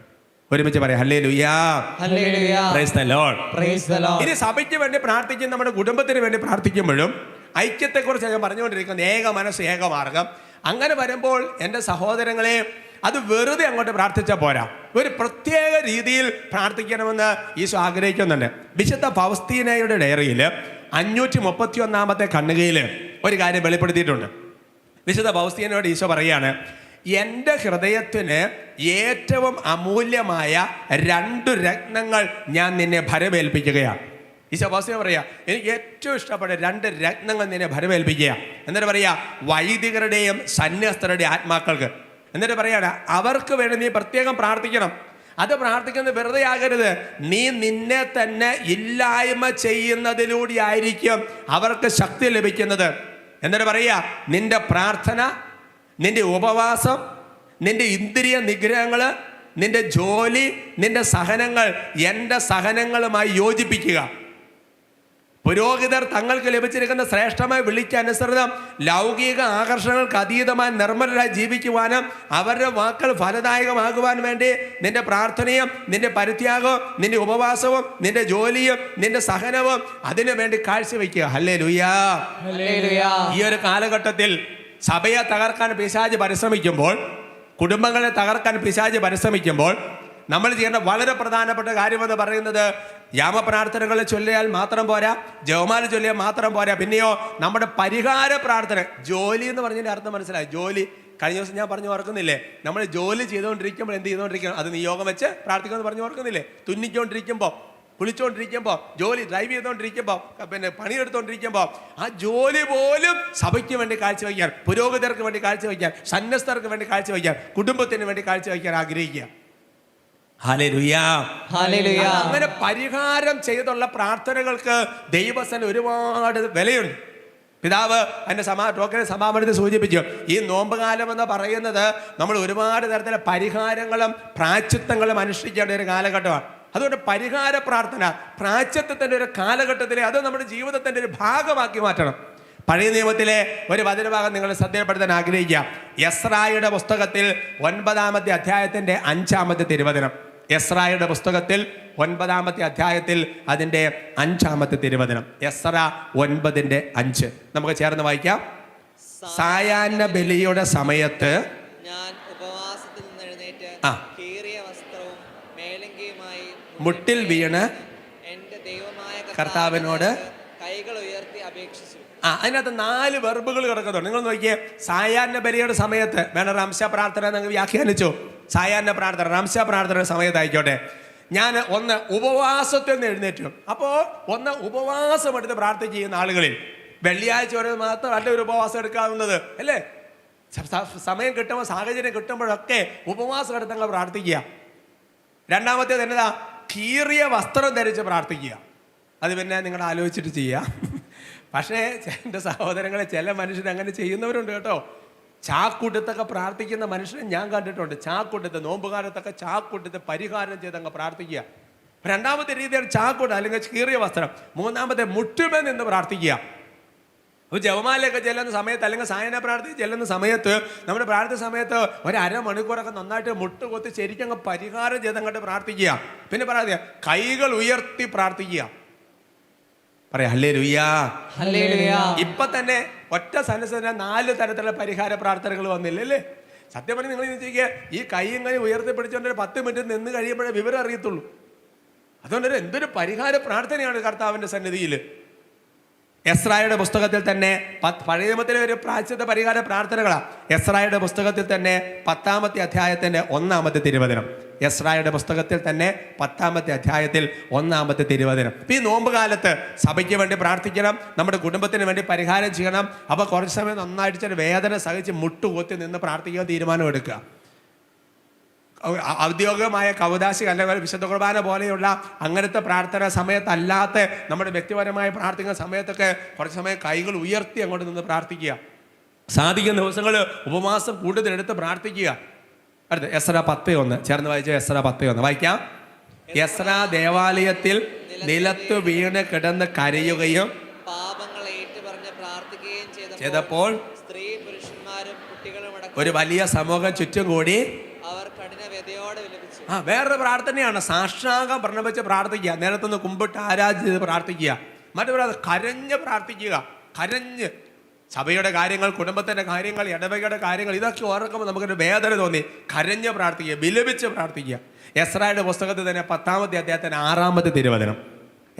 ഒരുമിച്ച് പറയാം hallelujah, hallelujah. Praise the Lord, praise the Lord. ഇനി സഭയ്ക്ക് വേണ്ടി പ്രാർത്ഥിക്കും, നമ്മുടെ കുടുംബത്തിന് വേണ്ടി പ്രാർത്ഥിക്കുമ്പോഴും ഐക്യത്തെക്കുറിച്ച് ഞാൻ പറഞ്ഞുകൊണ്ടിരിക്കുന്നത് ഏക മനസ്സ് ഏക മാർഗം. അങ്ങനെ വരുമ്പോൾ എൻ്റെ സഹോദരങ്ങളെ, അത് വെറുതെ അങ്ങോട്ട് പ്രാർത്ഥിച്ചാൽ പോരാ, ഒരു പ്രത്യേക രീതിയിൽ പ്രാർത്ഥിക്കണമെന്ന് ഈശോ ആഗ്രഹിക്കുന്നുണ്ട്. വിശുദ്ധ ഫൗസ്തീനയുടെ ഡയറിയിൽ 531 ഖണ്ഡികയിൽ ഒരു കാര്യം വെളിപ്പെടുത്തിയിട്ടുണ്ട്. വിശുദ്ധ ഫൗസ്തീനയോട് ഈശോ പറയാണ്, എൻ്റെ ഹൃദയത്തിന് ഏറ്റവും അമൂല്യമായ 2 രത്നങ്ങൾ ഞാൻ നിന്നെ ഭരമേൽപ്പിക്കുകയാണ്. ഈശോ ഫൗസ്തീന പറയാ, എനിക്ക് ഏറ്റവും ഇഷ്ടപ്പെട്ട 2 രത്നങ്ങൾ നിന്നെ ഭരമേൽപ്പിക്കുക. എന്നിട്ട് പറയാ, വൈദികരുടെയും സന്യസ്തരുടെയും ആത്മാക്കൾക്ക്. എന്നിട്ട് പറയാണ്, അവർക്ക് വേണ്ടി നീ പ്രത്യേകം പ്രാർത്ഥിക്കണം. അത് പ്രാർത്ഥിക്കുന്നത് വെറുതെ ആകരുത്, നീ നിന്നെ തന്നെ ഇല്ലായ്മ ചെയ്യുന്നതിലൂടെ ആയിരിക്കും അവർക്ക് ശക്തി ലഭിക്കുന്നത്. എന്നിട്ട് പറയാ, നിന്റെ പ്രാർത്ഥന, നിന്റെ ഉപവാസം, നിന്റെ ഇന്ദ്രിയ നിഗ്രഹങ്ങൾ, നിന്റെ ജോലി, നിന്റെ സഹനങ്ങൾ എൻ്റെ സഹനങ്ങളുമായി യോജിപ്പിക്കുക. പുരോഹിതർ തങ്ങൾക്ക് ലഭിച്ചിരിക്കുന്ന ശ്രേഷ്ഠമായ വിളിക്കനുസൃതം ലൗകിക ആകർഷണങ്ങൾക്ക് അതീതമായി നിർമ്മലരായി ജീവിക്കുവാനും അവരുടെ വാക്കുകൾ ഫലദായകമാകുവാൻ വേണ്ടി നിന്റെ പ്രാർത്ഥനയും നിന്റെ പരിത്യാഗവും നിന്റെ ഉപവാസവും നിന്റെ ജോലിയും നിന്റെ സഹനവും അതിനു വേണ്ടി കാഴ്ചവെക്കുക. ഹല്ലേലൂയാ. ഈ ഒരു കാലഘട്ടത്തിൽ സഭയെ തകർക്കാൻ പിശാച് പരിശ്രമിക്കുമ്പോൾ, കുടുംബങ്ങളെ തകർക്കാൻ പിശാച് പരിശ്രമിക്കുമ്പോൾ നമ്മൾ ചെയ്യേണ്ട വളരെ പ്രധാനപ്പെട്ട കാര്യമെന്ന് പറയുന്നത് യാമപ്രാർത്ഥനകൾ ചൊല്ലിയാൽ മാത്രം പോരാ, ജപമാല ചൊല്ലിയാൽ മാത്രം പോരാ, പിന്നെയോ നമ്മുടെ പരിഹാര പ്രാർത്ഥന. ജോലി എന്ന് പറഞ്ഞതിൻ്റെ അർത്ഥം മനസ്സിലായി? ജോലി കഴിഞ്ഞ ദിവസം ഞാൻ പറഞ്ഞു ഓർക്കുന്നില്ലേ? നമ്മൾ ജോലി ചെയ്തുകൊണ്ടിരിക്കുമ്പോൾ എന്ത് ചെയ്തുകൊണ്ടിരിക്കണം? അത് നിയോഗം വെച്ച് പ്രാർത്ഥിക്കുമെന്ന് പറഞ്ഞു ഓർക്കുന്നില്ലേ? തുന്നിക്കൊണ്ടിരിക്കുമ്പോൾ, കുളിച്ചുകൊണ്ടിരിക്കുമ്പോൾ, ജോലി ഡ്രൈവ് ചെയ്തുകൊണ്ടിരിക്കുമ്പോൾ, പിന്നെ പണിയെടുത്തുകൊണ്ടിരിക്കുമ്പോൾ ആ ജോലി പോലും സഭയ്ക്ക് വേണ്ടി കാഴ്ചവെക്കാൻ, പുരോഹിതർക്ക് വേണ്ടി കാഴ്ചവെക്കാൻ, സന്യസ്തർക്ക് വേണ്ടി കാഴ്ചവെക്കാൻ, കുടുംബത്തിന് വേണ്ടി കാഴ്ചവെക്കാൻ ആഗ്രഹിക്കുക. ഹല്ലേലൂയാ. അങ്ങനെ പരിഹാരം ചെയ്തുള്ള പ്രാർത്ഥനകൾക്ക് ദൈവസന ഒരുപാട് വിലയുണ്ട്. പിതാവ് എൻ്റെ ടോക്കനെ സമാപനത്തിൽ സൂചിപ്പിച്ചു. ഈ നോമ്പ് കാലം എന്ന് പറയുന്നത് നമ്മൾ ഒരുപാട് തരത്തിലെ പരിഹാരങ്ങളും പ്രായശ്ചിത്തങ്ങളും അനുഷ്ഠിക്കേണ്ട ഒരു കാലഘട്ടമാണ്. അതുകൊണ്ട് പരിഹാര പ്രാർത്ഥന പ്രായശ്ചിത്തത്തിൻ്റെ ഒരു കാലഘട്ടത്തിലെ അത് നമ്മുടെ ജീവിതത്തിൻ്റെ ഒരു ഭാഗമാക്കി മാറ്റണം. പഴയ നിയമത്തിലെ ഒരു വചനഭാഗം നിങ്ങൾ ശ്രദ്ധയിൽപ്പെടുത്താൻ ആഗ്രഹിക്കുക. എസ്രായുടെ പുസ്തകത്തിൽ 9-ാമത്തെ അധ്യായത്തിൻ്റെ 5-ാമത്തെ തിരുവചനം. എസ്രായുടെ പുസ്തകത്തിൽ 9-ാമത്തെ അധ്യായത്തിൽ അതിൻ്റെ 5-ാമത്തെ തിരുവചനം. എസ്ര 9:5 നമുക്ക് ചേർന്ന് വായിക്കാം. സായാഹ്ന ബലിയുടെ സമയത്ത് ഞാൻ ഉപവാസത്തിൽ നിന്ന് എഴുന്നേറ്റ് കീറിയ വസ്ത്രവും മേലങ്കിയുമായി മുട്ടിൽ വീണ് എന്റെ ദൈവമായ കർത്താവിനോട് കൈകൾ ഉയർത്തി അപേക്ഷിച്ചു. അതിനകത്ത് 4 വെർബുകൾ കിടക്കുന്നുണ്ട്. നിങ്ങൾ നോക്കിയേ. സായാഹ്ന ബലിയുടെ സമയത്ത് വേണം റംശ പ്രാർത്ഥന നിങ്ങൾ വ്യാഖ്യാനിച്ചു. സായാഹ്ന പ്രാർത്ഥന റംശ പ്രാർത്ഥനയുടെ സമയത്ത് ആയിക്കോട്ടെ. ഞാൻ ഉപവാസത്തിൽ നിന്ന് എഴുന്നേറ്റു. അപ്പോൾ ഉപവാസം എടുത്ത് പ്രാർത്ഥിക്കുന്ന ആളുകളിൽ വെള്ളിയാഴ്ച ഒരു മാത്രം അല്ല ഒരു ഉപവാസം എടുക്കാവുന്നത് അല്ലേ? സമയം കിട്ടുമ്പോൾ, സാഹചര്യം കിട്ടുമ്പോഴൊക്കെ ഉപവാസം എടുത്തങ്ങൾ പ്രാർത്ഥിക്കുക. രണ്ടാമത്തേത് എന്നതാ? കീറിയ വസ്ത്രം ധരിച്ച് പ്രാർത്ഥിക്കുക. അത് പിന്നെ നിങ്ങൾ ആലോചിച്ചിട്ട് ചെയ്യുക. പക്ഷേ എൻ്റെ സഹോദരങ്ങളെ, ചില മനുഷ്യർ അങ്ങനെ ചെയ്യുന്നവരുണ്ട് കേട്ടോ. ചാക്കൂട്ടത്തൊക്കെ പ്രാർത്ഥിക്കുന്ന മനുഷ്യനെ ഞാൻ കണ്ടിട്ടുണ്ട്. ചാക്കൂട്ടത്ത് നോമ്പുകാലത്തൊക്കെ ചാക്കൂട്ടത്ത് പരിഹാരം ചെയ്തങ്ങ് പ്രാർത്ഥിക്കുക. രണ്ടാമത്തെ രീതിയാണ് ചാക്കൂട്ടം അല്ലെങ്കിൽ കീറിയ വസ്ത്രം. മൂന്നാമത്തെ മുട്ടുമേ നിന്ന് പ്രാർത്ഥിക്കുക. അപ്പോൾ ജപമാലയൊക്കെ ചെല്ലുന്ന സമയത്ത് അല്ലെങ്കിൽ സായന പ്രാർത്ഥന ചെല്ലുന്ന സമയത്ത് നമ്മുടെ പ്രാർത്ഥന സമയത്ത് ഒരു അരമണിക്കൂറൊക്കെ നന്നായിട്ട് മുട്ടുകൊത്തി ശരിക്കങ്ങ് പരിഹാരം ചെയ്തങ്ങോട്ട് പ്രാർത്ഥിക്കുക. പിന്നെ പറയാ കൈകൾ ഉയർത്തി പ്രാർത്ഥിക്കുക. പറയാ ഹല്ലേലൂയാ. ഇപ്പൊ തന്നെ ഒറ്റ സന്ദർശന 4 തരത്തിലുള്ള പരിഹാര പ്രാർത്ഥനകൾ വന്നില്ല അല്ലേ? സത്യം പറഞ്ഞ് നിങ്ങൾ ചോദിക്കുക, ഈ കൈയും കൈ ഉയർത്തി പിടിച്ചുകൊണ്ട് 10 മിനിറ്റ് നിന്ന് കഴിയുമ്പോഴേ വിവരം അറിയത്തുള്ളൂ. അതുകൊണ്ട് എന്തൊരു പരിഹാര പ്രാർത്ഥനയാണ് കർത്താവിന്റെ സന്നിധിയിൽ. എസ്രായുടെ പുസ്തകത്തിൽ തന്നെ പഴയ നിയമത്തിലെ ഒരു പ്രായശ്ചിത്ത പരിഹാര പ്രാർത്ഥനകളാണ്. എസ്രായുടെ പുസ്തകത്തിൽ തന്നെ 10-ാമത്തെ അധ്യായത്തിന്റെ 1-ാമത്തെ തിരുവചനം. എസ്രായുടെ പുസ്തകത്തിൽ തന്നെ 10-ാമത്തെ അധ്യായത്തിൽ 1-ാമത്തെ തിരുവചനം. ഈ നോമ്പ് കാലത്ത് സഭയ്ക്ക് വേണ്ടി പ്രാർത്ഥിക്കണം, നമ്മുടെ കുടുംബത്തിന് വേണ്ടി പരിഹാരം ചെയ്യണം. അപ്പോൾ കുറച്ച് സമയം നന്നായിട്ട് വേദന സഹിച്ച് മുട്ടുകൊത്തി നിന്ന് പ്രാർത്ഥിക്കാൻ തീരുമാനം എടുക്കുക. ഔദ്യോഗികമായ കൗദാശി അല്ലെങ്കിൽ വിശുദ്ധ കുർബാന പോലെയുള്ള അങ്ങനത്തെ പ്രാർത്ഥന സമയത്തല്ലാത്ത നമ്മുടെ വ്യക്തിപരമായ പ്രാർത്ഥിക്കുന്ന സമയത്തൊക്കെ കുറച്ച് സമയം കൈകൾ ഉയർത്തി അങ്ങോട്ട് നിന്ന് പ്രാർത്ഥിക്കുക. സാധിക്കുന്ന ദിവസങ്ങൾ ഉപവാസം കൂടുതലെടുത്ത് പ്രാർത്ഥിക്കുക. അടുത്ത് എസ്ര 10:1 ചേർന്ന് വായിച്ച എസ്ര 10:1 വായിക്കാം. എസ്ര ദേവാലയത്തിൽ നിലത്ത് വീണ് കിടന്ന് കരയുകയും പാപങ്ങളെ ഏറ്റുപറഞ്ഞ് പ്രാർത്ഥിക്കുകയും ചെയ്തപ്പോൾ സ്ത്രീ പുരുഷന്മാരും കുട്ടികളും ഒരു വലിയ സമൂഹം ചുറ്റും കൂടി അവർ കഠിന വ്യതയോടെ വിലപിച്ചു. വേറൊരു പ്രാർത്ഥനയാണ് സാഷ്ടാംഗം പ്രണമിച്ച് പ്രാർത്ഥിക്കുക. നേരത്തൊന്ന് കുമ്പിട്ട് ആരാധിച്ച് പ്രാർത്ഥിക്കുക. മറ്റൊരു കരഞ്ഞ് പ്രാർത്ഥിക്കുക. കരഞ്ഞ് സഭയുടെ കാര്യങ്ങൾ, കുടുംബത്തിൻ്റെ കാര്യങ്ങൾ, ഇടവകയുടെ കാര്യങ്ങൾ ഇതൊക്കെ ഓർക്കുമ്പോൾ നമുക്കൊരു വേദന തോന്നി. കരഞ്ഞ് പ്രാർത്ഥിക്കുക, വിലപിച്ച് പ്രാർത്ഥിക്കുക. എസ്രായുടെ പുസ്തകത്തിൽ തന്നെ 10-ാമത്തെ അധ്യായത്തിൻ്റെ 6-ാമത്തെ തിരുവചനം.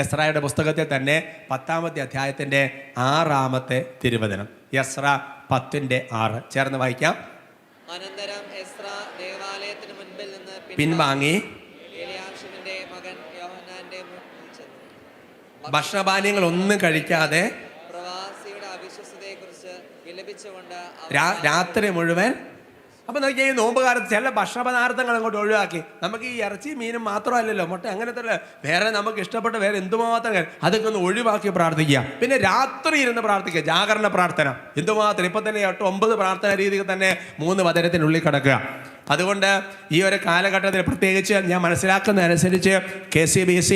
എസ്രായുടെ പുസ്തകത്തിൽ തന്നെ 10-ാമത്തെ അധ്യായത്തിൻ്റെ 6-ാമത്തെ തിരുവചനം. എസ്ര 10:6 ചേർന്ന് വായിക്കാം. അനന്തരം എസ്രാ ദേവാലയത്തിന് മുൻപിൽ നിന്ന് പിൻവാങ്ങി എലിയാഷിമിന്റെ മകൻ യോഹന്നാന്റെ ഭക്ഷണപാനീയങ്ങൾ ഒന്നും കഴിക്കാതെ പ്രവാസിയുടെ അവിശ്വസതയെക്കുറിച്ച് വിലപിച്ചുകൊണ്ട് രാത്രി മുഴുവൻ. അപ്പം നോക്കി ഈ നോമ്പുകാലത്ത് ചില ഭക്ഷണ പദാർത്ഥങ്ങൾ അങ്ങോട്ട് ഒഴിവാക്കി. നമുക്ക് ഈ ഇറച്ചി മീനും മാത്രമല്ലല്ലോ, മുട്ട അങ്ങനത്തെ വേറെ നമുക്ക് ഇഷ്ടപ്പെട്ട വേറെ എന്തുമാത്രം അതൊക്കെ ഒന്ന് ഒഴിവാക്കി പ്രാർത്ഥിക്കുക. പിന്നെ രാത്രി ഇരുന്ന് പ്രാർത്ഥിക്കുക, ജാഗരണ പ്രാർത്ഥന. എന്തുമാത്രം ഇപ്പം തന്നെ 8-9 പ്രാർത്ഥന രീതിയിൽ തന്നെ 3 വചനത്തിനുള്ളിൽ കിടക്കുക. അതുകൊണ്ട് ഈ ഒരു കാലഘട്ടത്തിൽ പ്രത്യേകിച്ച് ഞാൻ മനസ്സിലാക്കുന്നതനുസരിച്ച് KCBC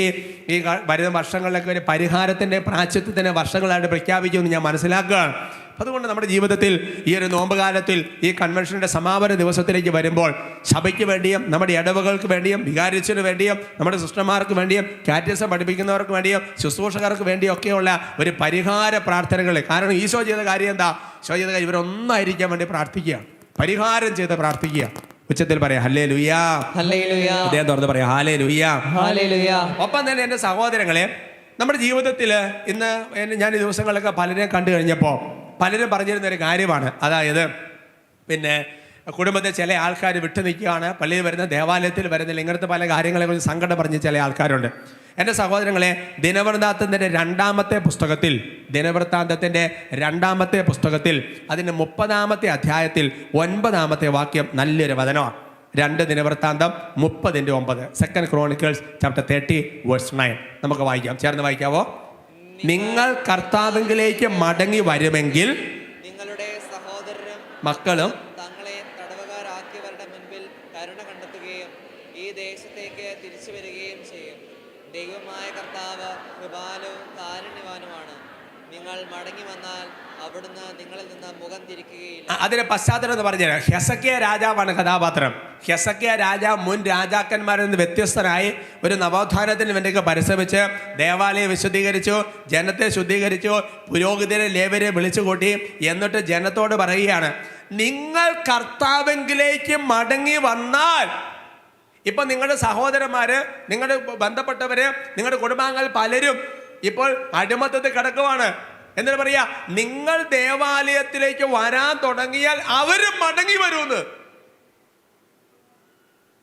ഈ വരുന്ന വർഷങ്ങളിലൊക്കെ ഒരു പരിഹാരത്തിൻ്റെ പ്രാശ്ചിത്വത്തിൻ്റെ വർഷങ്ങളായിട്ട് പ്രഖ്യാപിക്കുമെന്ന് ഞാൻ മനസ്സിലാക്കുകയാണ്. അതുകൊണ്ട് നമ്മുടെ ജീവിതത്തിൽ ഈ ഒരു നോമ്പ് കാലത്തിൽ ഈ കൺവെൻഷൻ്റെ സമാപന ദിവസത്തിലേക്ക് വരുമ്പോൾ സഭയ്ക്ക് വേണ്ടിയും നമ്മുടെ ഇടവകൾക്ക് വേണ്ടിയും വികാരിച്ചിന് വേണ്ടിയും നമ്മുടെ സിസ്റ്റർമാർക്ക് വേണ്ടിയും കാറ്റഗറിസം പഠിപ്പിക്കുന്നവർക്ക് വേണ്ടിയും ശുശ്രൂഷകർക്ക് വേണ്ടിയും ഒക്കെയുള്ള ഒരു പരിഹാര പ്രാർത്ഥനകൾ. കാരണം ഈശോ ചെയ്ത കാര്യം എന്താ? ഈശോ ചെയ്ത കാര്യം ഇവരൊന്നായിരിക്കാൻ വേണ്ടി പ്രാർത്ഥിക്കുക, പരിഹാരം ചെയ്ത് പ്രാർത്ഥിക്കുക. ഉച്ചത്തിൽ പറയാം ഹല്ലേലൂയാ, ഹല്ലേലൂയ, അദ്ദേഹം തുറന്ന് പറയാം ഹല്ലേലൂയാ, ഹല്ലേലൂയ. ഒപ്പം തന്നെ എൻ്റെ സഹോദരങ്ങളെ, നമ്മുടെ ജീവിതത്തിൽ ഇന്ന് ഞാൻ ഈ ദിവസങ്ങളൊക്കെ പലരെ കണ്ടു കഴിഞ്ഞപ്പോൾ പലരും പറഞ്ഞിരുന്ന ഒരു കാര്യമാണ്. അതായത് പിന്നെ കുടുംബത്തിൽ ചില ആൾക്കാർ വിട്ടു നിൽക്കുകയാണ്, പള്ളിയിൽ വരുന്ന ദേവാലയത്തിൽ വരുന്നില്ല, ഇങ്ങനത്തെ പല കാര്യങ്ങളെക്കുറിച്ച് സങ്കടം പറഞ്ഞ് ചില ആൾക്കാരുണ്ട്. എൻ്റെ സഹോദരങ്ങളെ, ദിനവൃത്താന്തത്തിൻ്റെ രണ്ടാമത്തെ പുസ്തകത്തിൽ അതിൻ്റെ 30-ാമത്തെ അധ്യായത്തിൽ 9-ാമത്തെ വാക്യം നല്ലൊരു വചനമാണ്. 2 ദിനവൃത്താന്തം 30:9, 2 Chronicles chapter 30:9. നമുക്ക് വായിക്കാം, ചേർന്ന് വായിക്കാവോ? നിങ്ങൾ കർത്താവിലേക്ക് മടങ്ങി വരുമെങ്കിൽ നിങ്ങളുടെ സഹോദരരും മക്കളും തങ്ങളെ തടവുകാരാക്കിയവരുടെ മുൻപിൽ കരുണ കണ്ടെത്തുകയും ഈ ദേശത്തേക്ക് തിരിച്ചു വരികയും ചെയ്യും. ദൈവമായ കർത്താവ് കൃപാലുവും കാരുണ്യവാനുമാണ്. നിങ്ങൾ മടങ്ങി വന്നാൽ അവിടുന്ന് നിങ്ങളിൽ നിന്ന് മുഖം തിരിക്കുകയില്ല. അതിന്റെ പശ്ചാത്തലം എന്ന് പറഞ്ഞാൽ ഹെസക്കിയ രാജാവാണ് കഥാപാത്രം. ഹെസക്കിയ രാജാവ് മുൻ രാജാക്കന്മാരിൽ നിന്ന് വ്യത്യസ്തനായി ഒരു നവോത്ഥാനത്തിന് വേണ്ടിയൊക്കെ പരിശ്രമിച്ച് ദേവാലയം വിശുദ്ധീകരിച്ചു, ജനത്തെ ശുദ്ധീകരിച്ചു, പുരോഹിതരെ ലേവരെ വിളിച്ചുകൂട്ടി. എന്നിട്ട് ജനത്തോട് പറയുകയാണ്, നിങ്ങൾ കർത്താവിലേക്ക് മടങ്ങി വന്നാൽ. ഇപ്പം നിങ്ങളുടെ സഹോദരന്മാര്, നിങ്ങളുടെ ബന്ധപ്പെട്ടവര്, നിങ്ങളുടെ കുടുംബാംഗങ്ങൾ പലരും ഇപ്പോൾ അടിമത്തത്തിൽ കിടക്കുവാണ്. എന്നിട്ട് പറയാ, നിങ്ങൾ ദേവാലയത്തിലേക്ക് വരാൻ തുടങ്ങിയാൽ അവരും മടങ്ങി വരുമെന്ന്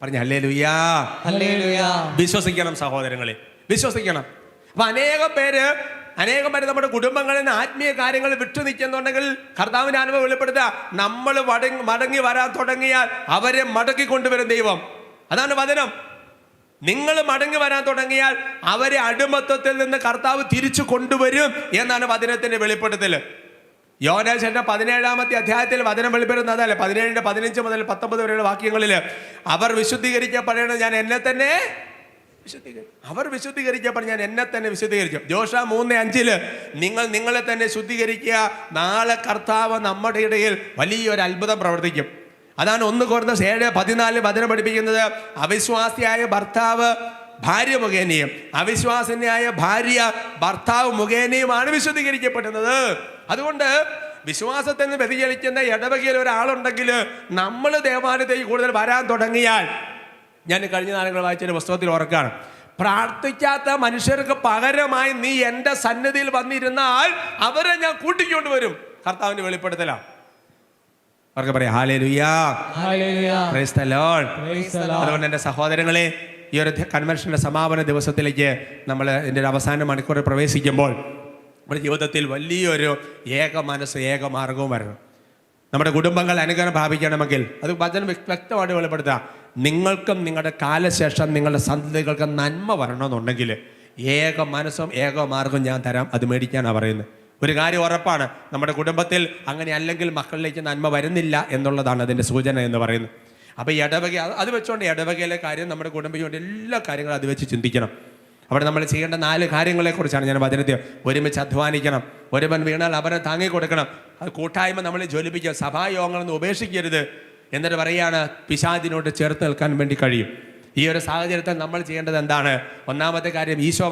പറഞ്ഞ ഹല്ലേലൂയാ, ഹല്ലേലൂയ. വിശ്വസിക്കണം സഹോദരങ്ങളെ, വിശ്വസിക്കണം. അപ്പൊ അനേകം പേര് നമ്മുടെ കുടുംബങ്ങളിൽ നിന്ന് ആത്മീയ കാര്യങ്ങൾ വിട്ടു നിൽക്കുന്നുണ്ടെങ്കിൽ കർത്താവിന്റെ അനുഭവം വെളിപ്പെടുത്തുക, നമ്മൾ മടങ്ങി വരാൻ തുടങ്ങിയാൽ അവരെ മടക്കി കൊണ്ടുവരും ദൈവം. അതാണ് വചനം. നിങ്ങൾ മടങ്ങി വരാൻ തുടങ്ങിയാൽ അവരെ അടിമത്തത്തിൽ നിന്ന് കർത്താവ് തിരിച്ചു കൊണ്ടുവരും എന്നാണ് വചനത്തിന്റെ വെളിപ്പെടുത്തൽ. യോഹന്നാൻ 17-ാമത്തെ അധ്യായത്തിൽ വചനം വെളിപ്പെടുന്നത് അതല്ലേ, 17-15 മുതൽ 19 വരെയുള്ള വാക്യങ്ങളിൽ അവർ വിശുദ്ധീകരിക്കപ്പെടേണ്ടത് ഞാൻ എന്നെ തന്നെ ഞാൻ എന്നെ തന്നെ വിശുദ്ധീകരിച്ചു. ജോഷുവ 3:5 നിങ്ങൾ നിങ്ങളെ തന്നെ ശുദ്ധീകരിക്കുക, നാളെ കർത്താവ് നമ്മുടെ ഇടയിൽ വലിയൊരു അത്ഭുതം പ്രവർത്തിക്കും. അതാണ് 1 Corinthians 7:14 വചനം പഠിപ്പിക്കുന്നത്. അവിശ്വാസിയായ ഭർത്താവ് ഭാര്യ മുഖേനയും അവിശ്വാസിനിയായ ഭാര്യ ഭർത്താവ് മുഖേനയുമാണ് വിശുദ്ധീകരിക്കപ്പെടുന്നത്. അതുകൊണ്ട് വിശ്വാസത്തിൽ നിന്ന് വ്യതിചലിക്കുന്ന ഇടവകയിൽ ഒരാളുണ്ടെങ്കിൽ നമ്മൾ ദേവാലയത്തേക്ക് കൂടുതൽ വരാൻ തുടങ്ങിയാൽ, ഞാൻ കഴിഞ്ഞ നാളുകൾ വായിച്ചൊരു പുസ്തകത്തിൽ ഓർക്കാണ്, പ്രാർത്ഥിക്കാത്ത മനുഷ്യർക്ക് പകരമായി നീ എൻ്റെ സന്നിധിയിൽ വന്നിരുന്നാൽ അവരെ ഞാൻ കൂട്ടിക്കൊണ്ടുവരും. കർത്താവിന്റെ വെളിപ്പെടുത്തലാണ്. അവർക്ക് പറയാം ഹല്ലേലൂയാ, പ്രൈസ് ദി ലോർഡ്. അതുകൊണ്ട് എൻ്റെ സഹോദരങ്ങളെ, ഈ ഒരു കൺവെൻഷൻ്റെ സമാപന ദിവസത്തിലേക്ക് നമ്മൾ ഇതിൻ്റെ ഒരു അവസാന മണിക്കൂറിൽ പ്രവേശിക്കുമ്പോൾ നമ്മുടെ ജീവിതത്തിൽ വലിയൊരു ഏക മനസ്സ്, ഏക മാർഗവും വരണം. നമ്മുടെ കുടുംബങ്ങൾ അനുഗ്രഹം പ്രാപിക്കണമെങ്കിൽ അത് വചനം വ്യക്തമായിട്ട് വെളിപ്പെടുത്തുക. നിങ്ങൾക്കും നിങ്ങളുടെ കാലശേഷം നിങ്ങളുടെ സന്തതികൾക്ക് നന്മ വരണമെന്നുണ്ടെങ്കിൽ ഏക മനസ്സും ഏക മാർഗവും ഞാൻ തരാം, അത് മേടിക്കാനാണ് പറയുന്നത്. ഒരു കാര്യം ഉറപ്പാണ്, നമ്മുടെ കുടുംബത്തിൽ അങ്ങനെ അല്ലെങ്കിൽ മക്കളിലേക്ക് നന്മ വരുന്നില്ല എന്നുള്ളതാണ് അതിൻ്റെ സൂചന എന്ന് പറയുന്നത്. അപ്പോൾ ഈ ഇടവക അത് വെച്ചുകൊണ്ട് ഇടവകയിലെ കാര്യം നമ്മുടെ കുടുംബം എല്ലാ കാര്യങ്ങളും അത് വെച്ച് ചിന്തിക്കണം. അവിടെ നമ്മൾ ചെയ്യേണ്ട 4 കാര്യങ്ങളെക്കുറിച്ചാണ് ഞാൻ വചനത്തിൽ. ഒരുമിച്ച് അധ്വാനിക്കണം, ഒരുവൻ വീണാൽ അവനെ താങ്ങിക്കൊടുക്കണം, അത് കൂട്ടായ്മ നമ്മളെ ജ്വലിപ്പിക്കുക, സഭായോഗങ്ങളൊന്നും ഉപേക്ഷിക്കരുത്. എന്നിട്ട് പറയുകയാണ്, പിശാചിനോട് ചേർത്ത് നിൽക്കാൻ വേണ്ടി കഴിയും. ഈ ഒരു സാഹചര്യത്തിൽ നമ്മൾ ചെയ്യേണ്ടത് എന്താണ്? ഒന്നാമത്തെ കാര്യം ഈശോ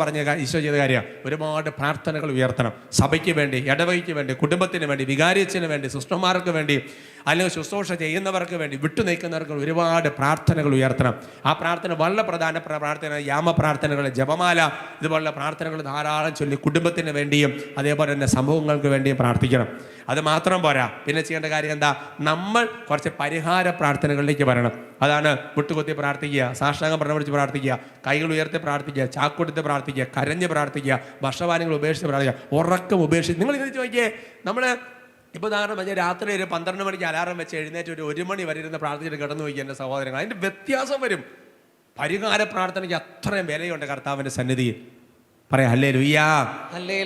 ചെയ്ത കാര്യം, ഒരുപാട് പ്രാർത്ഥനകൾ ഉയർത്തണം. സഭയ്ക്ക് വേണ്ടി, ഇടവകയ്ക്ക് വേണ്ടി, കുടുംബത്തിന് വേണ്ടി, വികാരിയച്ഛന് വേണ്ടി, സിസ്റ്റർമാർക്ക് വേണ്ടി, അല്ലെങ്കിൽ ശുശ്രൂഷ ചെയ്യുന്നവർക്ക് വേണ്ടി, വിട്ടുനിൽക്കുന്നവർക്ക് ഒരുപാട് പ്രാർത്ഥനകൾ ഉയർത്തണം. ആ പ്രാർത്ഥന വളരെ പ്രധാനപ്പെട്ട പ്രാർത്ഥന, യാമപ്രാർത്ഥനകൾ, ജപമാല, ഇതുപോലുള്ള പ്രാർത്ഥനകൾ ധാരാളം ചൊല്ലി കുടുംബത്തിന് വേണ്ടിയും അതേപോലെ തന്നെ സമൂഹങ്ങൾക്ക് വേണ്ടിയും പ്രാർത്ഥിക്കണം. അത് മാത്രം പോരാ, പിന്നെ ചെയ്യേണ്ട കാര്യം എന്താ? നമ്മൾ കുറച്ച് പരിഹാര പ്രാർത്ഥനകളിലേക്ക് വരണം. അതാണ് മുട്ടുകുത്തി പ്രാർത്ഥിക്കുക, സാഷ്ടാംഗം പ്രണമിച്ച് പ്രാർത്ഥിക്കുക, കൈകൾ ഉയർത്തി പ്രാർത്ഥിക്കുക, ചാക്കൊടുത്ത് പ്രാർത്ഥിക്കുക, കരഞ്ഞ് പ്രാർത്ഥിക്കുക, വർഷവാനങ്ങൾ ഉപേക്ഷിച്ച് പ്രാർത്ഥിക്കുക, ഉറക്കം ഉപേക്ഷിച്ച്. നിങ്ങൾ ഇത് ചോദിക്കേ, നമ്മൾ ഇപ്പോൾ ഉദാഹരണം പറഞ്ഞാൽ രാത്രി ഒരു 12 മണിക്ക് അലാറം വെച്ച് എഴുന്നേറ്റ് ഒരു 1 മണി വരെ ഇരുന്ന് പ്രാർത്ഥിച്ചിട്ട് കിടന്നു പോയി എൻ്റെ സഹോദരങ്ങൾ, അതിൻ്റെ വ്യത്യാസം വരും. പരിഹാര പ്രാർത്ഥനയ്ക്ക് അത്രയും വിലയുണ്ട് കർത്താവിൻ്റെ സന്നിധിയിൽ. പറയാം ഹല്ലേലൂയാ.